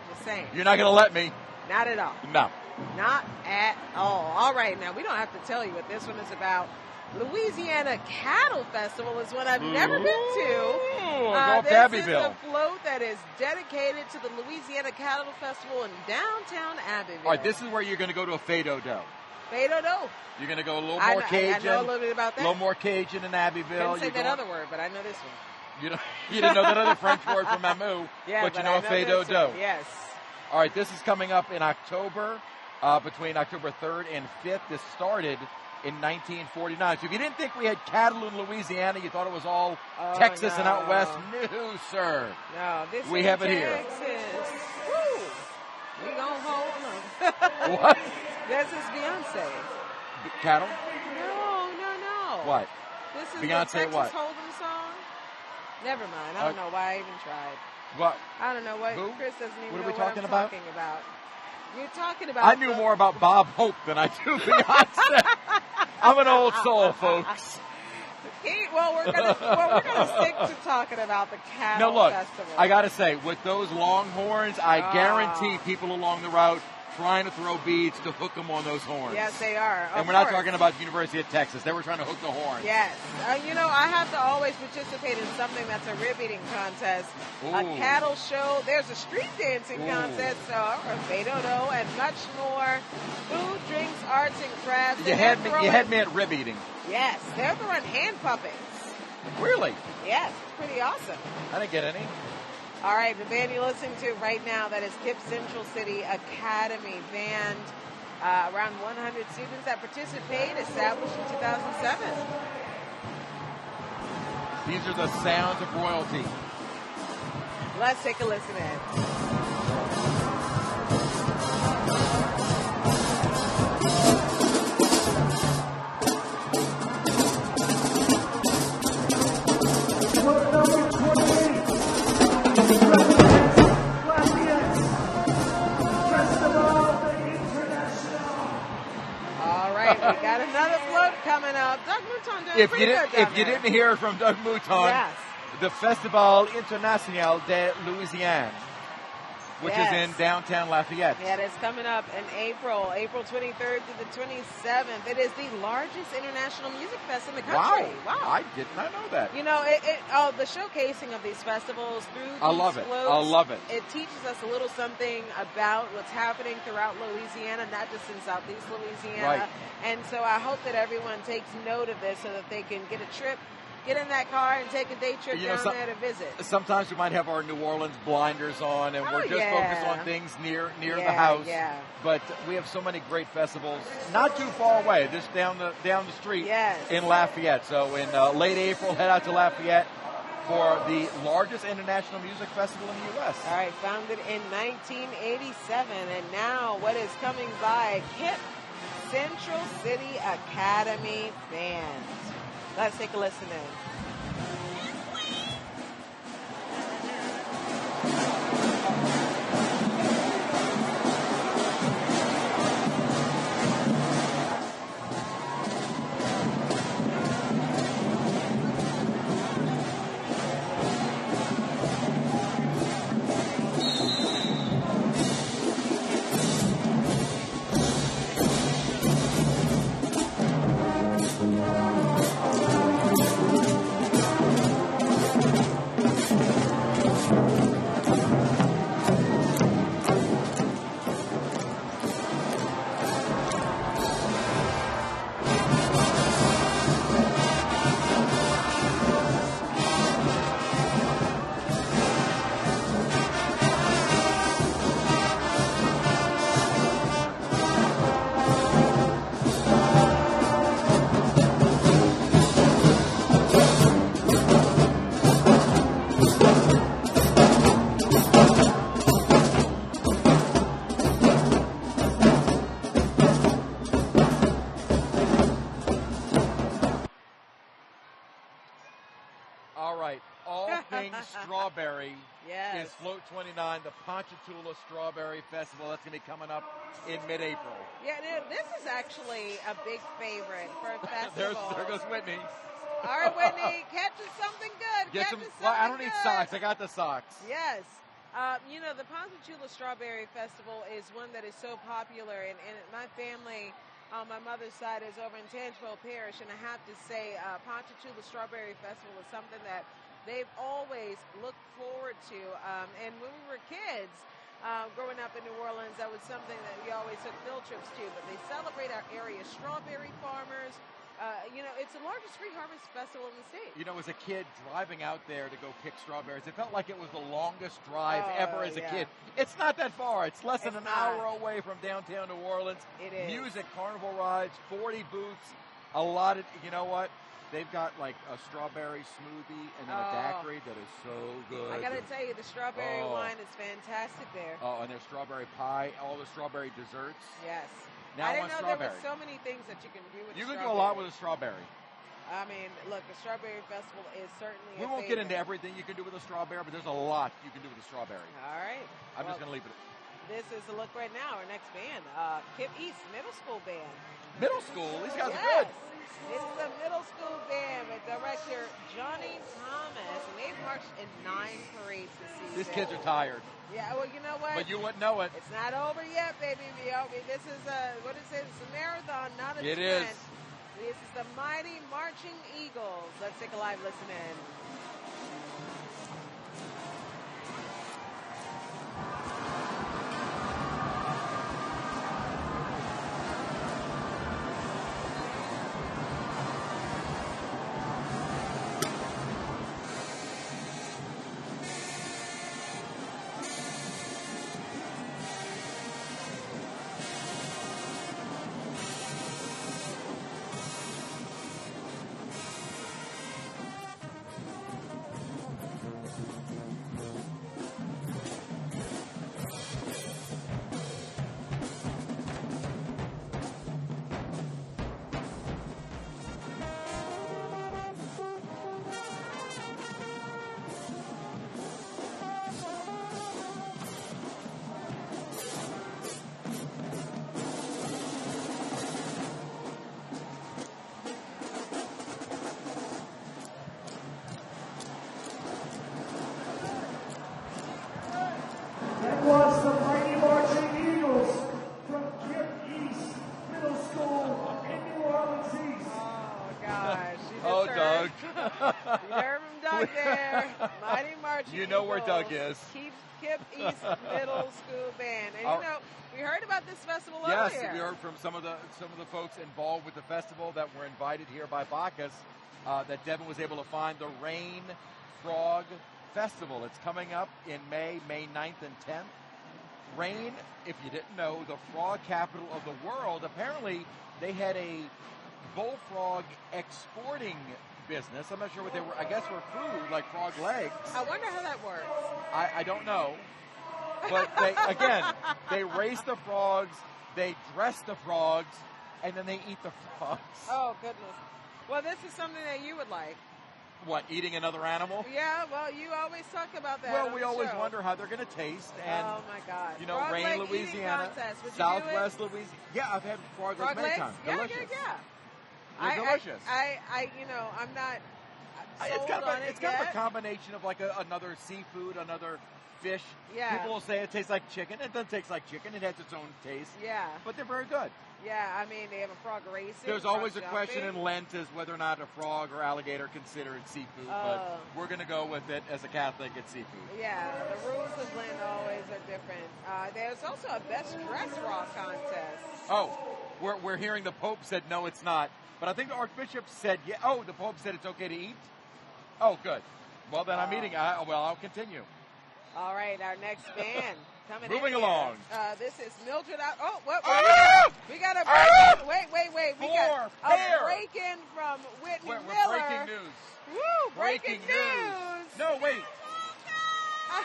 Just saying. You're not going to let me. Not at all. No. Not at all. All right, now we don't have to tell you what this one is about. Louisiana Cattle Festival is one I've never been to. This is a float that is dedicated to the Louisiana Cattle Festival in downtown Abbeville. All right, this is where you're going to go to a Fado-Do. Fado-Do. You're going to go a little more Cajun. I know a little bit about that. A little more Cajun in Abbeville. Didn't say that other word, but I know this one. You didn't know that other French word from Mamou, yeah, but you know a Fado-Do. Yes. All right, this is coming up in October, between October 3rd and 5th. This started in 1949. So if you didn't think we had cattle in Louisiana, you thought it was all Texas and out west. No, sir. No, we have it here. Texas. Woo! We gonna hold on. What? This is Beyonce. Cattle? No. What? This is Beyonce the Texas what? Hold'em song. Never mind. I don't know why I even tried. What? I don't know what. Who? Chris doesn't even what know are we what talking I'm about? talking about. You're talking about. I knew more about Bob Hope than I do Beyonce. I'm an old soul, folks. We're gonna stick to talking about the cattle festival. I gotta say, with those longhorns, I guarantee people along the route trying to throw beads to hook them on those horns. Yes, they are. And we're not talking about the University of Texas. They were trying to hook the horns. Yes. I have to always participate in something that's a rib eating contest, a cattle show. There's a street dancing contest, a Fado-Do, and much more. Food, drinks, arts, and crafts. You had me at rib eating. Yes, they're throwing hand puppets. Really? Yes, it's pretty awesome. I didn't get any. All right, the band you're listening to right now, that is Kip Central City Academy Band. Around 100 students that participate, established in 2007. These are the sounds of royalty. Let's take a listen in. We got another float coming up. Doug Mouton doing pretty good down If you there. didn't hear from Doug Mouton, Yes. the Festival International de Louisiane, which is in downtown Lafayette. Yeah, it's coming up in April 23rd to the 27th. It is the largest international music fest in the country. Wow. I did not know that. You know, the showcasing of these festivals through these I love it. floats, I love it. It teaches us a little something about what's happening throughout Louisiana, not just in Southeast Louisiana. Right. And so I hope that everyone takes note of this so that they can get a trip, get in that car and take a day trip down there to visit. Sometimes we might have our New Orleans blinders on, and we're just focused on things near the house. Yeah. But we have so many great festivals, not too far away, just down the street in Lafayette. So in late April, head out to Lafayette for the largest international music festival in the U.S. All right, founded in 1987, and now what is coming by? KIP Central City Academy Band. Let's take a listen in. Strawberry is Float 29, the Ponchatoula Strawberry Festival. That's going to be coming up in mid-April. Yeah, this is actually a big favorite for a festival. There goes Whitney. All right, Whitney, catching something good. I don't need socks. I got the socks. Yes. You know, the Ponchatoula Strawberry Festival is one that is so popular, and my family on my mother's side is over in Tangeville Parish, and I have to say Ponchatoula Strawberry Festival is something that they've always looked forward to. And when we were kids, growing up in New Orleans, that was something that we always took field trips to. But they celebrate our area strawberry farmers. You know, it's the largest free harvest festival in the state. You know, as a kid driving out there to go pick strawberries, it felt like it was the longest drive ever as a kid. It's not that far. It's less than an hour away from downtown New Orleans. It is. Music, carnival rides, 40 booths, a lot of, you know what? They've got like a strawberry smoothie and then a daiquiri that is so good. I got to tell you, the strawberry wine is fantastic there. Oh, and their strawberry pie, all the strawberry desserts. Yes. Now I didn't know strawberry. there were so many things that you can do with You strawberry. can do a lot with a strawberry. I mean, look, the Strawberry Festival is certainly We won't get into everything you can do with a strawberry, but there's a lot you can do with a strawberry. All right. I'm just going to leave it. This is a look right now. Our next band, KIP East Middle School Band. Middle school? These guys are good. This is a middle school band with director Johnny Thomas, and they've marched in 9 parades this season. These kids are tired. Yeah, well, you know what? But you wouldn't know it. It's not over yet, baby. This is what is it? It's a marathon, not a sprint. It is. This is the Mighty Marching Eagles. Let's take a live listen in. Doug there. Mighty Marching You know where Eagles. Doug is. Kip East Middle School Band. And you know, we heard about this festival yes, earlier. we heard from some of the folks involved with the festival that were invited here by Bacchus. That Devin was able to find the Rain Frog Festival. It's coming up in May 9th and 10th. Rain, if you didn't know, the frog capital of the world. Apparently, they had a bullfrog exporting business. I'm not sure what they were. I guess for food, like frog legs. I wonder how that works. I don't know. But they race the frogs, they dress the frogs, and then they eat the frogs. Oh, goodness. Well, this is something that you would like. What, eating another animal? Yeah, well, you always talk about that. Well, we always wonder how they're going to taste. And, oh, my God. You know, frog Rain, leg Louisiana, Southwest Louisiana. Yeah, I've had frog legs many times. Yeah, Delicious. yeah. They're delicious. You know, I'm not It's kind of a combination of like another seafood, another fish. Yeah. People will say it tastes like chicken. It doesn't taste like chicken. It has its own taste. Yeah. But they're very good. Yeah, I mean, they have a frog racing. There's always a question in Lent as whether or not a frog or alligator considered seafood, but we're going to go with it as a Catholic. It's seafood. Yeah, the rules of Lent always are different. There's also a best dress frog contest. Oh, we're hearing the Pope said no, it's not, but I think the Archbishop said yeah. Oh, the Pope said it's okay to eat. Oh, good. Well, then I'm eating. I'll continue. All right, our next band. Moving along. This is Mildred out. Oh, what? We got a break. Wait. We got a break in from Whitney Miller. Breaking news. Woo! Breaking news. No, wait.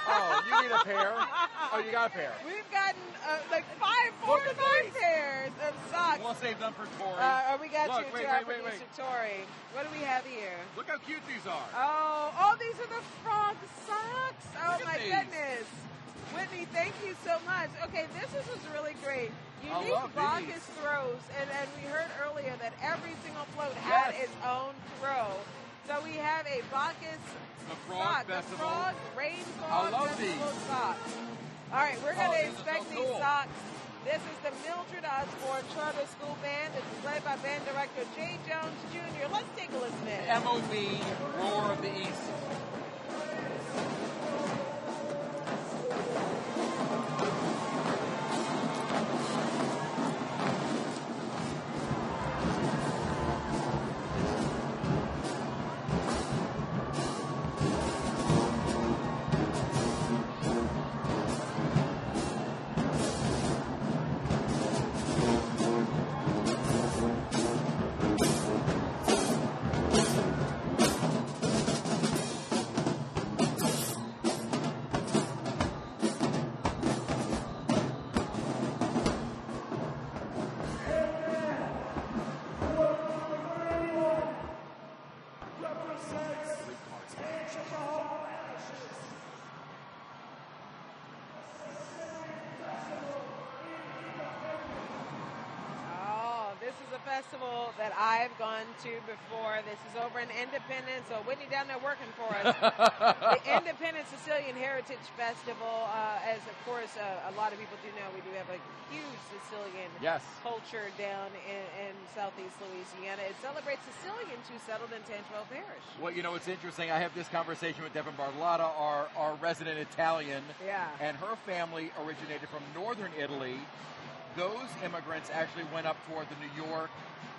Oh, you need a pair. Oh, you got a pair. We've gotten like 4 to 5 pairs of socks. We'll save them for Tori. We got our producer Tori. What do we have here? Look how cute these are. Oh, these are the frog socks. Oh my goodness. Whitney, thank you so much. Okay, this was really great. Unique Bacchus throws, and we heard earlier that every single float had its own throw. So we have a Bacchus sock, the frog rain frog festival socks. All right, we're going to inspect these socks. This is the Mildred Osborne Charter School Band. It's led by band director Jay Jones Jr. Let's take a listen in. MOB, Roar of the East. Festival that I've gone to before. This is over in Independence. So Whitney down there working for us. The Independence Sicilian Heritage Festival. As of course a lot of people do know, we do have a huge Sicilian culture down in southeast Louisiana. It celebrates Sicilians who settled in Tantwell Parish. Well, you know, it's interesting. I have this conversation with Devin Bartolotta, our resident Italian. Yeah. And her family originated from northern Italy. Those immigrants actually went up toward the New York,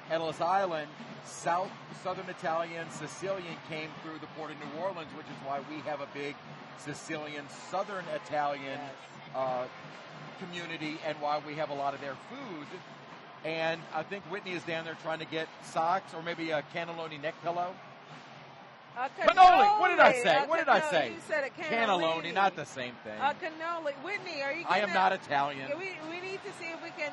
Ellis Island. Southern Italian, Sicilian came through the port of New Orleans, which is why we have a big Sicilian, Southern Italian community, and why we have a lot of their food. And I think Whitney is down there trying to get socks or maybe a cannelloni neck pillow. Cannoli. What did I say? What did I say? You said a cannelloni, not the same thing. Cannoli. Whitney, are you? I am not Italian. We need to see if we can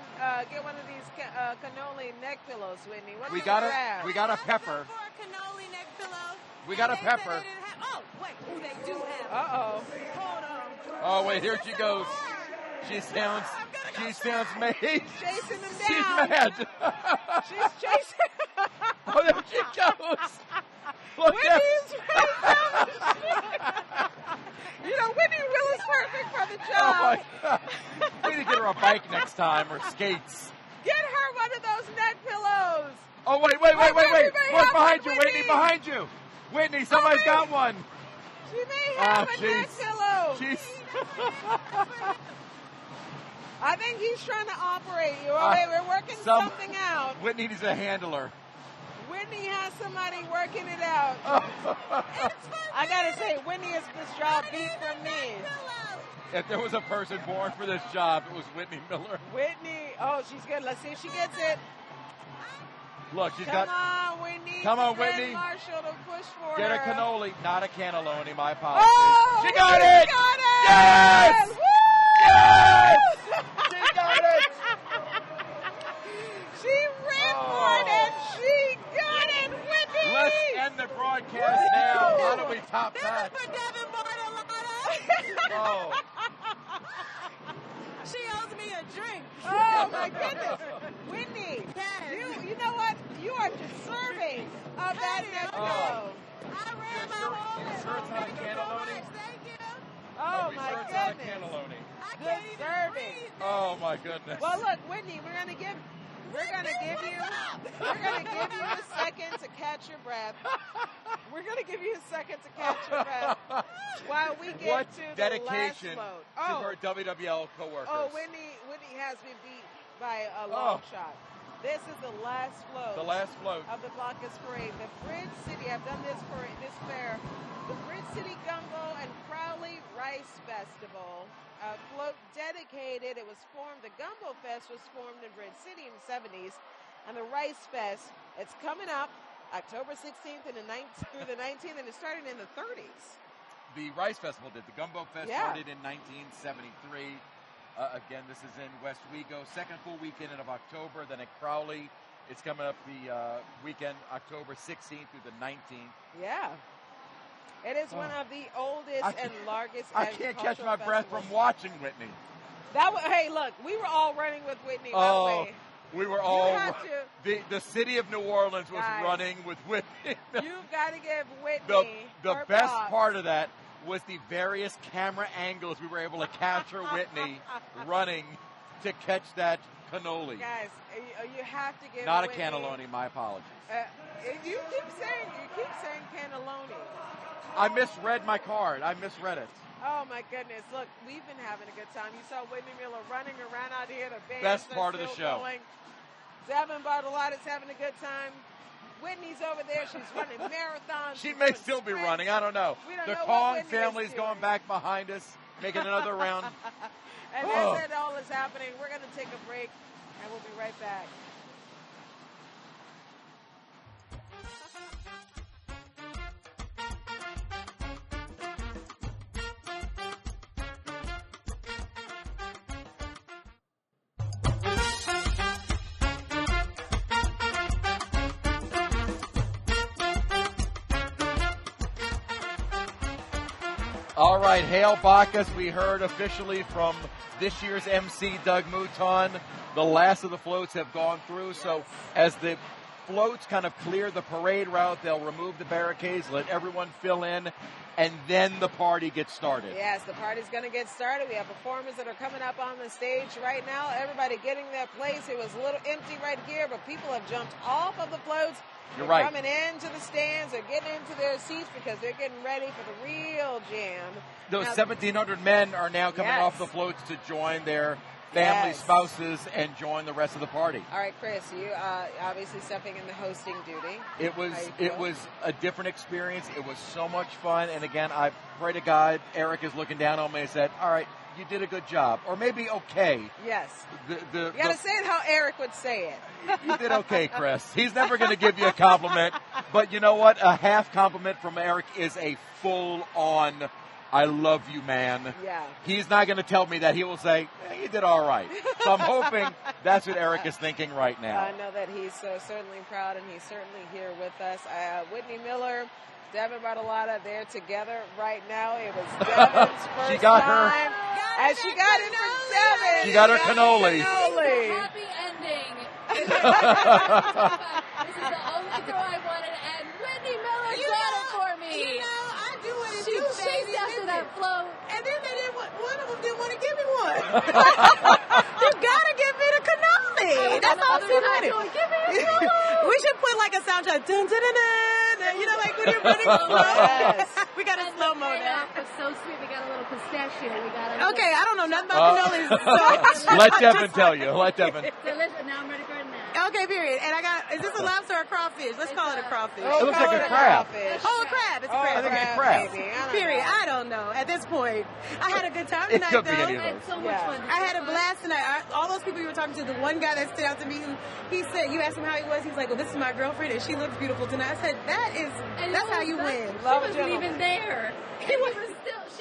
get one of these cannoli neck pillows, Whitney. What We got a pepper. For a cannoli neck pillow. We got a pepper. Oh, wait, they do have. Uh-oh. Hold on. Oh wait, here she goes. She sounds mad. She's chasing them down. She's mad. She's chasing. Oh, there she goes. Look Whitney's right down the street. You know, Whitney Will is perfect for the job. Oh my God. We need to get her a bike next time or skates. Get her one of those neck pillows. Oh wait. Look behind you, Whitney, behind you. Whitney, somebody's got one. She may have a neck pillow. I think he's trying to operate you. All right, we're working something out. Whitney needs a handler. Whitney has somebody working it out. I gotta say, Whitney is this job beat from me. If there was a person born for this job, it was Whitney Miller. Whitney, oh, she's good. Let's see if she gets it. Look, she's Come on, Whitney. Come on, Whitney. Marshall to push for Get her. a cannoli, not a cannelloni. My apologies. Oh, she got it! Got it! Yes! Woo! Yes! She got it! She ran for it and she got it, Whitney! Let's end the broadcast now. How do we top that? This is for Devin Bartolata. Oh. She owes me a drink. Oh, my goodness. Whitney, you know what? You are deserving of that next go. I ran my whole list. Shirt's on a cannelloni. Thank you. Oh, my Shirt's goodness. on a cannelloni. Deserving. Oh, my goodness. Well, look, Whitney, we're gonna give you a second to catch your breath. We're gonna give you a second to catch your breath while we get what to the dedication last float. to her WWL coworkers. Oh, Whitney has been beat by a long shot. This is the last float. The last float of the Bacchus Parade. The Bridge City. I've done this for this fair. The Bridge City Gumbo and Crowley Rice Festival. Float dedicated. It was formed. The Gumbo Fest was formed in Bridge City in the 70s, and the Rice Fest. It's coming up October 16th and through the 19th, and it started in the 30s. The Rice Festival did. The Gumbo Fest started in 1973. Again, this is in West Wego. Second full weekend of October. Then at Crowley, it's coming up the weekend, October 16th through the 19th. Yeah. It is one of the oldest and largest. I can't catch my breath from watching Whitney. Hey, look, we were all running with Whitney, by the way. We were all. The city of New Orleans was running with Whitney. You've got to give Whitney the best part of that was the various camera angles we were able to capture Whitney running to catch that cannoli. Guys, you have to give Not Whitney, a cannelloni, my apologies. You keep saying cannelloni. I misread my card. I misread it. Oh, my goodness. Look, we've been having a good time. You saw Whitney Miller running around out here. The best part of the show. Going. Devin Bartolata's having a good time. Whitney's over there. She's running marathons. She may still be running. I don't know. The Kong family's going back behind us, making another round. And as that all is happening, we're going to take a break, and we'll be right back. All right, hail Bacchus. We heard officially from this year's MC, Doug Mouton. The last of the floats have gone through. So as the floats kind of clear the parade route, they'll remove the barricades, let everyone fill in, and then the party gets started. Yes, the party's going to get started. We have performers that are coming up on the stage right now. Everybody getting their place. It was a little empty right here, but people have jumped off of the floats. You're right. Coming into the stands, they're getting into their seats because they're getting ready for the real jam. Those 1,700 men are now coming off the floats to join their family, spouses, and join the rest of the party. All right, Chris, you obviously stepping in the hosting duty. It was a different experience. It was so much fun. And again, I pray to God, Eric is looking down on me and said, all right, you did a good job. Or maybe okay. Yes. You got to say it how Eric would say it. You did okay, Chris. He's never going to give you a compliment. But you know what? A half compliment from Eric is a full-on, I love you, man. Yeah. He's not going to tell me that. He will say, you did all right. So I'm hoping that's what Eric is thinking right now. I know that he's certainly proud, and he's certainly here with us. Whitney Miller, Devin Bartolata, they're together right now. It was Devin's first time. And she got it for Devin. She got her cannoli. Happy ending. This is the only throw I wanted, and Whitney Miller got it for me. You know, I do what it She chased after that float. And then one of them didn't want to give me one. You gotta give me the cannoli. That's all she wanted. We should put like a soundtrack. Dun, dun, dun, dun, You know, like when you're running slow. We got a slow mo now. It's so sweet. We got a little pistachio. We got Okay, I don't know nothing about cannolis. So let Devin tell you. Let Devin. So listen, now I'm ready for it now. Okay, period. And is this a lobster or a crawfish? Let's call it a crawfish. It looks like a crab. Oh, a crab. It's a crab. I think it's a crab. Period. I don't know. At this point, I had a good time It tonight, could though. be any of I had those. so much fun. I had a blast tonight. All those people you were talking to, the one guy that stood out to me, he said, you asked him how he was. He's like, well, this is my girlfriend, and she looks beautiful tonight. I said, that's how you win. She wasn't even there. She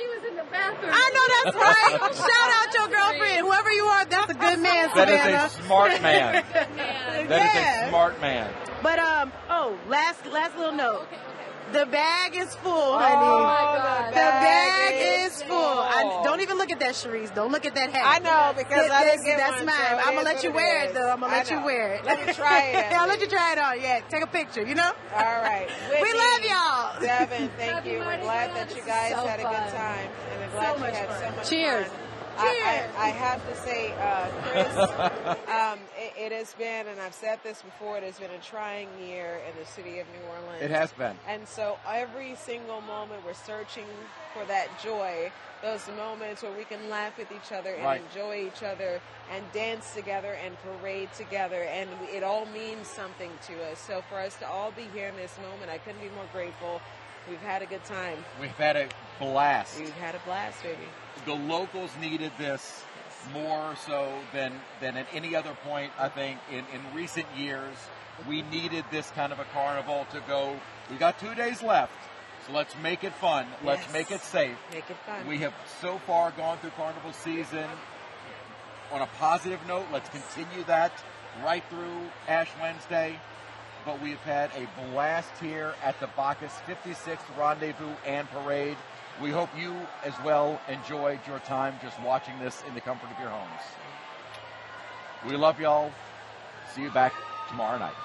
was in the bathroom. I know that's right. Shout out your girlfriend, whoever you are. That's a good man, Savannah. That is a smart man. That is a smart man. But last little note. The bag is full, honey. Oh my God. The bag is full. Don't even look at that, Sharice. Don't look at that hat. I know, because I didn't get that's one, mine. so I'm going to it let is you what wear it it, is. though. I'm going to let you wear it. Let me try it. I'll let you try it on. Yeah, take a picture, you know? All right. We love y'all. Devin, thank you. We're glad that you guys had a good time. And we're glad you had so much Cheers. fun. Cheers. I have to say, Chris, it has been, and I've said this before, it has been a trying year in the city of New Orleans. It has been. And so every single moment we're searching for that joy, those moments where we can laugh with each other and enjoy each other and dance together and parade together. And it all means something to us. So for us to all be here in this moment, I couldn't be more grateful. We've had a good time. We've had a blast. We've had a blast, baby. The locals needed this more so than at any other point, I think, in recent years. We needed this kind of a carnival to go. We got 2 days left, so let's make it fun. Let's make it safe. Make it fun. We have so far gone through carnival season on a positive note. Let's continue that right through Ash Wednesday. But we've had a blast here at the Bacchus 56th Rendezvous and Parade. We hope you as well enjoyed your time just watching this in the comfort of your homes. We love y'all. See you back tomorrow night.